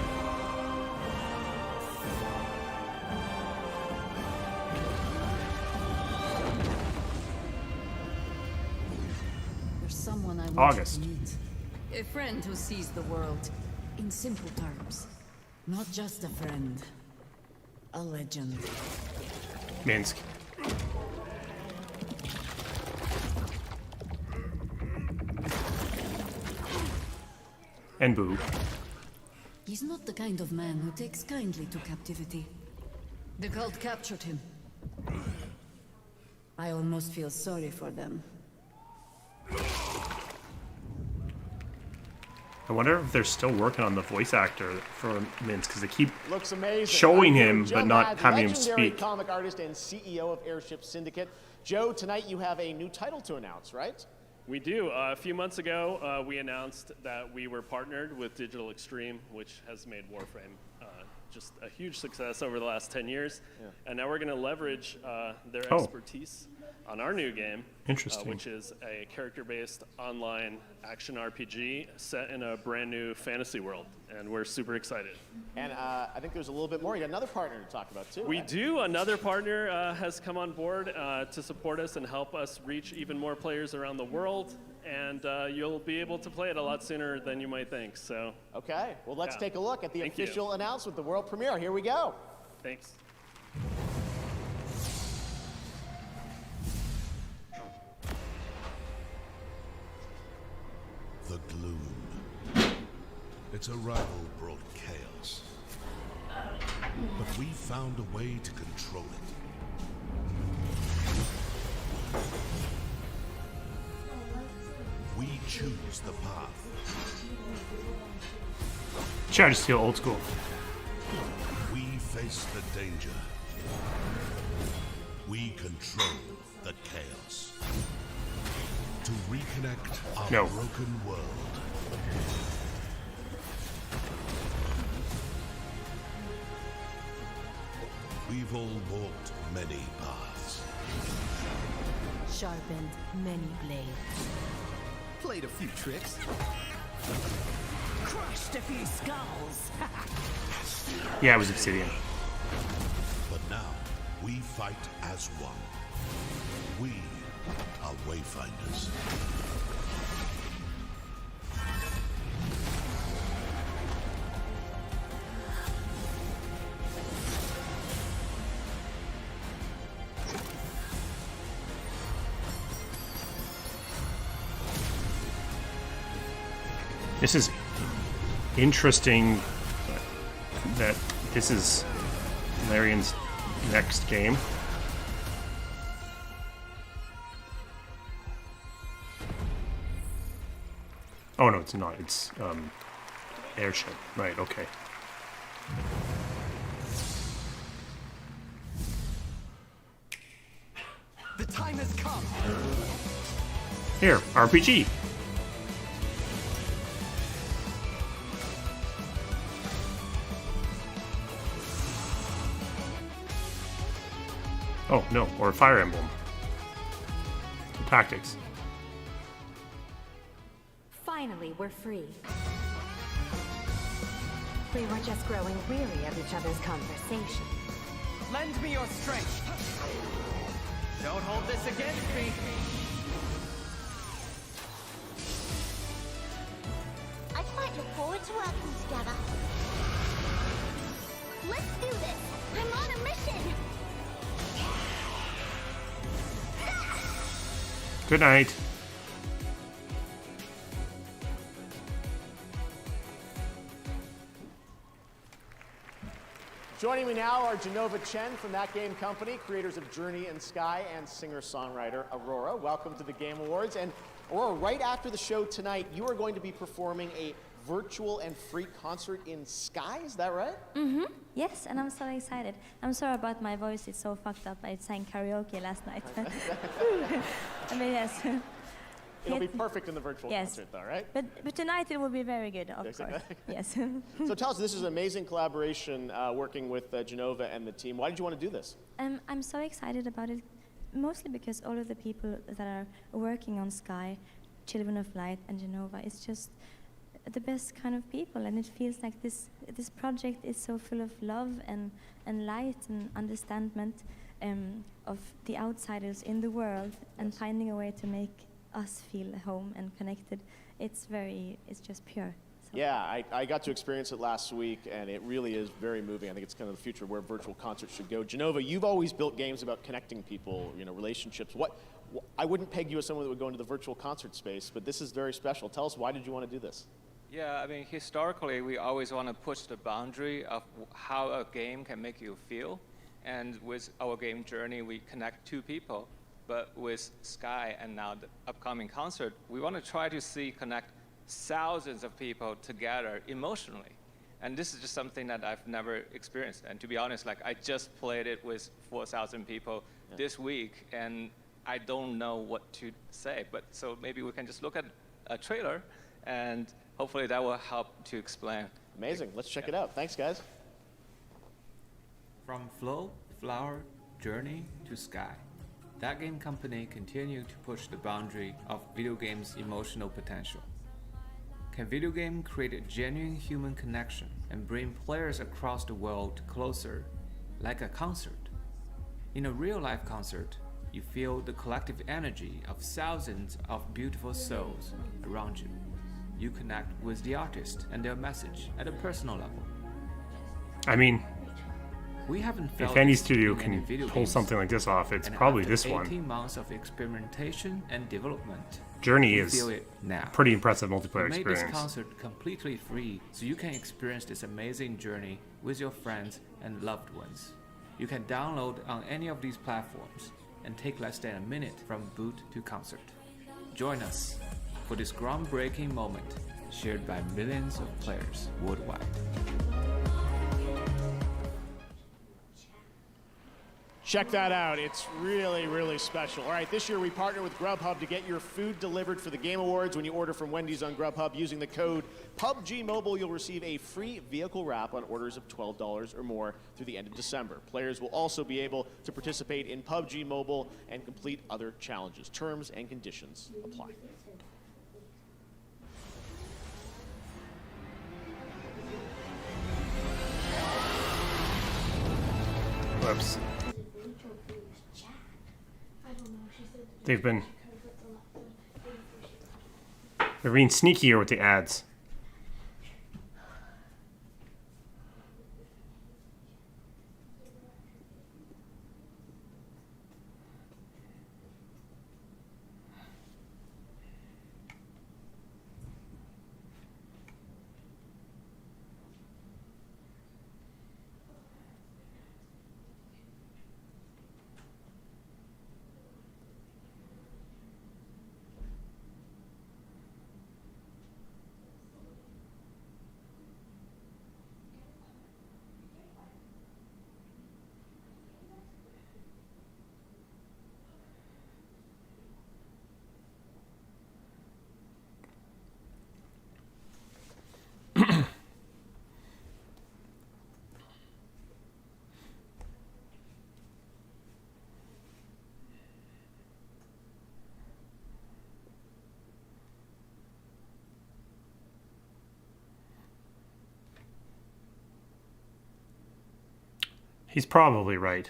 There's someone I want August. to meet. A friend who sees the world in simple terms. Not just a friend. A legend. Minsk. And Boo. He's not the kind of man who takes kindly to captivity. The cult captured him. I almost feel sorry for them. I wonder if they're still working on the voice actor for Minsk because they keep Looks amazing. showing I'm here him with Joe but not Mads, having him legendary speak. comic artist and CEO of Airship Syndicate. Joe, tonight you have a new title to announce, right? We do. A few months ago, we announced that we were partnered with Digital Extreme, which has made Warframe just a huge success over the last 10 years. Yeah. And now we're going to leverage their Oh. expertise on our new game, Interesting. which is a character-based online action RPG set in a brand new fantasy world. And we're super excited. And I think there's a little bit more. You got another partner to talk about, too. We right? do. Another partner has come on board to support us and help us reach even more players around the world. And you'll be able to play it a lot sooner than you might think. So. Okay. Well, let's Yeah. take a look at the Thank you. official announcement, the world premiere. Here we go. Thanks. The gloom. Its arrival brought chaos. But we found a way to control it. We choose the path. Try to steal old school. We face the danger. We control the chaos. To reconnect our No. broken world. We've all walked many paths. Sharpened many blades. Played a few tricks. Crushed a few skulls. Yeah, it was Obsidian. But now, we fight as one. We are Wayfinders. This is interesting that this is Larian's next game. Oh no, it's not. It's airship. Right, okay. The time has come. Here, RPG. Oh, no, or Fire Emblem. Tactics. Finally, we're free. We were just growing weary of each other's conversation. Lend me your strength. Don't hold this against me. I quite look forward to working together. Let's do this. I'm on a mission. Good night. Joining me now are Genova Chen from That Game Company, creators of Journey and Sky, and singer-songwriter Aurora. Welcome to the Game Awards. And Aurora, right after the show tonight, you are going to be performing a virtual and free concert in Sky, is that right? Mm-hmm. Yes, and I'm so excited. I'm sorry about my voice, it's so fucked up. I sang karaoke last night. I mean, yes. It'll be perfect in the virtual concert, though, right? But tonight it will be very good, of course. Yes. So tell us, this is an amazing collaboration working with Genova and the team. Why did you want to do this? I'm so excited about it, mostly because all of the people that are working on Sky, Children of Light and Genova, is just the best kind of people, and it feels like this project is so full of love and light and understanding of the outsiders in the world, and finding a way to make us feel home and connected. It's just pure. So. Yeah, I got to experience it last week, and it really is very moving. I think it's kind of the future where virtual concerts should go. Genova, you've always built games about connecting people, relationships. I wouldn't peg you as someone that would go into the virtual concert space, but this is very special. Tell us, why did you want to do this? Yeah, I mean, historically, we always want to push the boundary of how a game can make you feel. And with our game Journey, we connect two people. But with Sky and now the upcoming concert, we want to try to connect thousands of people together emotionally. And this is just something that I've never experienced. And to be honest, I just played it with 4,000 people this week, and I don't know what to say. But so maybe we can just look at a trailer, and hopefully that will help to explain. Amazing. Let's check it out. Thanks, guys. From Flow, Flower, Journey to Sky, That Game Company continue to push the boundary of video games' emotional potential. Can video game create a genuine human connection and bring players across the world closer, like a concert? In a real-life concert, you feel the collective energy of thousands of beautiful souls around you. You connect with the artist and their message at a personal level. I mean, we haven't if any studio can pull something like this off, it's probably this 18 one. 18 months of experimentation and development. Journey you is feel it now. Pretty impressive multiplayer we made experience. this concert completely free, so you can experience this amazing journey with your friends and loved ones. You can download on any of these platforms and take less than a minute from boot to concert. Join us for this groundbreaking moment shared by millions of players worldwide. Check that out. It's really, really special. All right, this year we partner with Grubhub to get your food delivered for the Game Awards. When you order from Wendy's on Grubhub using the code PUBG Mobile, you'll receive a free vehicle wrap on orders of $12 or more through the end of December. Players will also be able to participate in PUBG Mobile and complete other challenges. Terms and conditions apply. Whoops. They're being sneakier with the ads. He's probably right.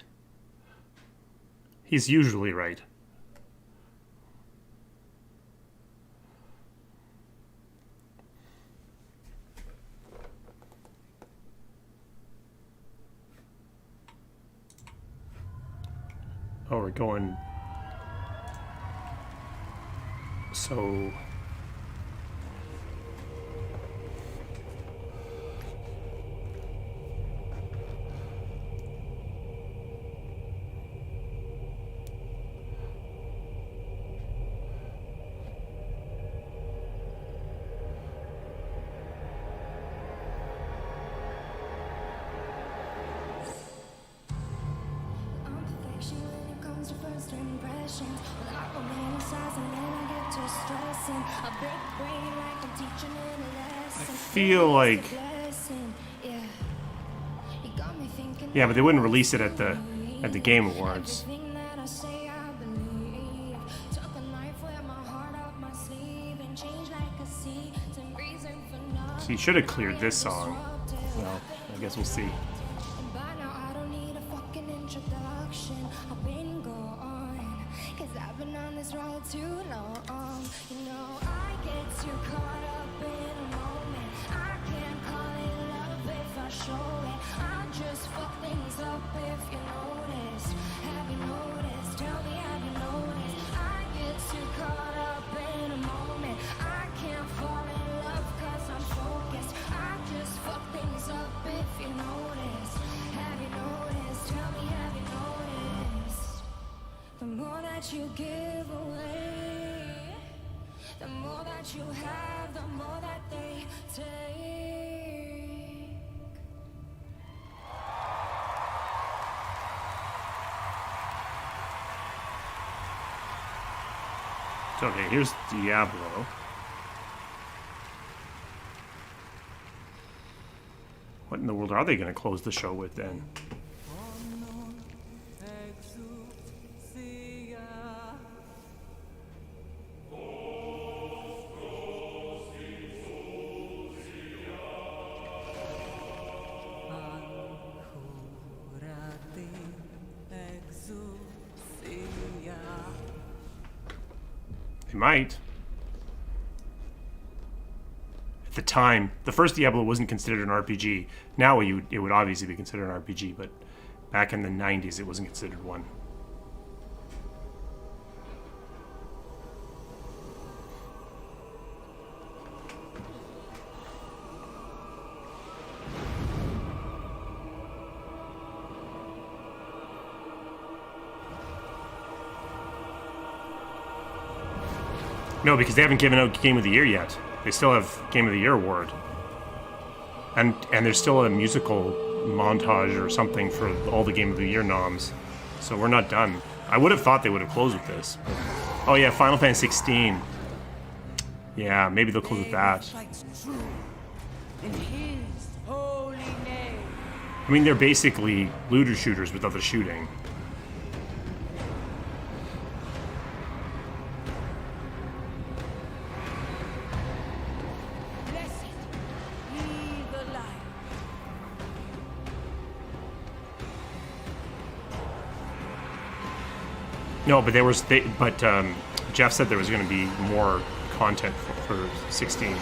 He's usually right. Oh, we're going... So... I feel like... Yeah, but they wouldn't release it at the Game Awards. So you should have cleared this song. Well, I guess we'll see. You give away, the more that you have, the more that they take. Okay, here's Diablo. What in the world are they going to close the show with then? They might. At the time, the first Diablo wasn't considered an RPG. Now it would obviously be considered an RPG, but back in the 90s it wasn't considered one. No, because they haven't given out Game of the Year yet. They still have Game of the Year award. And there's still a musical montage or something for all the Game of the Year noms. So we're not done. I would have thought they would have closed with this. Oh yeah, Final Fantasy 16. Yeah, maybe they'll close with that. I mean, they're basically looter shooters without the shooting. No, but Jeff said there was going to be more content for 16.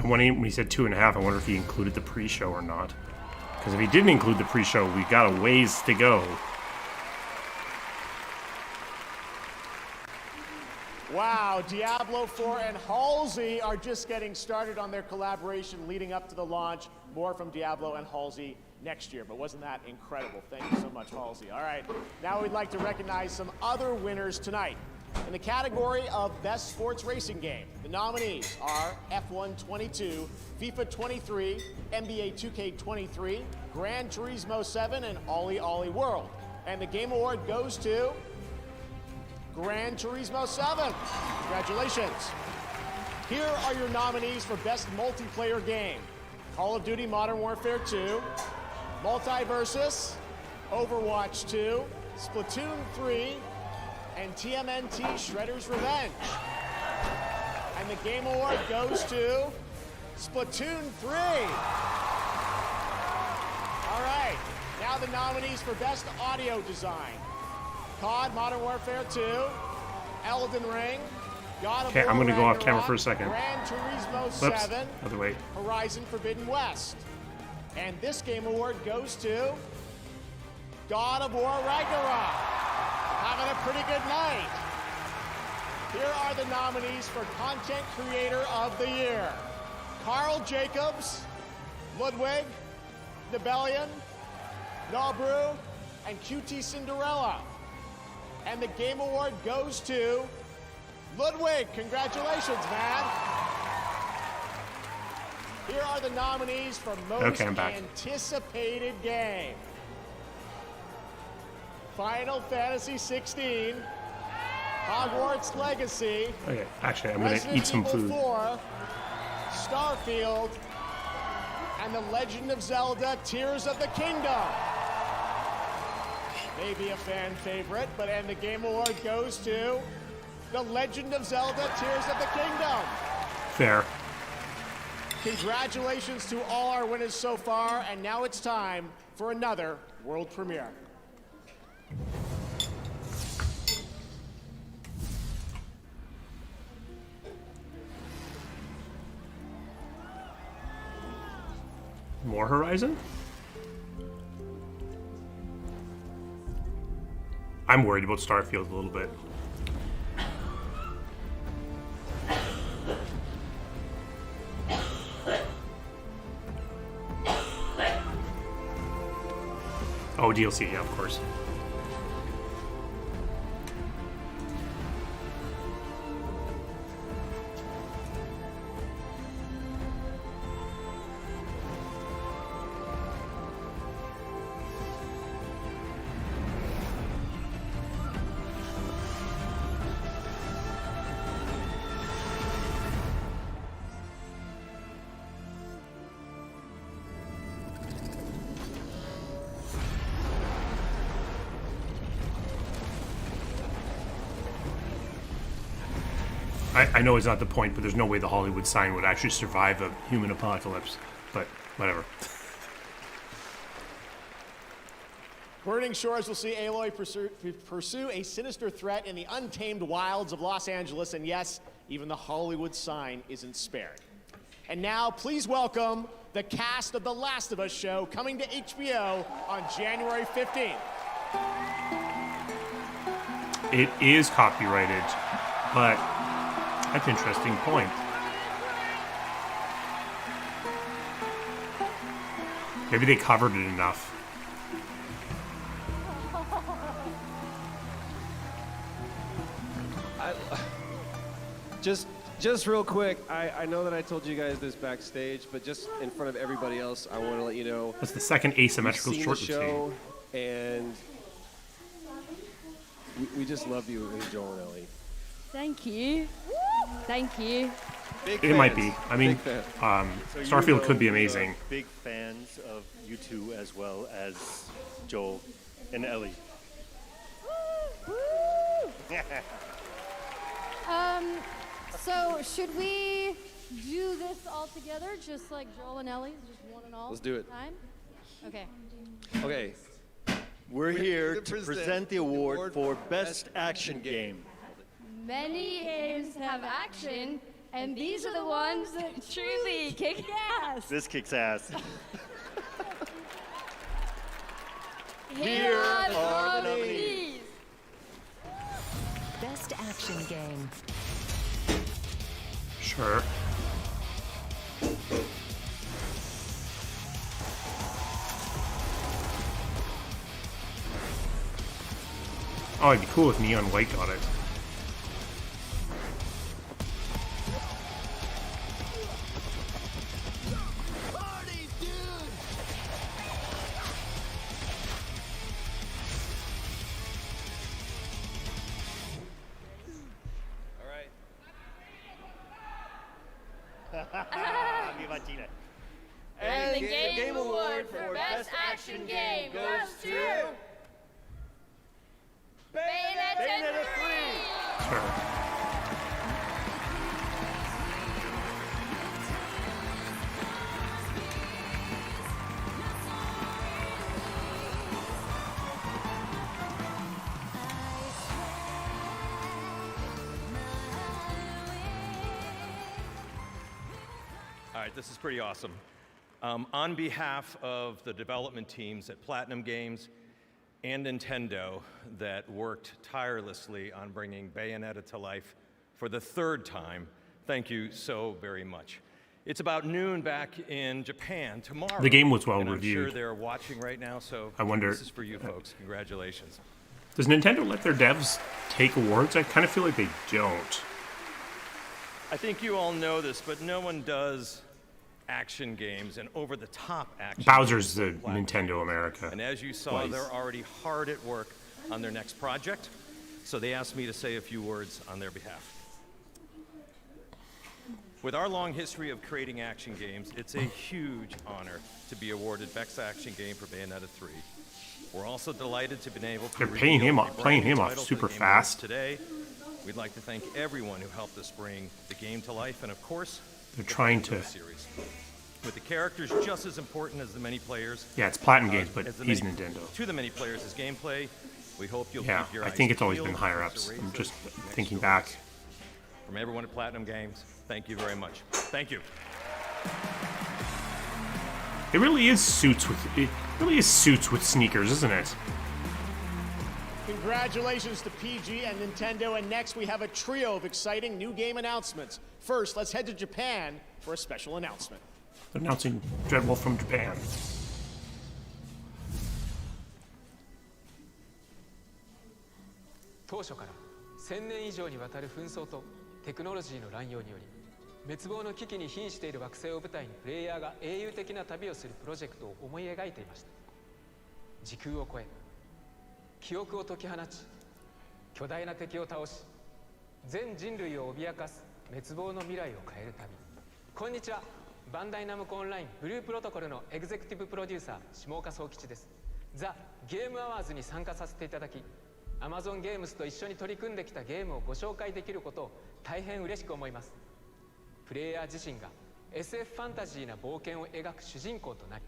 When he said 2.5, I wonder if he included the pre-show or not. Because if he didn't include the pre-show, we got a ways to go. Wow, Diablo 4 and Halsey are just getting started on their collaboration leading up to the launch. More from Diablo and Halsey next year, but wasn't that incredible? Thank you so much, Halsey. All right, now we'd like to recognize some other winners tonight. In the category of Best Sports Racing Game, the nominees are F1 22, FIFA 23, NBA 2K 23, Gran Turismo 7, and Ollie Ollie World. And the Game Award goes to Gran Turismo 7. Congratulations. Here are your nominees for Best Multiplayer Game. Call of Duty Modern Warfare 2, Multiversus, Overwatch 2, Splatoon 3, and TMNT Shredder's Revenge. And the Game Award goes to Splatoon 3. All right, now the nominees for Best Audio Design. COD Modern Warfare 2, Elden Ring, God of War I'm going to go off camera Ragnarok, for a second. Gran Turismo Whoops. 7, Other way. Horizon Forbidden West. And this Game Award goes to God of War Ragnarok. Having a pretty good night. Here are the nominees for Content Creator of the Year. Carl Jacobs, Ludwig, Nebelian, Nobru, and QT Cinderella. And the Game Award goes to Ludwig. Congratulations, man. Here are the nominees for Most Anticipated Game. Final Fantasy 16, Hogwarts Legacy, Okay, actually, I'm going to eat some food. 4, Starfield, and The Legend of Zelda Tears of the Kingdom. Maybe a fan favorite, and the Game Award goes to The Legend of Zelda Tears of the Kingdom. Fair. Congratulations to all our winners so far, and now it's time for another world premiere. More Horizon? I'm worried about Starfield a little bit. Oh, DLC, yeah, of course. I know it's not the point, but there's no way the Hollywood sign would actually survive a human apocalypse. But whatever. Burning Shores will see Aloy pursue a sinister threat in the untamed wilds of Los Angeles, and yes, even the Hollywood sign isn't spared. And now, please welcome the cast of The Last of Us show coming to HBO on January 15th. It is copyrighted, but that's an interesting point. Maybe they covered it enough. Just real quick, I know that I told you guys this backstage, but just in front of everybody else, I want to let you know. That's the second asymmetrical we've short seen the we've show, and we just love you, Joel and Ellie. Thank you. Thank you. It might be. I mean, So Starfield could be amazing. Big fans of you two as well as Joel and Ellie. So should we do this all together, just like Joel and Ellie, just one and all? Let's do it. Time? Okay. Okay. We're here to present the award for Best Action Game. Many games have action, and these are the ones that truly kick ass. This kicks ass. Here are the nominees. Best Action action game. Sure. Oh, it'd be cool if Neon White got it. And the Game Award for Best Action Game goes to Bayonetta 3! Sure. All right, this is pretty awesome. On behalf of the development teams at Platinum Games and Nintendo that worked tirelessly on bringing Bayonetta to life for the third time, thank you so very much. It's about noon back in Japan tomorrow. The game was well and reviewed. I'm sure they're watching right now, so I wonder, this is for you folks. Congratulations. Does Nintendo let their devs take awards? I kind of feel like they don't. I think you all know this, but no one does action games and over-the-top action Bowser's games the like Nintendo America. And as you saw, Twice. they're already hard at work on their next project, so they asked me to say a few words on their behalf. With our long history of creating action games, it's a huge honor to be awarded Best Action Game for Bayonetta 3. We're also delighted to be able to They're paying him off, reveal a playing brand new him off title super for the Game Awards fast. Today, we'd like to thank everyone who helped us bring the game to life, and of course, They're the trying fans of to- the series. With the characters just as important as the many players. Yeah, it's Platinum Games, but as the he's many- Nintendo. To the many players as gameplay, we hope you'll Yeah, keep your I eyes think it's always peeled been higher for ups. the I'm races just next thinking door. back. From everyone at Platinum Games, thank you very much. Thank you. It really is suits with sneakers, isn't it? Congratulations to PG and Nintendo, and next we have a trio of exciting new game announcements. First, let's head to Japan for a special announcement. They're announcing Dreadwolf from Japan. 当初から1000年以上にわたる紛争とテクノロジーの乱用により滅亡の危機に瀕している惑星を舞台にプレイヤーが英雄的な旅をするプロジェクトを思い描いていました。時空を超え記憶を解き放ち巨大な敵を倒し全人類を脅かす滅亡の未来を変える旅。こんにちは、バンダイナムコオンラインブループロトコルのエグゼクティブプロデューサー下岡宗吉です。ザ・ゲームアワーズに参加させていただきAmazon ゲームスと一緒に取り組んできたゲームをご紹介できることを大変嬉しく思います。プレイヤー自身が SF ファンタジーな冒険を描く主人公となり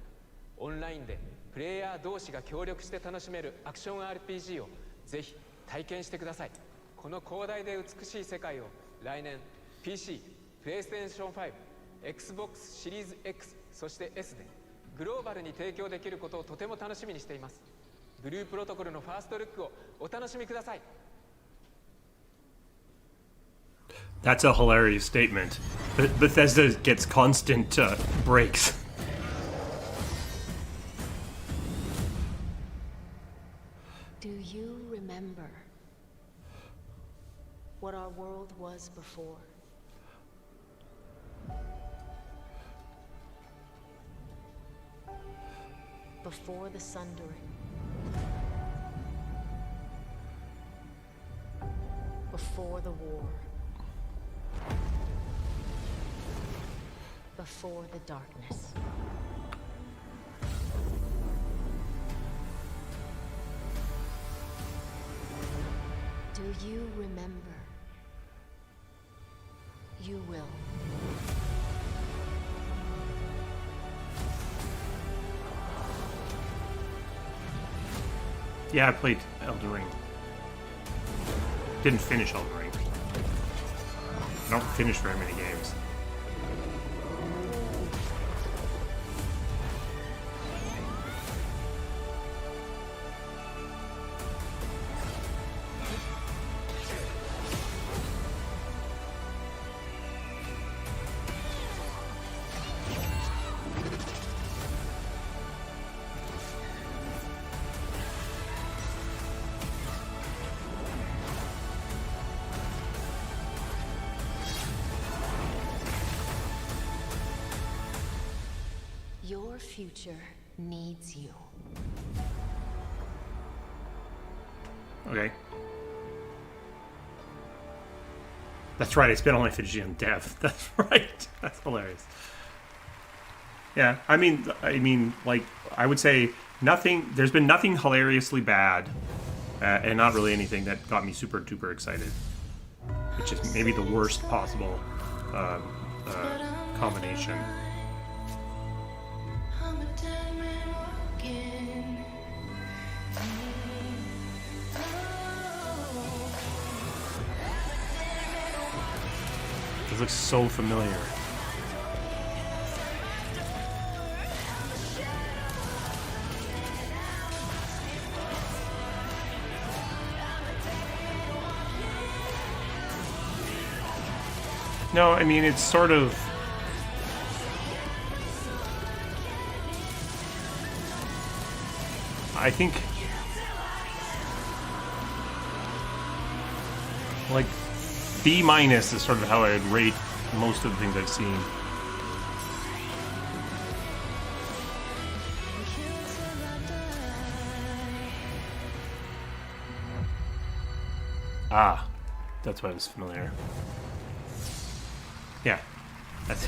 オンラインでプレイヤー同士が協力して楽しめるアクション RPG をぜひ体験してください。この広大で美しい世界を来年 PC、PlayStation 5、Xbox シリーズ X そして S でグローバルに提供できることをとても楽しみにしています。ブループロトコルのファーストルックをお楽しみください。 That's a hilarious statement. Bethesda gets constant breaks. Do you remember what our world was before? Before the sundering. Before the war. Before the darkness. Do you remember? You will. Yeah, I played Elden Ring. Didn't finish Elden Ring. I don't finish very many games. Your future needs you. Okay. That's right, I spent all my footage on dev. That's right. That's hilarious. Yeah, I mean, like, I would say there's been nothing hilariously bad, and not really anything that got me super duper excited. Which is maybe the worst possible combination. This looks so familiar. No, I mean, it's sort of... I think... like, B- is sort of how I'd rate most of the things I've seen. Ah, that's why it was familiar. Yeah, that's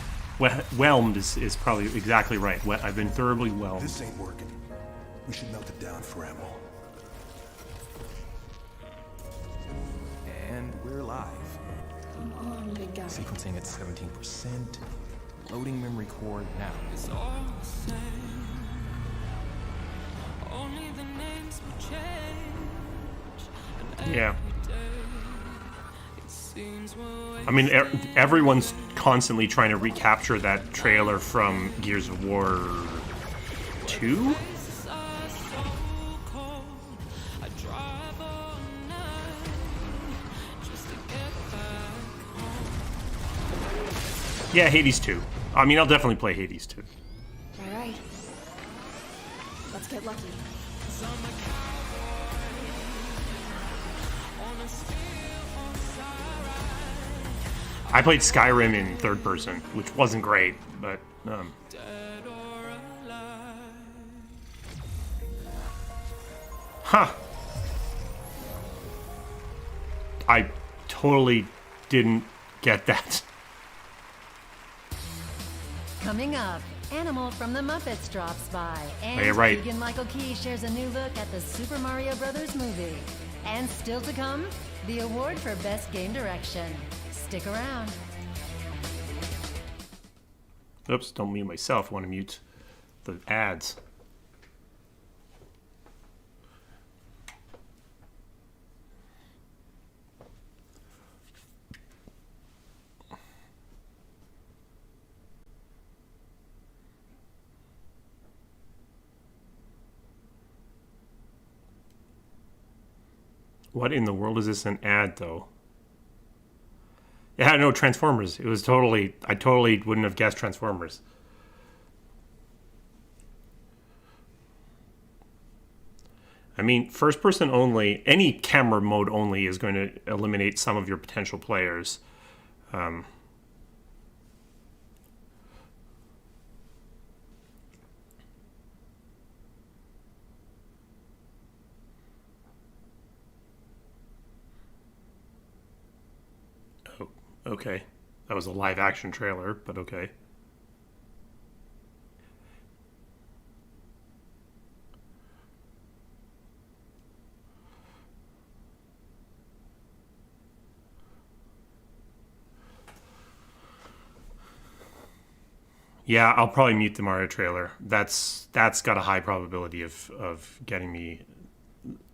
whelmed is probably exactly right. I've been thoroughly whelmed. This ain't working. We should melt it down for ammo. And we're live. Come on, big guy. Sequencing at 17%. Loading memory core now. It's all the same. Only the names will change. Yeah. I mean, everyone's constantly trying to recapture that trailer from Gears of War 2? Yeah, Hades 2. I mean, I'll definitely play Hades 2. All right. Let's get lucky. I played Skyrim in third person, which wasn't great, but huh. I totally didn't get that. Coming up, Animal from the Muppets drops by, and yeah, right. Keegan-Michael Key shares a new look at the Super Mario Brothers movie. And still to come, the award for Best Game Direction. Stick around. Oops, don't mute myself. I want to mute the ads. What in the world is this an ad, though? Yeah, no, Transformers. It was totally... I totally wouldn't have guessed Transformers. I mean, first person only, any camera mode only is going to eliminate some of your potential players. Okay. That was a live action trailer, but okay. Yeah, I'll probably mute the Mario trailer. That's got a high probability of getting me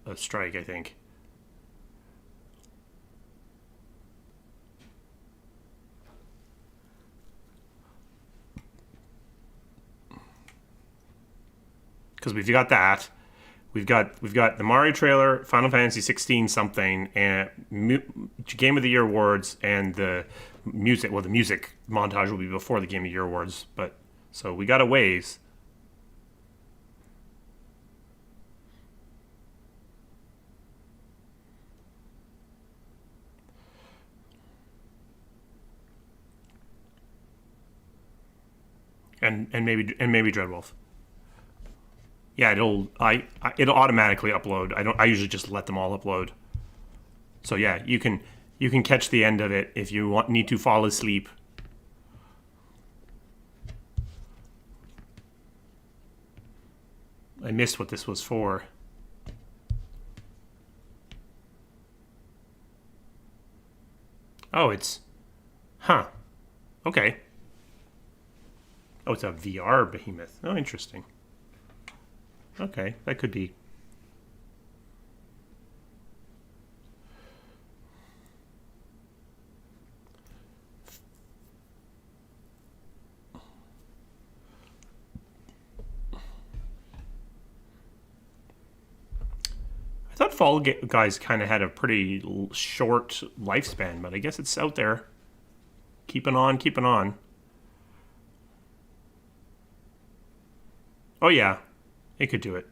a strike, I think. Because we've got that, we've got the Mario trailer, Final Fantasy 16 something, and Game of the Year awards, and the music. Well, the music montage will be before the Game of the Year awards, but so we got a ways. and maybe Dreadwolf. Yeah, it'll automatically upload. I usually just let them all upload. So yeah, you can catch the end of it if you need to fall asleep. I missed what this was for. Oh, it's... Huh. Okay. Oh, it's a VR behemoth. Oh, interesting. Okay, that could be. I thought Fall Guys kind of had a pretty short lifespan, but I guess it's out there. Keeping on, keeping on. Oh yeah, it could do it.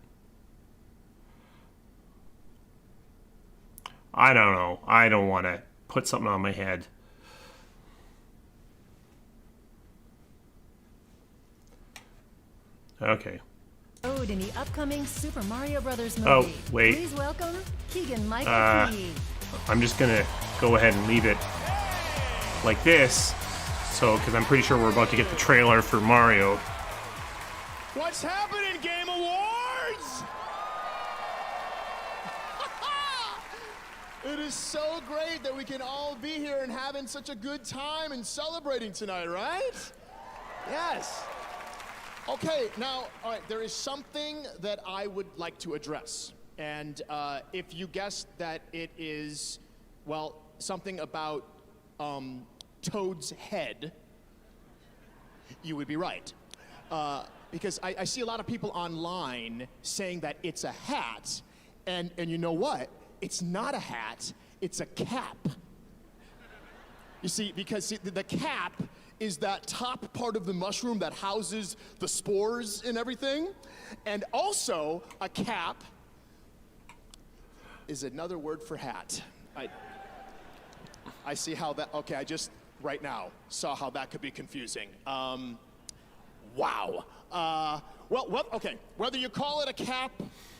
I don't know. I don't want to put something on my head. Okay. In the upcoming Super Mario Brothers movie. Oh, wait. Please welcome Keegan-Michael Key. I'm just going to go ahead and leave it like this. So, because I'm pretty sure we're about to get the trailer for Mario. What's happening, Game Awards? It is so great that we can all be here and having such a good time and celebrating tonight, right? Yes. Okay, now, all right, there is something that I would like to address. And if you guessed that it is, well, something about Toad's head, you would be right. Because I see a lot of people online saying that it's a hat, and you know what? It's not a hat, it's a cap. You see, because the cap is that top part of the mushroom that houses the spores and everything. And also, a cap is another word for hat. I see how that, okay, I just, right now, saw how that could be confusing. Wow. Well, okay, whether you call it a cap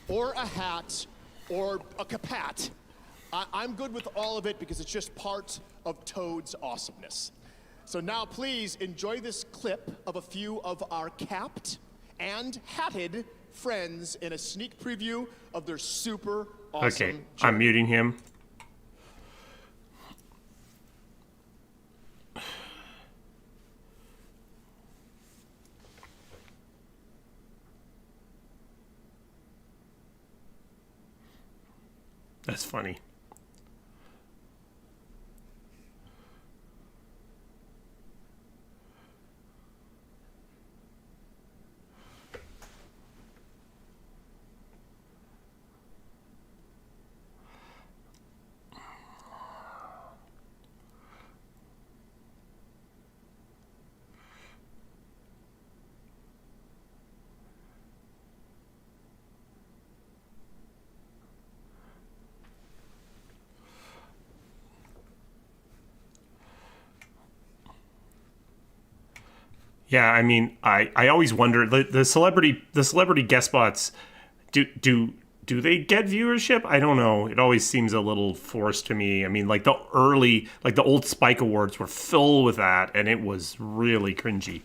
or a hat or a capat, I'm good with all of it because it's just part of Toad's awesomeness. So now please enjoy this clip of a few of our capped and hatted friends in a sneak preview of their super awesome Okay, journey. I'm muting him. That's funny. Yeah, I mean, I always wonder the celebrity guest spots. Do they get viewership? I don't know. It always seems a little forced to me. I mean, like the old Spike Awards were full with that, and it was really cringy.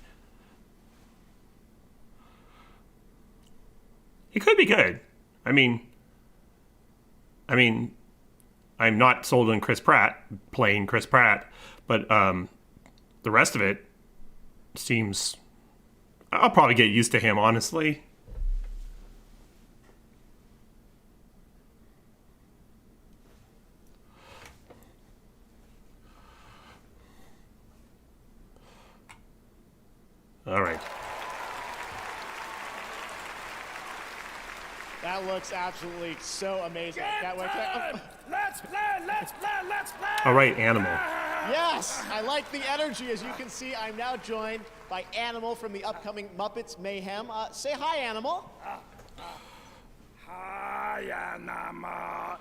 It could be good. I mean, I'm not sold on Chris Pratt playing Chris Pratt, but the rest of it seems... I'll probably get used to him, honestly. All right. That looks absolutely so amazing. Let's play! All right, Animal. Yes, I like the energy. As you can see, I'm now joined by Animal from the upcoming Muppets Mayhem. Say hi, Animal. Hi, Animal.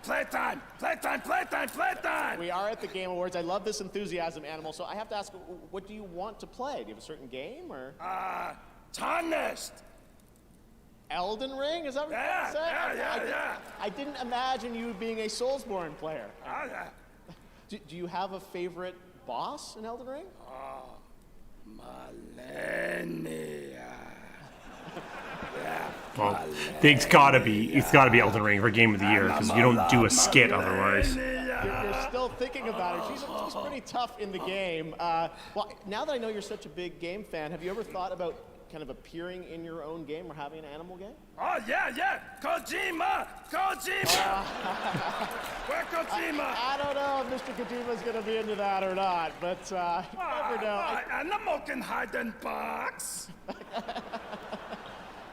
Playtime! Playtime! Playtime! Playtime! We are at the Game Awards. I love this enthusiasm, Animal. So I have to ask, what do you want to play? Do you have a certain game, or? Tarnished! Elden Ring? Is that what you're trying to say? Yeah. I didn't imagine you being a Soulsborne player. Do you have a favorite boss in Elden Ring? Millennia. Well, it's gotta be Elden Ring for Game of the Year, because you don't do a skit otherwise. You're still thinking about it. She's pretty tough in the game. Well, now that I know you're such a big game fan, have you ever thought about kind of appearing in your own game or having an animal game? Oh, yeah! Kojima! Where Kojima? I don't know if Mr. Kojima's going to be into that or not, but you never know. Animal can hide in box.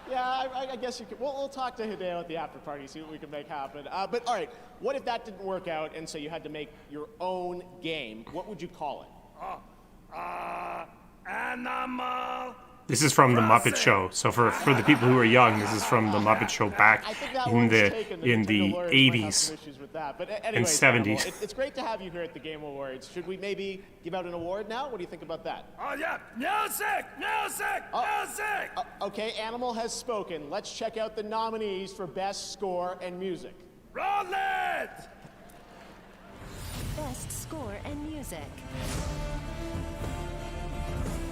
Yeah, I guess you could. We'll talk to Hideo at the after party, see what we can make happen. But all right, what if that didn't work out and so you had to make your own game? What would you call it? Animal. This is from the Muppet Show. So for the people who are young, this is from the Muppet Show back in the 80s and 70s. It's great to have you here at the Game Awards. Should we maybe give out an award now? What do you think about that? Oh, yeah. Music! Okay, Animal has spoken. Let's check out the nominees for Best Score and Music. Roll it! Best Score and Music.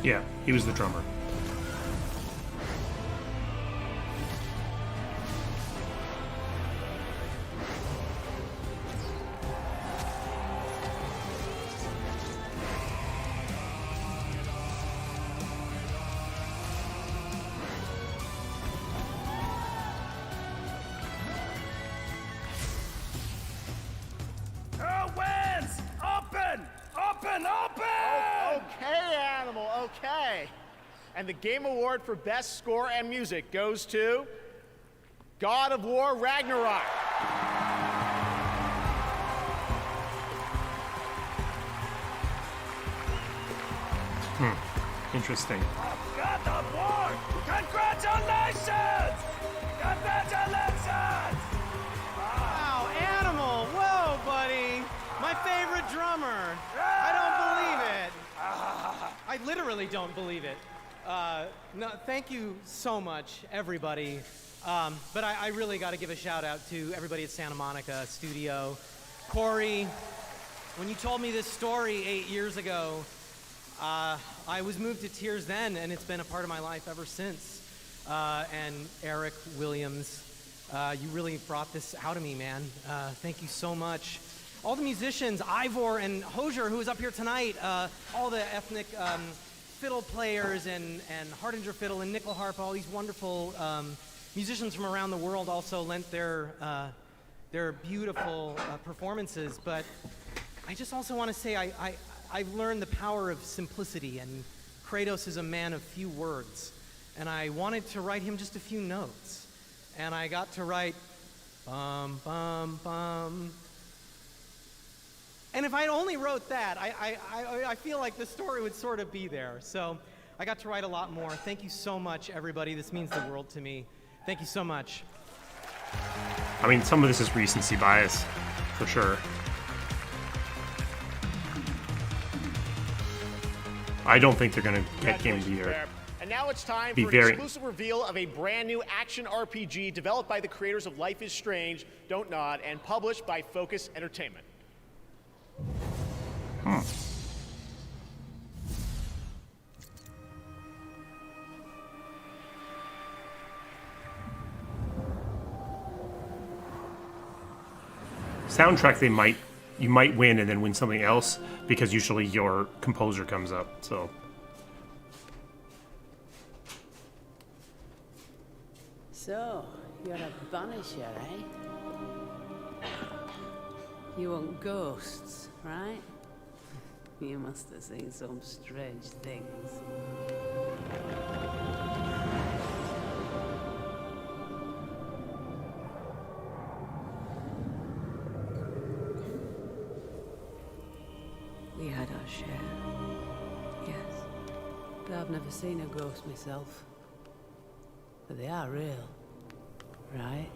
Yeah, he was the drummer. Okay, Animal, okay. And the Game Award for Best Score and Music goes to God of War Ragnarok. Interesting. God of War! Congratulations! Congratulations! Wow, Animal! Whoa, buddy! My favorite drummer! I don't believe it! I literally don't believe it. No, thank you so much, everybody. But I really got to give a shout out to everybody at Santa Monica Studio. Corey, when you told me this story 8 years ago, I was moved to tears then, and it's been a part of my life ever since. And Eric Williams, you really brought this out of me, man. Thank you so much. All the musicians, Ivor and Hosier, who is up here tonight, all the ethnic fiddle players and Hardinger fiddle and nickel harp, all these wonderful musicians from around the world also lent their beautiful performances. But I just also want to say I've learned the power of simplicity, and Kratos is a man of few words. And I wanted to write him just a few notes. And I got to write, bum, bum, bum. And if I only wrote that, I feel like the story would sort of be there. So I got to write a lot more. Thank you so much, everybody. This means the world to me. Thank you so much. I mean, some of this is recency bias, for sure. I don't think they're going to get Game of the Year. And now it's time for an exclusive reveal of a brand new action RPG developed by the creators of Life is Strange, Don't Nod, and published by Focus Entertainment. Soundtrack, you might win and then win something else, because usually your composer comes up, so. So, you're a Banisher, eh? You want ghosts, right? You must have seen some strange things. We had our share, yes. But I've never seen a ghost myself. But they are real, right?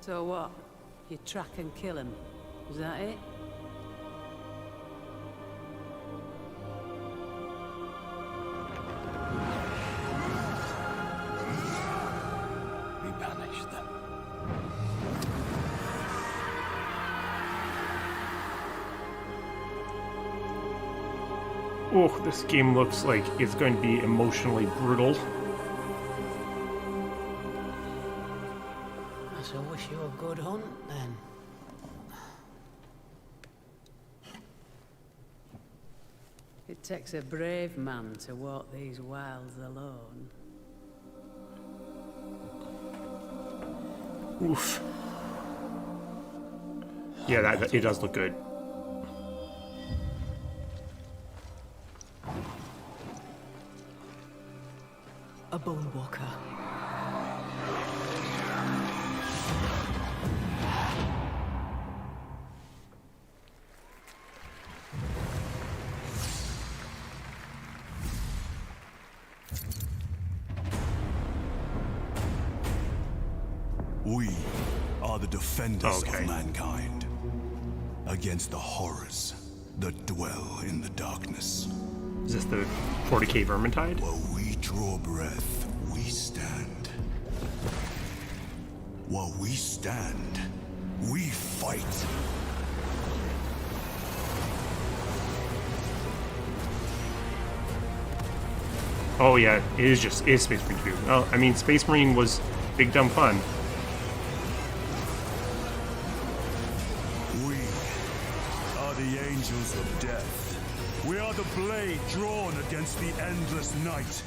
So what? You track and kill him. Is that it? We banish them. Oh, this game looks like it's going to be emotionally brutal. I wish you a good hunt, then. It takes a brave man to walk these wilds alone. Oof. Yeah, that it does look good. A bone walker. We are the defenders of mankind against the horrors that dwell in the darkness. Is this the 40k Vermintide? While we draw breath, we stand. While we stand, we fight. Oh yeah, it is Space Marine 2. Oh, I mean, Space Marine was big dumb fun. We are the angels of death. We are the blade drawn against the endless night.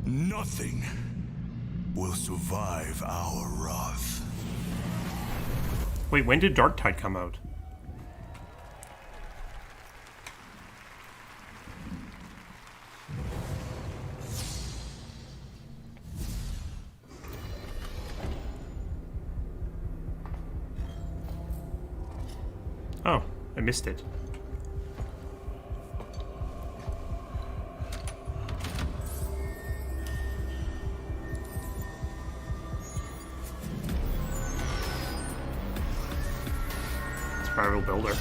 Nothing will survive our wrath. Wait, when did Darktide come out? Oh, I missed it. Spiral Builder.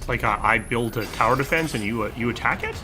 Like I build a tower defense and you attack it?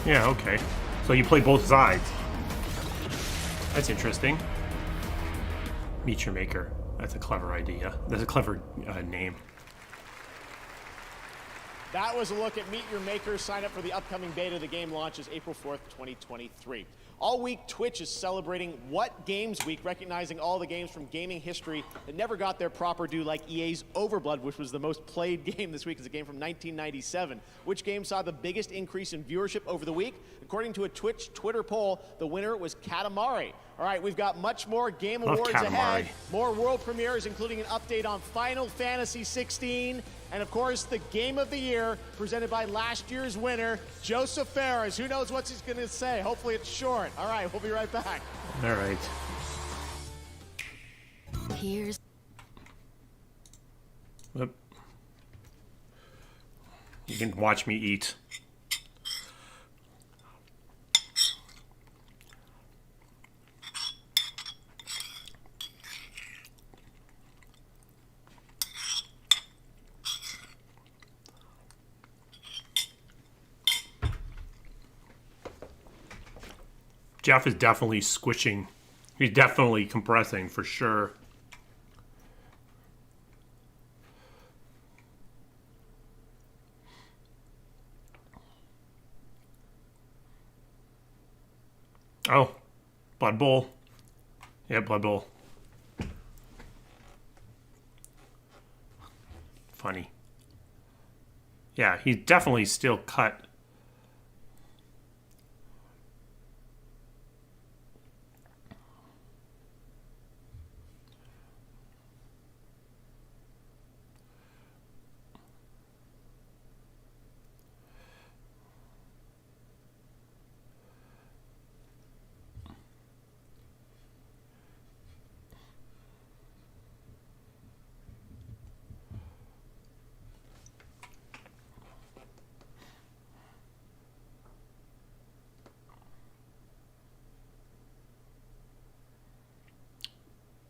Yeah, okay. So you play both sides. That's interesting. Meet Your Maker. That's a clever idea. That's a clever name. That was a look at Meet Your Maker. Sign up for the upcoming beta. The game launches April 4th, 2023. All week, Twitch is celebrating What Games Week, recognizing all the games from gaming history that never got their proper due, like EA's Overblood, which was the most played game this week. It's a game from 1997. Which game saw the biggest increase in viewership over the week? According to a Twitch Twitter poll, the winner was Katamari. All right, we've got much more Game Awards ahead. More world premieres, including an update on Final Fantasy 16. And of course, the Game of the Year, presented by last year's winner, Joseph Ferris. Who knows what he's going to say? Hopefully it's short. All right, we'll be right back. All right. Here's Whoop. You can watch me eat. Jeff is definitely squishing. He's definitely compressing for sure. Oh, Blood Bowl. Yeah, Blood Bowl. Funny. Yeah, he's definitely still cut.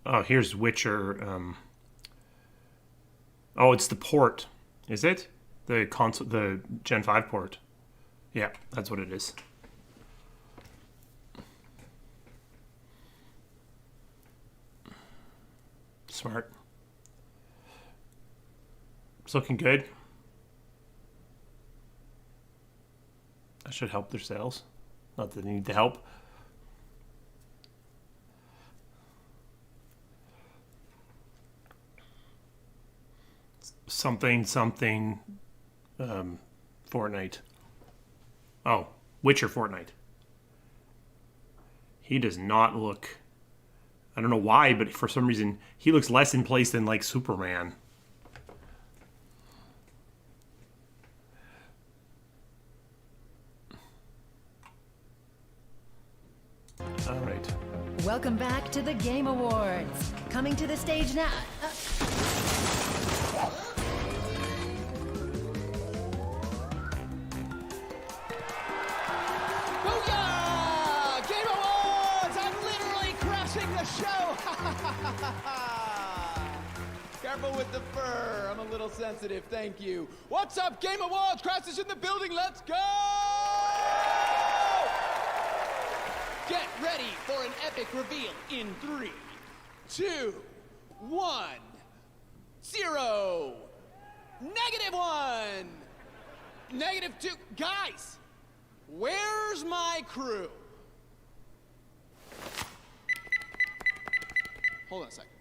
Oh, here's Witcher. Oh, it's the port. Is it? The console, the Gen 5 port. Yeah, that's what it is. Smart. It's looking good. That should help their sales. Not that they need the help. Something, Fortnite. Oh, Witcher Fortnite. He does not look... I don't know why, but for some reason, he looks less in place than, like, Superman. All right. Welcome back to the Game Awards. Coming to the stage now. Booyah! Game Awards! I'm literally crashing the show! Careful with the fur. I'm a little sensitive, thank you. What's up, Game Awards? Crash is in the building, let's go! Get ready for an epic reveal in 3, 2, 1, 0, -1, -2. Guys, where's my crew? Hold on a second.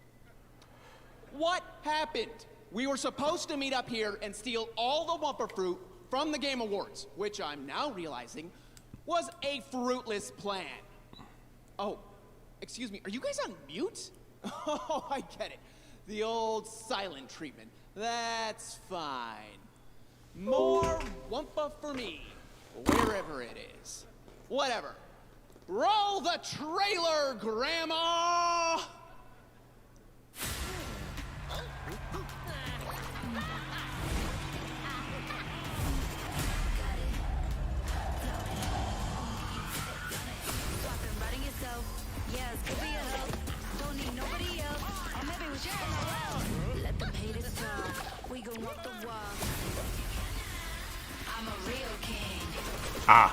What happened? We were supposed to meet up here and steal all the bumper fruit from the Game Awards, which I'm now realizing was a fruitless plan. Oh, excuse me, are you guys on mute? Oh, I get it. The old silent treatment. That's fine. More wumpa for me, wherever it is. Whatever. Roll the trailer, Grandma! Yes, could be a help. Don't need nobody else. Or maybe we should have let them haters talk. We gon' walk the walk. I'm a real king. Ah,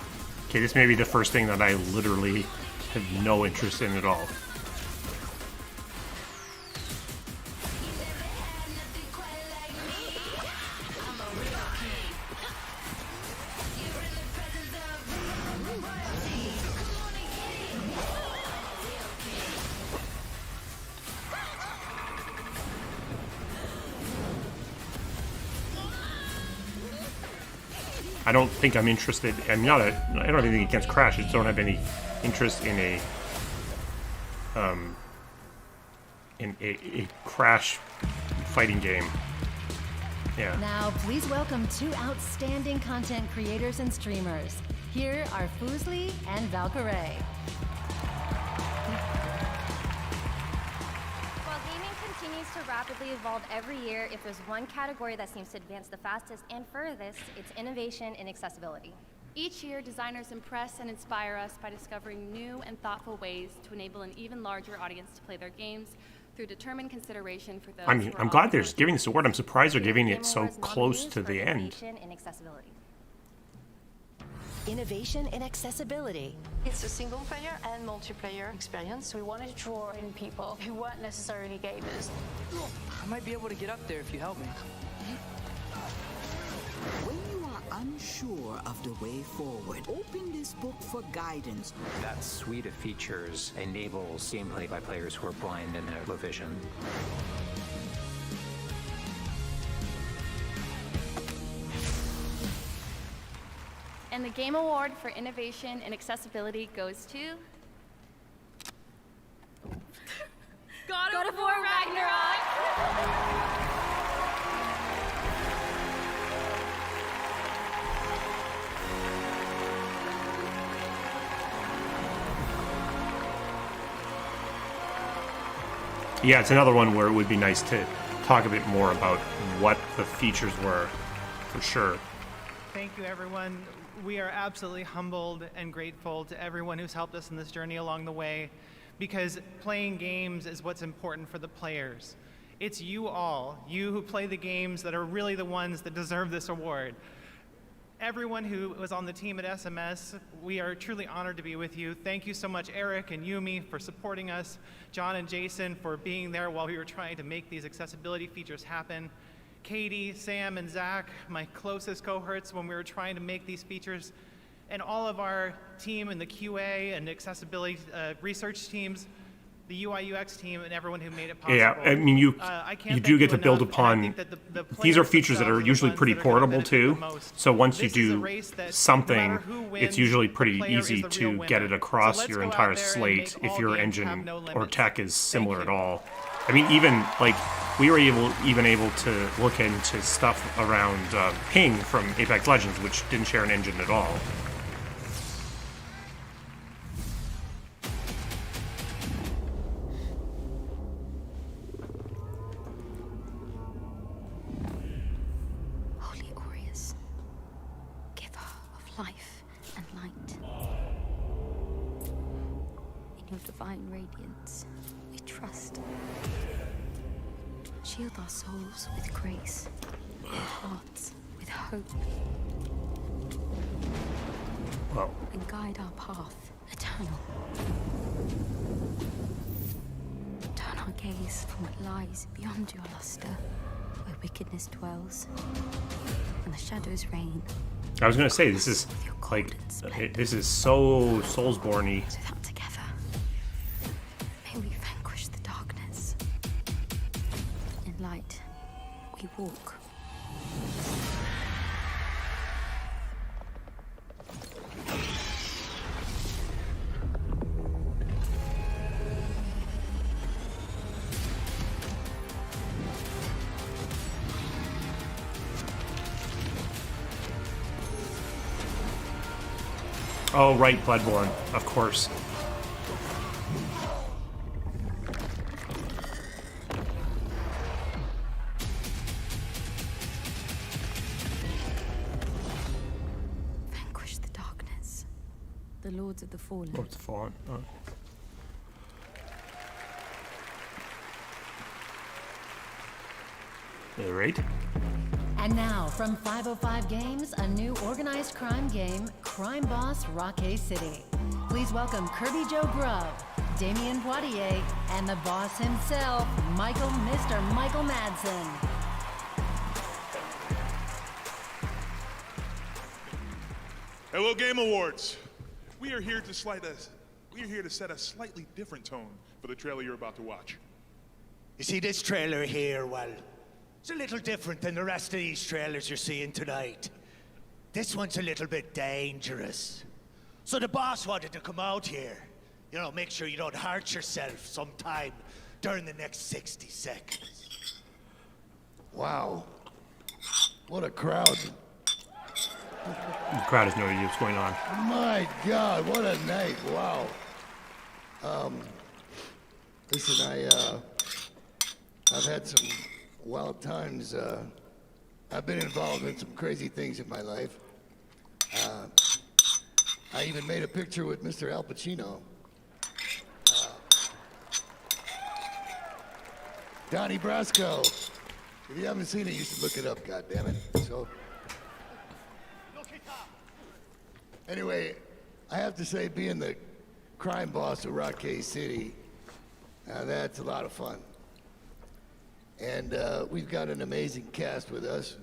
okay, this may be the first thing that I literally have no interest in at all. I don't think I'm interested. I don't have anything against Crash. I just don't have any interest in a Crash fighting game. Yeah. Now, please welcome 2 outstanding content creators and streamers. Here are Foosley and Valkyrae. While gaming continues to rapidly evolve every year. If there's one category that seems to advance the fastest and furthest, it's innovation and accessibility. Each year, designers impress and inspire us by discovering new and thoughtful ways to enable an even larger audience to play their games through determined consideration for those who are I'm glad they're giving this award. I'm surprised they're giving it so close to the end. Innovation and accessibility. Innovation and accessibility. It's a single player and multiplayer experience. We wanted to draw in people who weren't necessarily gamers. I might be able to get up there if you help me. When you are unsure of the way forward, open this book for guidance. That suite of features enables gameplay by players who are blind and have low vision. And the Game Award for Innovation and Accessibility goes to... God of War Ragnarok! Yeah, it's another one where it would be nice to talk a bit more about what the features were, for sure. Thank you, everyone. We are absolutely humbled and grateful to everyone who's helped us in this journey along the way, because playing games is what's important for the players. It's you all, you who play the games, that are really the ones that deserve this award. Everyone who was on the team at SMS, we are truly honored to be with you. Thank you so much, Eric and Yumi, for supporting us, John and Jason for being there while we were trying to make these accessibility features happen, Katie, Sam, and Zach, my closest cohorts when we were trying to make these features, and all of our team in the QA and accessibility research teams, the UI UX team, and everyone who made it possible. Yeah, I mean, you do get to build enough, upon. These are features that are usually pretty portable too. So once you do something, it's usually pretty easy to get it across your entire slate if your engine or tech is similar at all. I mean, even like we were able to look into stuff around ping from Apex Legends, which didn't share an engine at all. Life and light. In your divine radiance, we trust. Shield our souls with grace, our hearts with hope. Whoa. And guide our path eternal. Turn our gaze from what lies beyond your luster, where wickedness dwells, and the shadows reign. I was gonna say, this is like, this is so Soulsborne-y. So that together, may we vanquish the darkness. In light, we walk. Oh, right, Bloodborne, of course. Vanquish the darkness. The Lords of the Fallen. Lords of the Fallen. Oh. All right. And now, from 505 Games, a new organized crime game, Crime Boss Rockay City. Please welcome Kirby Joe Grubb, Damien Poitier, and the boss himself, Mr. Michael Madsen. Hello, Game Awards. We are here to set a slightly different tone for the trailer you're about to watch. You see this trailer here, well, it's a little different than the rest of these trailers you're seeing tonight. This one's a little bit dangerous. So the boss wanted to come out here, you know, make sure you don't hurt yourself sometime during the next 60 seconds. Wow. What a crowd. The crowd has no idea what's going on. My God, what a night. Wow. Listen, I've had some wild times. I've been involved in some crazy things in my life. I even made a picture with Mr. Al Pacino. Donnie Brasco. If you haven't seen it, you should look it up, goddammit. So, anyway, I have to say, being the crime boss of Rockay City, that's a lot of fun. And we've got an amazing cast with us.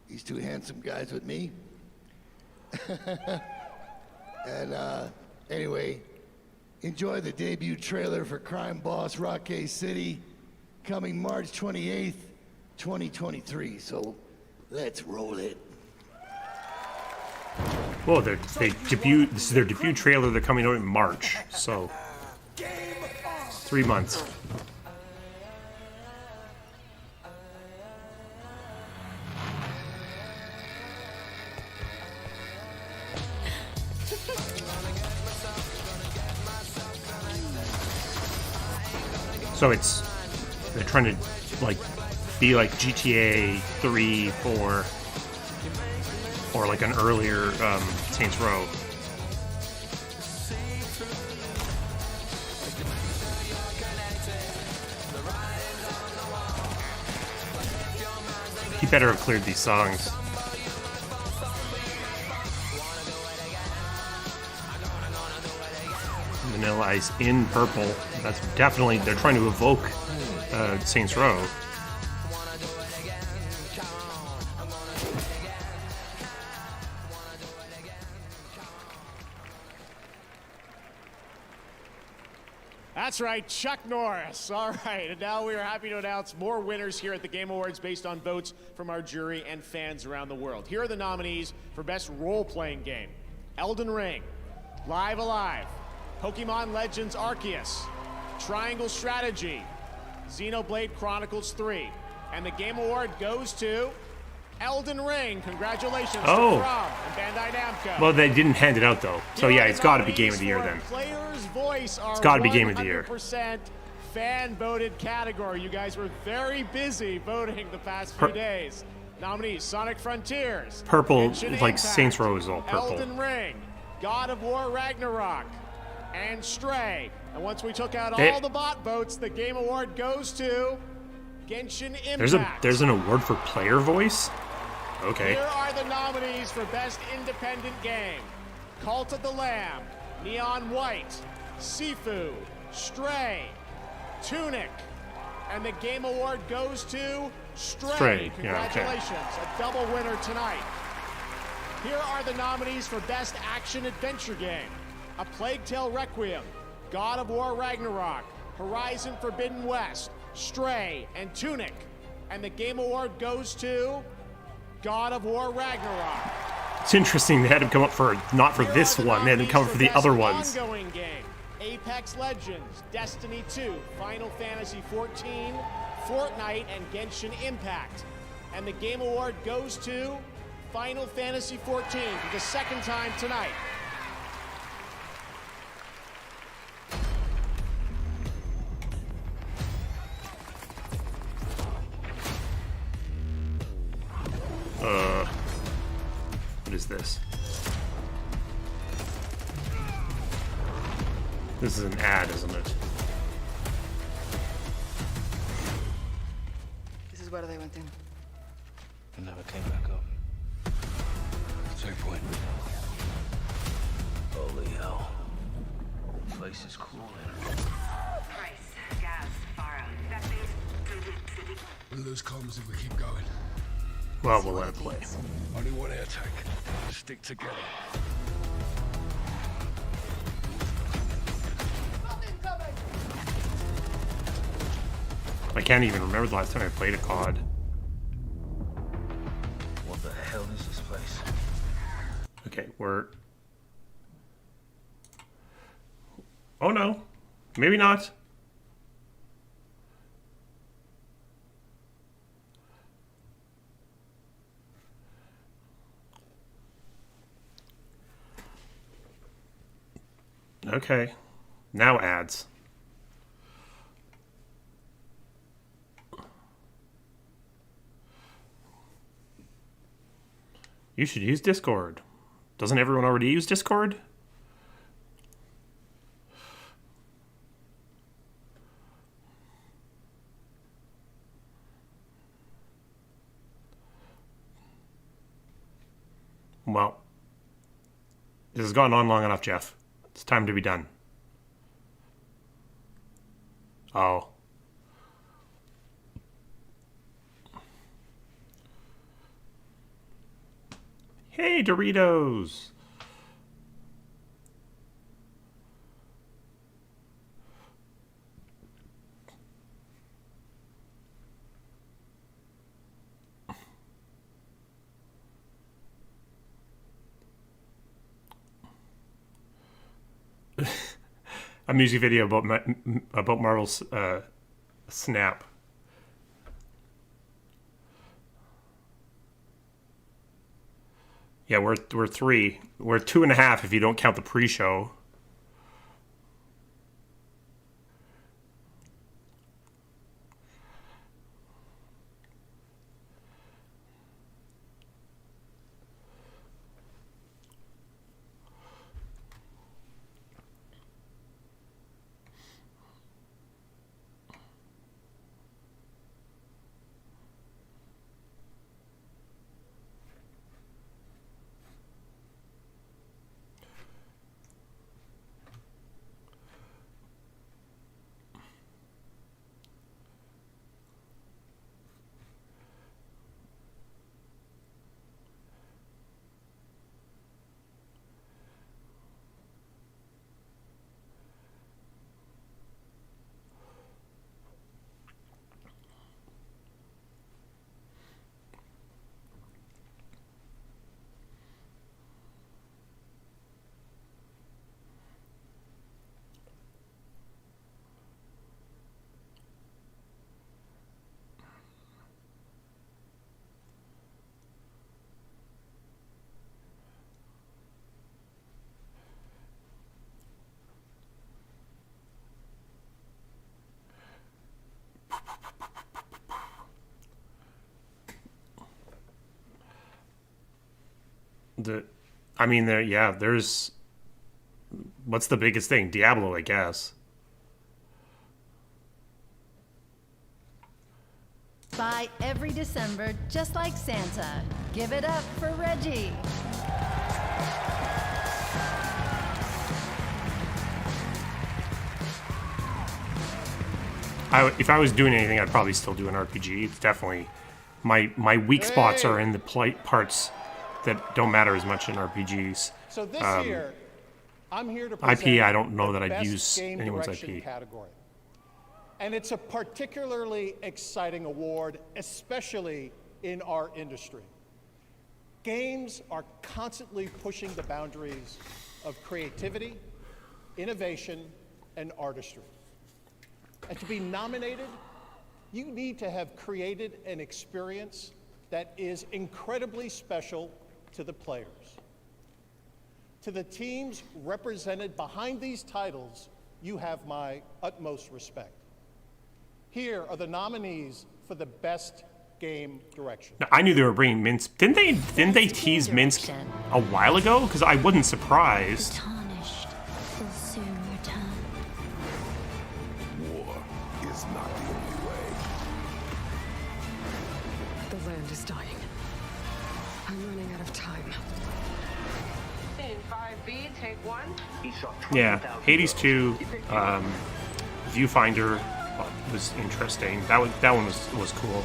These two handsome guys with me. And anyway, enjoy the debut trailer for Crime Boss Rockay City, coming March 28th, 2023. So let's roll it. Well, this is their debut trailer. They're coming out in March, so 3 months. So they're trying to like be like GTA 3, 4, or like an earlier Saints Row. He better have cleared these songs. Vanilla Ice in purple. That's definitely, they're trying to evoke Saints Row. That's right, Chuck Norris. All right, and now we are happy to announce more winners here at the Game Awards based on votes from our jury and fans around the world. Here are the nominees for Best Role-Playing Game: Elden Ring, Live Alive, Pokemon Legends Arceus, Triangle Strategy, Xenoblade Chronicles 3. And the Game Award goes to Elden Ring. Congratulations to From and Bandai Namco. Well, they didn't hand it out though, so yeah, it's got to be Game of the Year then. Player's Voice, It's got to be Game of the Year. 100% fan-voted category. You guys were very busy voting the past few days. Nominees: Sonic Frontiers, Purple, Genshin like Impact, Saints Row is all purple. Elden Ring, God of War Ragnarok, and Stray. And once we took out all the bot votes, the Game Award goes to Genshin Impact. There's an award for player voice? Okay. Here are the nominees for Best Independent Game: Cult of the Lamb, Neon White, Sifu, Stray, Tunic. And the Game Award goes to Stray. Congratulations, a double winner tonight. Here are the nominees for Best Action Adventure Game: A Plague Tale Requiem, God of War Ragnarok, Horizon Forbidden West, Stray, and Tunic. And the Game Award goes to God of War Ragnarok. It's interesting they had him come up for, not for this one, they had him come up for the other ones. Ongoing game: Apex Legends, Destiny 2, Final Fantasy 14, Fortnite, and Genshin Impact. And the Game Award goes to Final Fantasy 14 for the second time tonight. What is this? This is an ad, isn't it? This is where they went in. And never came back up. Same point. Holy hell. The place is cool here. Price, gas, fire, city. We'll lose comms if we keep going. Well, we'll let it play. Only one air tank. Stick together. I can't even remember the last time I played a COD. What the hell is this place? Okay, we're... Oh no. Maybe not. Okay. Now ads. You should use Discord. Doesn't everyone already use Discord? Well, this has gone on long enough, Jeff. It's time to be done. Oh. Hey, Doritos! A music video about Marvel's Snap. Yeah, we're 3. We're 2.5 if you don't count the pre-show. There's... What's the biggest thing? Diablo, I guess. Buy every December, just like Santa. Give it up for Reggie. If I was doing anything, I'd probably still do an RPG. It's definitely... My weak spots are in the parts that don't matter as much in RPGs. So this year, I'm here to present IP, I don't know that I'd best use game anyone's direction IP. category. And it's a particularly exciting award, especially in our industry. Games are constantly pushing the boundaries of creativity, innovation, and artistry. And to be nominated, you need to have created an experience that is incredibly special to the players. To the teams represented behind these titles, you have my utmost respect. Here are the nominees for the best game direction. Now, I knew they were bringing Minsk. Didn't they tease Minsk a while ago? Because I wasn't surprised. Tarnished will soon return. War is not the only way. The land is dying. I'm running out of time. In 5B, take 1. Yeah, Hades 2, Viewfinder was interesting. That one was cool.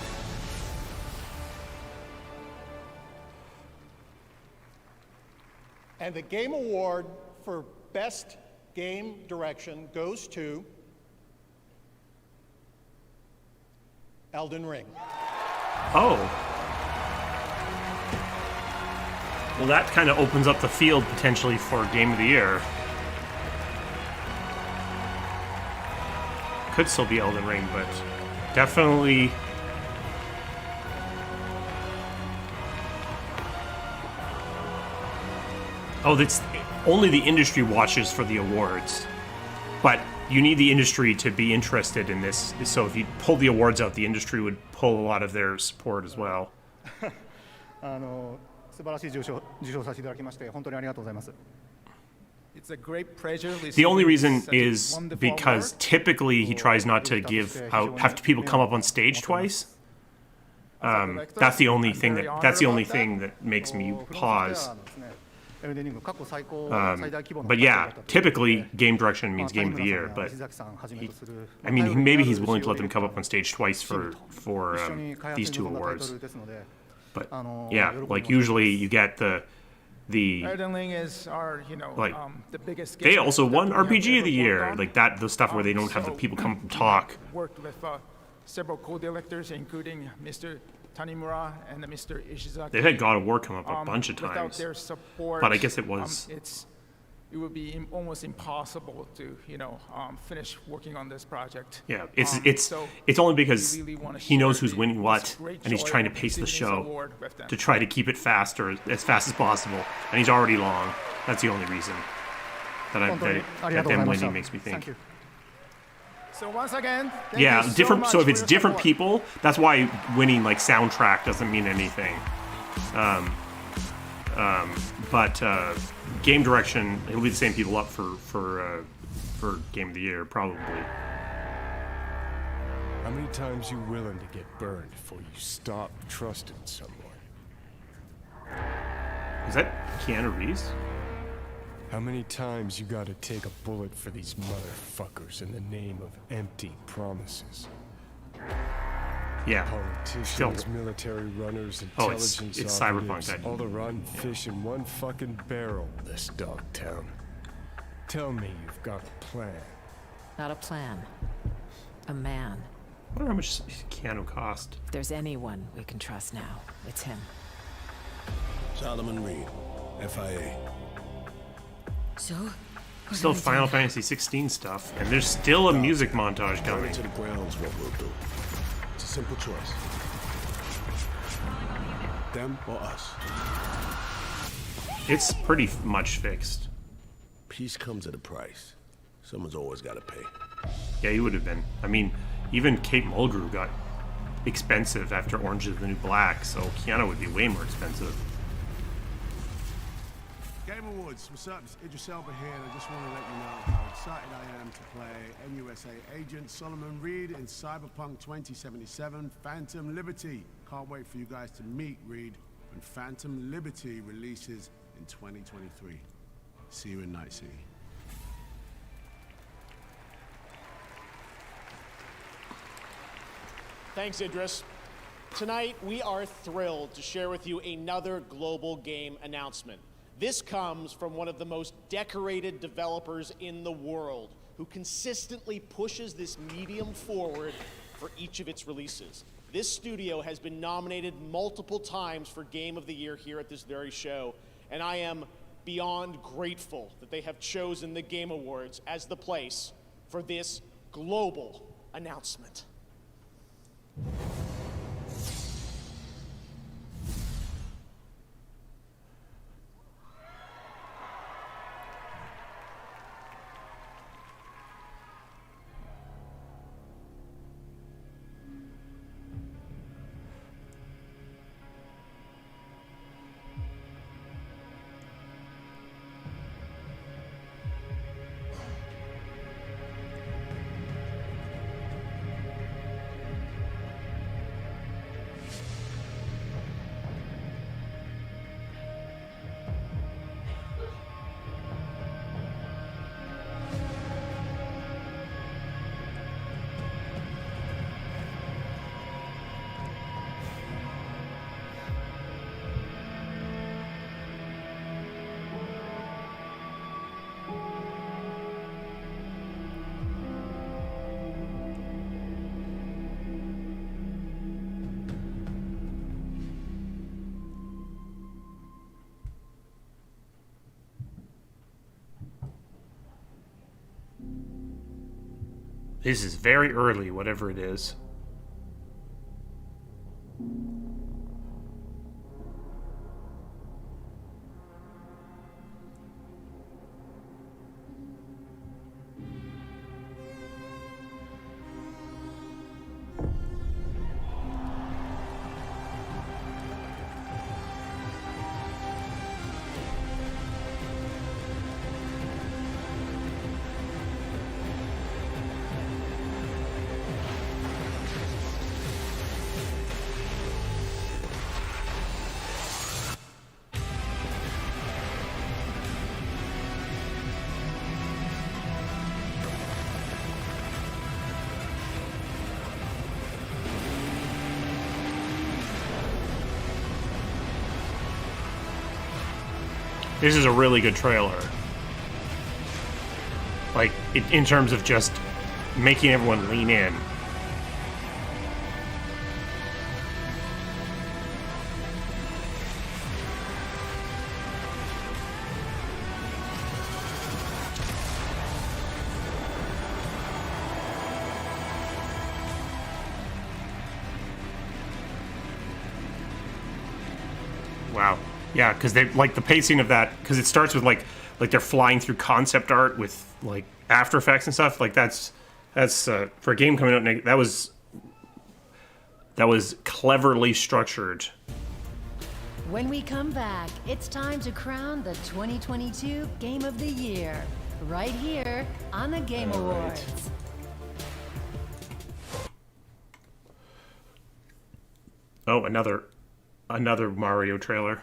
And the Game Award for Best Game Direction goes to Elden Ring. Oh. Well, that kind of opens up the field potentially for Game of the Year. Could still be Elden Ring, but definitely... Oh, that's only the industry watches for the awards. But you need the industry to be interested in this. So if you pull the awards out, the industry would pull a lot of their support as well. It's a great pleasure. The only reason is because typically he tries not to have people come up on stage twice. That's the only thing that makes me pause. But yeah, typically game direction means game of the year. But maybe he's willing to let them come up on stage twice for these two awards. But yeah, like usually you get the Elden Ring is our, the biggest game. They also won RPG of the year, like that. The stuff where they don't have the people come up and talk. Worked with several co-directors, including Mr. Tanimura and Mr. Ishizaki. They've had God of War come up a bunch of times. Without their support, but I guess it was. It would be almost impossible to, finish working on this project. Yeah, it's only because he knows who's winning what, and he's trying to pace the show to try to keep it faster, as fast as possible. And he's already long. That's the only reason that them winning makes me think. Thank you. So once again, different. So if it's different people, that's why winning like soundtrack doesn't mean anything. But game direction, it'll be the same people up for game of the year probably. How many times you willing to get burned before you stop trusting someone? Is that Keanu Reeves? How many times you gotta take a bullet for these motherfuckers in the name of empty promises? Yeah. Politicians, military runners, intelligence it's Cyberpunk. All the rotten fish in one fucking barrel, this dog town. Tell me you've got a plan. Not a plan. A man. I wonder how much Keanu cost. If there's anyone we can trust now, it's him. Solomon Reed, FIA. So? Still Final Fantasy 16 stuff, and there's still a music montage coming. To the ground's what we'll do. It's a simple choice. Them or us. It's pretty much fixed. Peace comes at a price. Someone's always got to pay. Yeah, he would have been. I mean, even Kate Mulgrew got expensive after Orange is the New Black, so Keanu would be way more expensive. Game Awards, what's up? It's Idris Elba here, and I just want to let you know how excited I am to play NUSA agent Solomon Reed in Cyberpunk 2077 Phantom Liberty. Can't wait for you guys to meet Reed when Phantom Liberty releases in 2023. See you in Night City. Thanks, Idris. Tonight, we are thrilled to share with you another global game announcement. This comes from one of the most decorated developers in the world, who consistently pushes this medium forward for each of its releases. This studio has been nominated multiple times for Game of the Year here at this very show, and I am beyond grateful that they have chosen the Game Awards as the place for this global announcement. This is very early, whatever it is. This is a really good trailer. Like, in terms of just making everyone lean in. Wow. Yeah, because they like the pacing of that, because it starts with like they're flying through concept art with like After Effects and stuff. Like that's for a game coming out, that was cleverly structured. When we come back, it's time to crown the 2022 Game of the Year, right here on the Game Awards. Oh, another Mario trailer.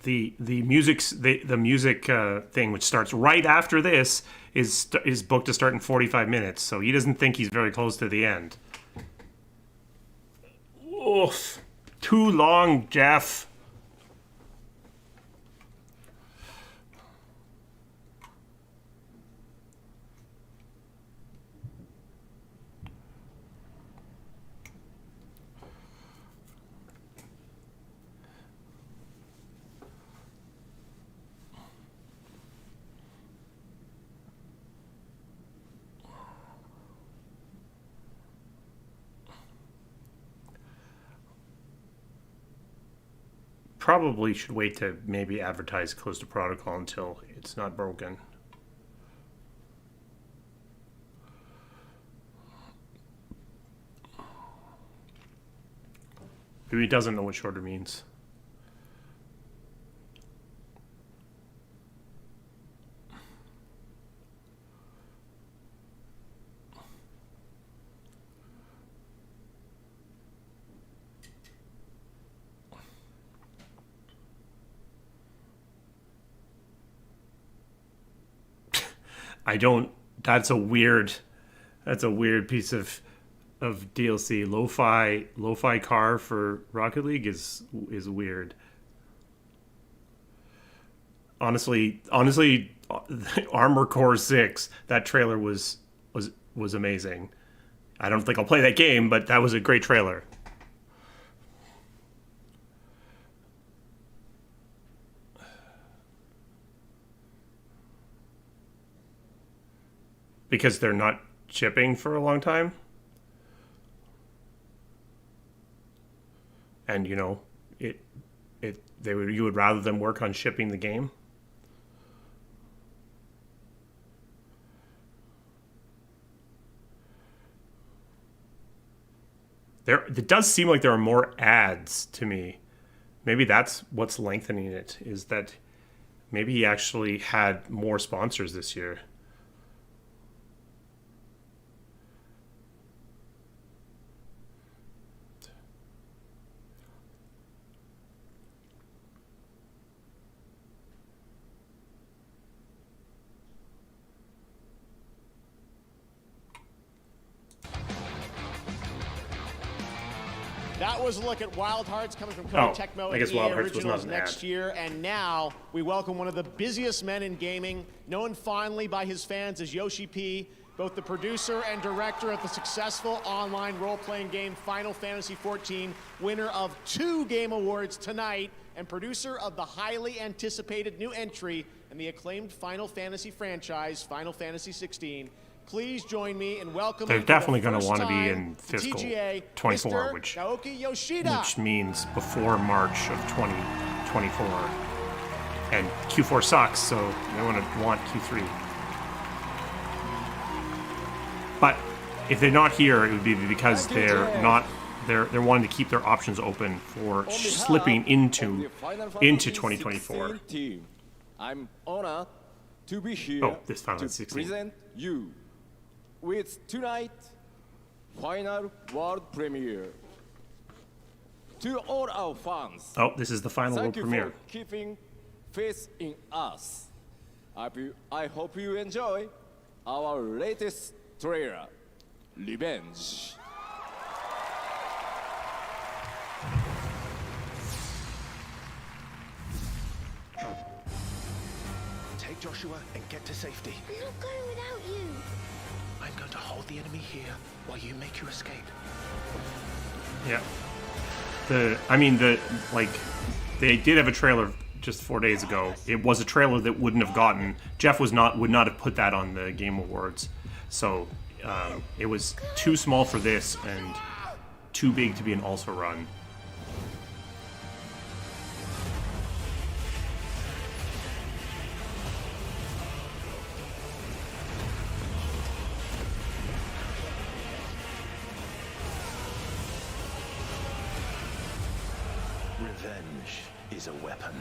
The music thing, which starts right after this, is booked to start in 45 minutes. So he doesn't think he's very close to the end. Oof, too long, Jeff. Probably should wait to maybe advertise close to protocol until it's not broken. Maybe he doesn't know what shorter means. That's a weird piece of DLC. Lo-fi car for Rocket League is weird. Honestly, Armor Core 6, that trailer was amazing. I don't think I'll play that game, but that was a great trailer. Because they're not shipping for a long time. And you would rather them work on shipping the game. It does seem like there are more ads to me. Maybe that's what's lengthening it, is that maybe he actually had more sponsors this year. That was a look at Wild Hearts coming from Koei Tecmo and EA Originals next year. And now we welcome one of the busiest men in gaming, known fondly by his fans as Yoshi P, both the producer and director of the successful online role-playing game Final Fantasy XIV, winner of 2 Game Awards tonight, and producer of the highly anticipated new entry in the acclaimed Final Fantasy franchise, Final Fantasy XVI. Please join me in welcoming. They're definitely going to want to be in fiscal TGA, 24, Mr. which means before March of 2024. And Q4 sucks, so they want Q3. But if they're not here, it would be because they're not. They're wanting to keep their options open for slipping into 2024. Team, I'm honored to be here Oh, this Final to Fantasy 16. present you with tonight final world premiere. To all our fans. Oh, this is the final world thank you premiere. for keeping faith in us. I hope you enjoy our latest trailer, Revenge. Take Joshua and get to safety. I'm not going without you. I'm going to hold the enemy here while you make your escape. Yeah. They did have a trailer just 4 days ago. It was a trailer that wouldn't have gotten. Jeff would not have put that on the Game Awards. So it was too small for this and too big to be an also run. Revenge is a weapon.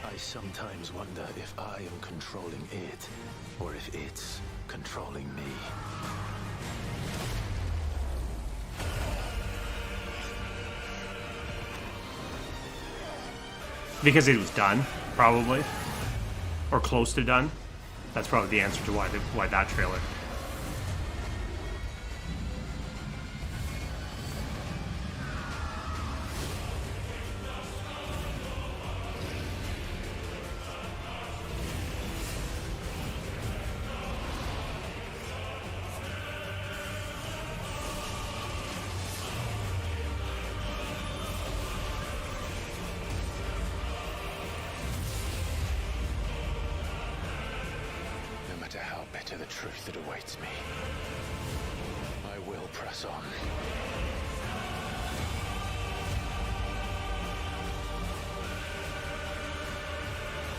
I sometimes wonder if I am controlling it, or if it's controlling me. Because it was done, probably. Or close to done. That's probably the answer to why that trailer. No matter how bitter the truth that awaits me, I will press on.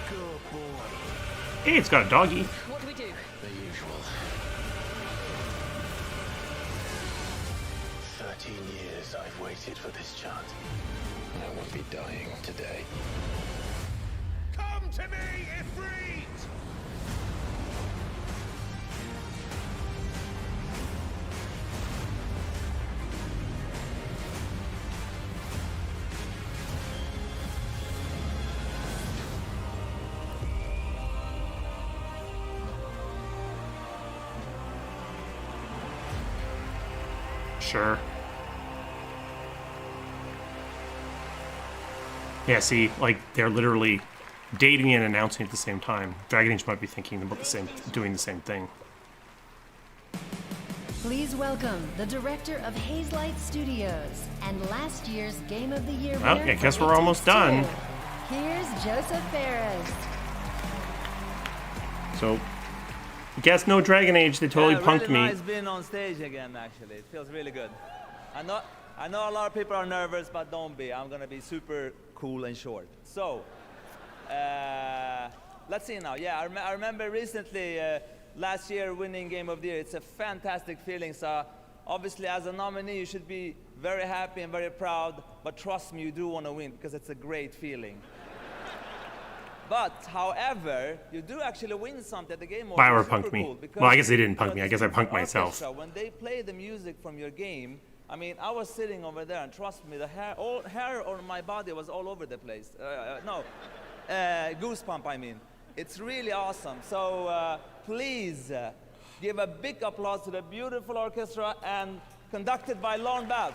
Good boy. Hey, it's got a doggy. What do we do? The usual. 13 years I've waited for this chance. I won't be dying today. Come to me, Ifrit! Sure. Yeah, see, like, they're literally dating and announcing at the same time. Dragon Age might be thinking about doing the same thing. Please welcome the director of Hazelight Studios and last year's Game of the Year Well, winner. I guess for we're It almost Takes done. Two. Here's Joseph Ferris. So, I guess no Dragon Age. They totally punked really me. nice being on stage again, actually. It feels really good. I know a lot of people are nervous, but don't be. I'm going to be super cool and short. So, let's see now. Yeah, I remember recently, last year, winning Game of the Year. It's a fantastic feeling. So, obviously, as a nominee, you should be very happy and very proud. But trust me, you do want to win because it's a great feeling. But, however, you do actually win something at the Game Awards. BioWare Super punked me. cool because, Well, I guess they didn't punk you me. know, I guess I punked the myself. orchestra, when they play the music from your game, I mean, I was sitting over there, and trust me, the hair on my body was all over the place. Goosebump, I mean. It's really awesome. So please give a big applause to the beautiful orchestra and conducted by Lorne Bath.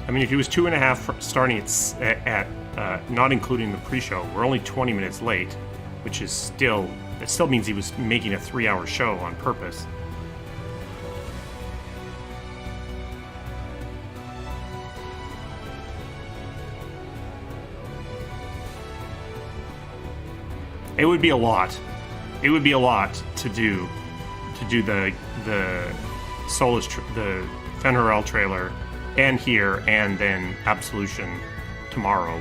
I mean, if he was 2.5 starting at not including the pre-show, we're only 20 minutes late, which is still means he was making a 3-hour show on purpose. It would be a lot. It would be a lot to do the Solus the Fenrirel trailer and here and then Absolution tomorrow.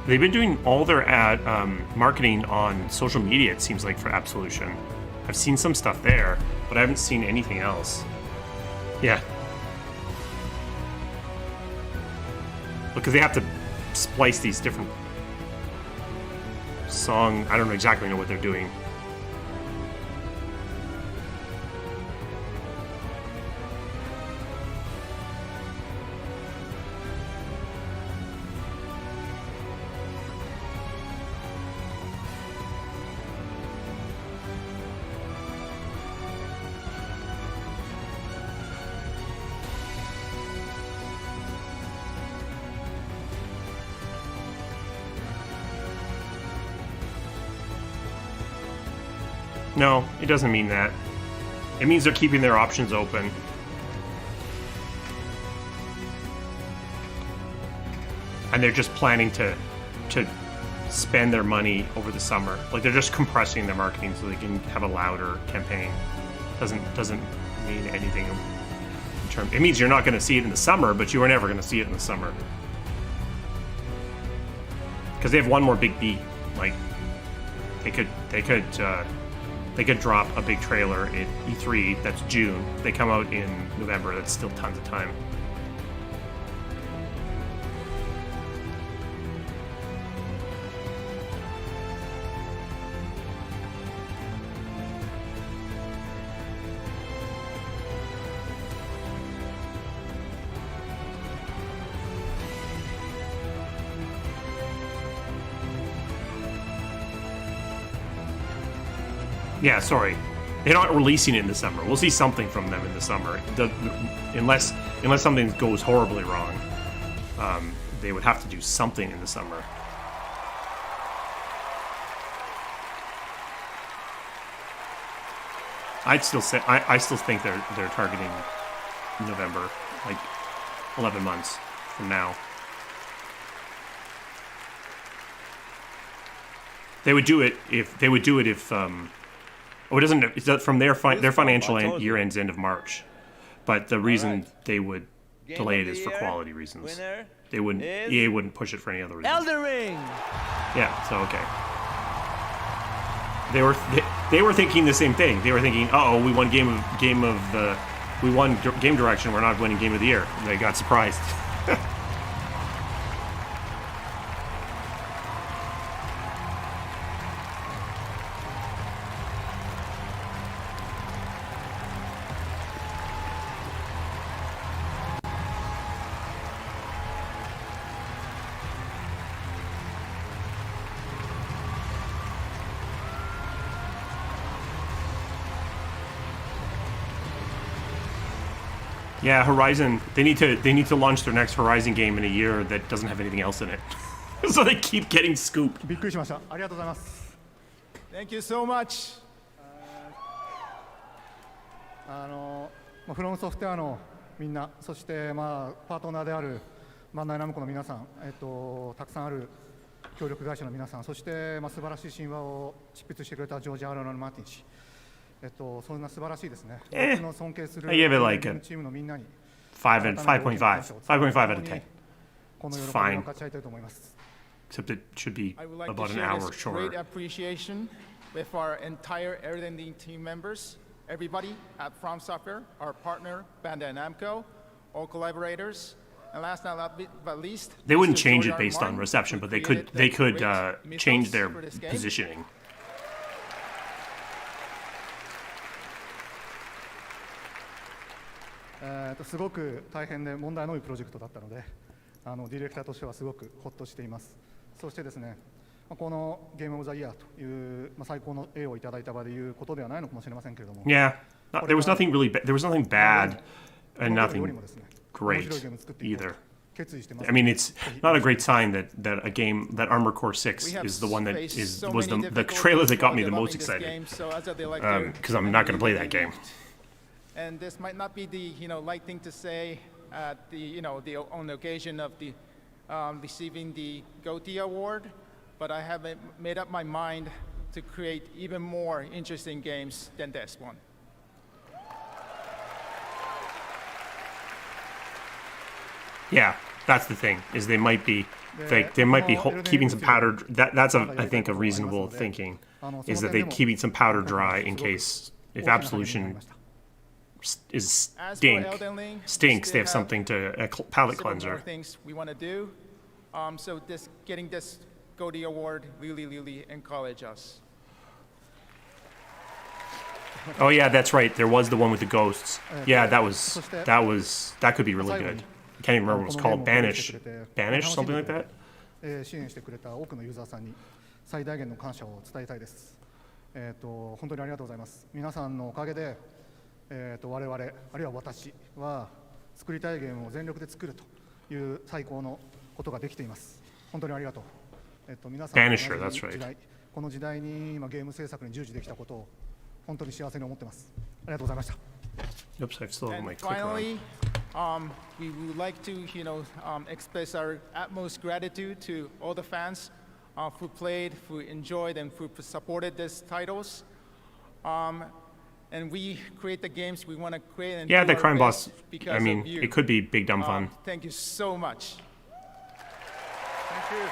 They've been doing all their marketing on social media, it seems like, for Absolution. I've seen some stuff there, but I haven't seen anything else. Yeah. Because they have to splice these different I don't exactly know what they're doing. No, it doesn't mean that. It means they're keeping their options open. And they're just planning to spend their money over the summer. Like, they're just compressing their marketing so they can have a louder campaign. Doesn't mean anything in terms. It means you're not going to see it in the summer, but you are never going to see it in the summer. Because they have one more big beat. Like, they could drop a big trailer at E3, that's June. They come out in November, that's still tons of time. Yeah, sorry. They're not releasing it in the summer. We'll see something from them in the summer. Unless something goes horribly wrong, they would have to do something in the summer. I still think they're targeting November, like 11 months from now. They would do it if it doesn't. It's from their financial year ends end of March, but the reason they would delay it is for quality reasons. They wouldn't. EA wouldn't push it for any other reason. Elden Ring. Yeah. So okay. They were thinking the same thing. They were thinking, "Uh-oh, we won game direction. We're not winning game of the year." And they got surprised. Yeah, Horizon. They need to launch their next Horizon game in a year that doesn't have anything else in it, so they keep getting scooped. びっくりしました。ありがとうございます。Thank you so much. フロムソフトウェアのみんな、そしてパートナーであるバンダイナムコの皆さん、たくさんある協力会社の皆さん、そして素晴らしい神話を執筆してくれたジョージ・アーロン・マーティン氏。そんな素晴らしいですね。僕の尊敬するチームのみんなに 5.5 out of 10. It's fine. Except it should be about an hour shorter. Great appreciation with our entire Everything team members, everybody at From Software, our partner Bandai Namco, all collaborators, and last but not least, they wouldn't change it based on reception, but they could change their positioning. すごく大変で問題の多いプロジェクトだったので、ディレクターとしてはすごくほっとしています。そしてですね、このゲームオブザイヤーという、最高の栄をいただいた場でいうことではないのかもしれませんけれども。Yeah, there was nothing really. There was nothing bad and nothing great either. I mean, it's not a great sign that a game that Armored Core 6 is the one that was the trailer that got me the most excited. Because I'm not going to play that game. And this might not be the light thing to say at the on the occasion of the receiving the GOTY award, but I have made up my mind to create even more interesting games than this one. Yeah, that's the thing. Is they might be keeping some powder. That's I think a reasonable thinking. Is that they're keeping some powder dry in case if Absolution stinks, they have something to a palate cleanser. Things we want to do. So getting this GOTY award really encourage us. Oh yeah, that's right. There was the one with the ghosts. Yeah, that could be really good. I can't even remember what it's called. Banish, something like that. 支援してくれた多くのユーザーさんに最大限の感謝を伝えたいです。本当にありがとうございます。皆さんのおかげで、我々あるいは私は作りたいゲームを全力で作るという最高のことができています。本当にありがとう。皆さんの時代、この時代に今ゲーム制作に従事できたことを本当に幸せに思ってます。ありがとうございました。Oops, I've still got my clicker finally, we would like to, express our utmost gratitude to all the fans who played, who enjoyed, and who supported these titles. And we create the games we want to create. And yeah, the Crime Boss. I mean, it could be big dumb fun. Thank you so much. Thank you.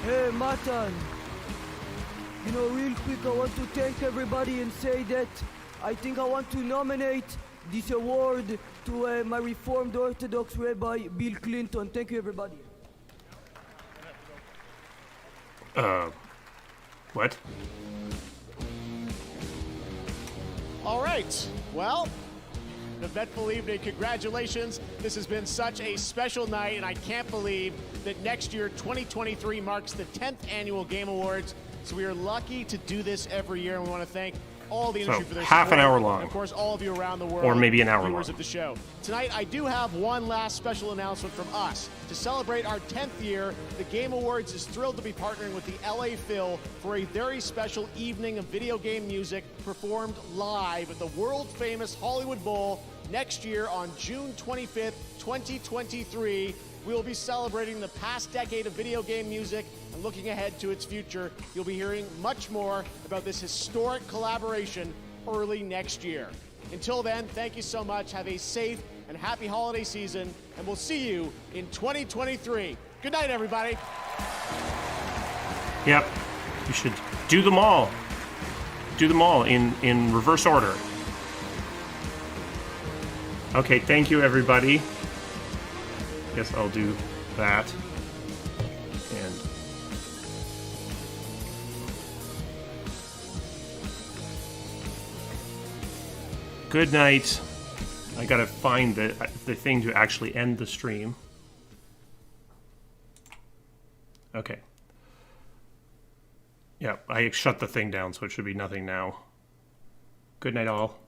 Hey, Matan. Real quick, I want to thank everybody and say that I think I want to nominate this award to my Reformed Orthodox Rabbi, Bill Clinton. Thank you, everybody. What? All right. Well, an eventful evening. Congratulations. This has been such a special night, and I can't believe that next year, 2023, marks the 10th annual Game Awards. So we are lucky to do this every year, and we want to thank all the industry for their half support, an hour long, and of course, all of you around the world, or maybe an hour viewers long. Of the show. Tonight, I do have one last special announcement from us. To celebrate our 10th year, the Game Awards is thrilled to be partnering with the LA Phil for a very special evening of video game music performed live at the world-famous Hollywood Bowl next year on June 25th, 2023. We will be celebrating the past decade of video game music and looking ahead to its future. You'll be hearing much more about this historic collaboration early next year. Until then, thank you so much. Have a safe and happy holiday season, and we'll see you in 2023. Good night, everybody. Yep, you should do them all. Do them all in reverse order. Okay, thank you, everybody. Guess I'll do that. And good night. I gotta find the thing to actually end the stream. Okay. Yeah, I shut the thing down, so it should be nothing now. Good night, all.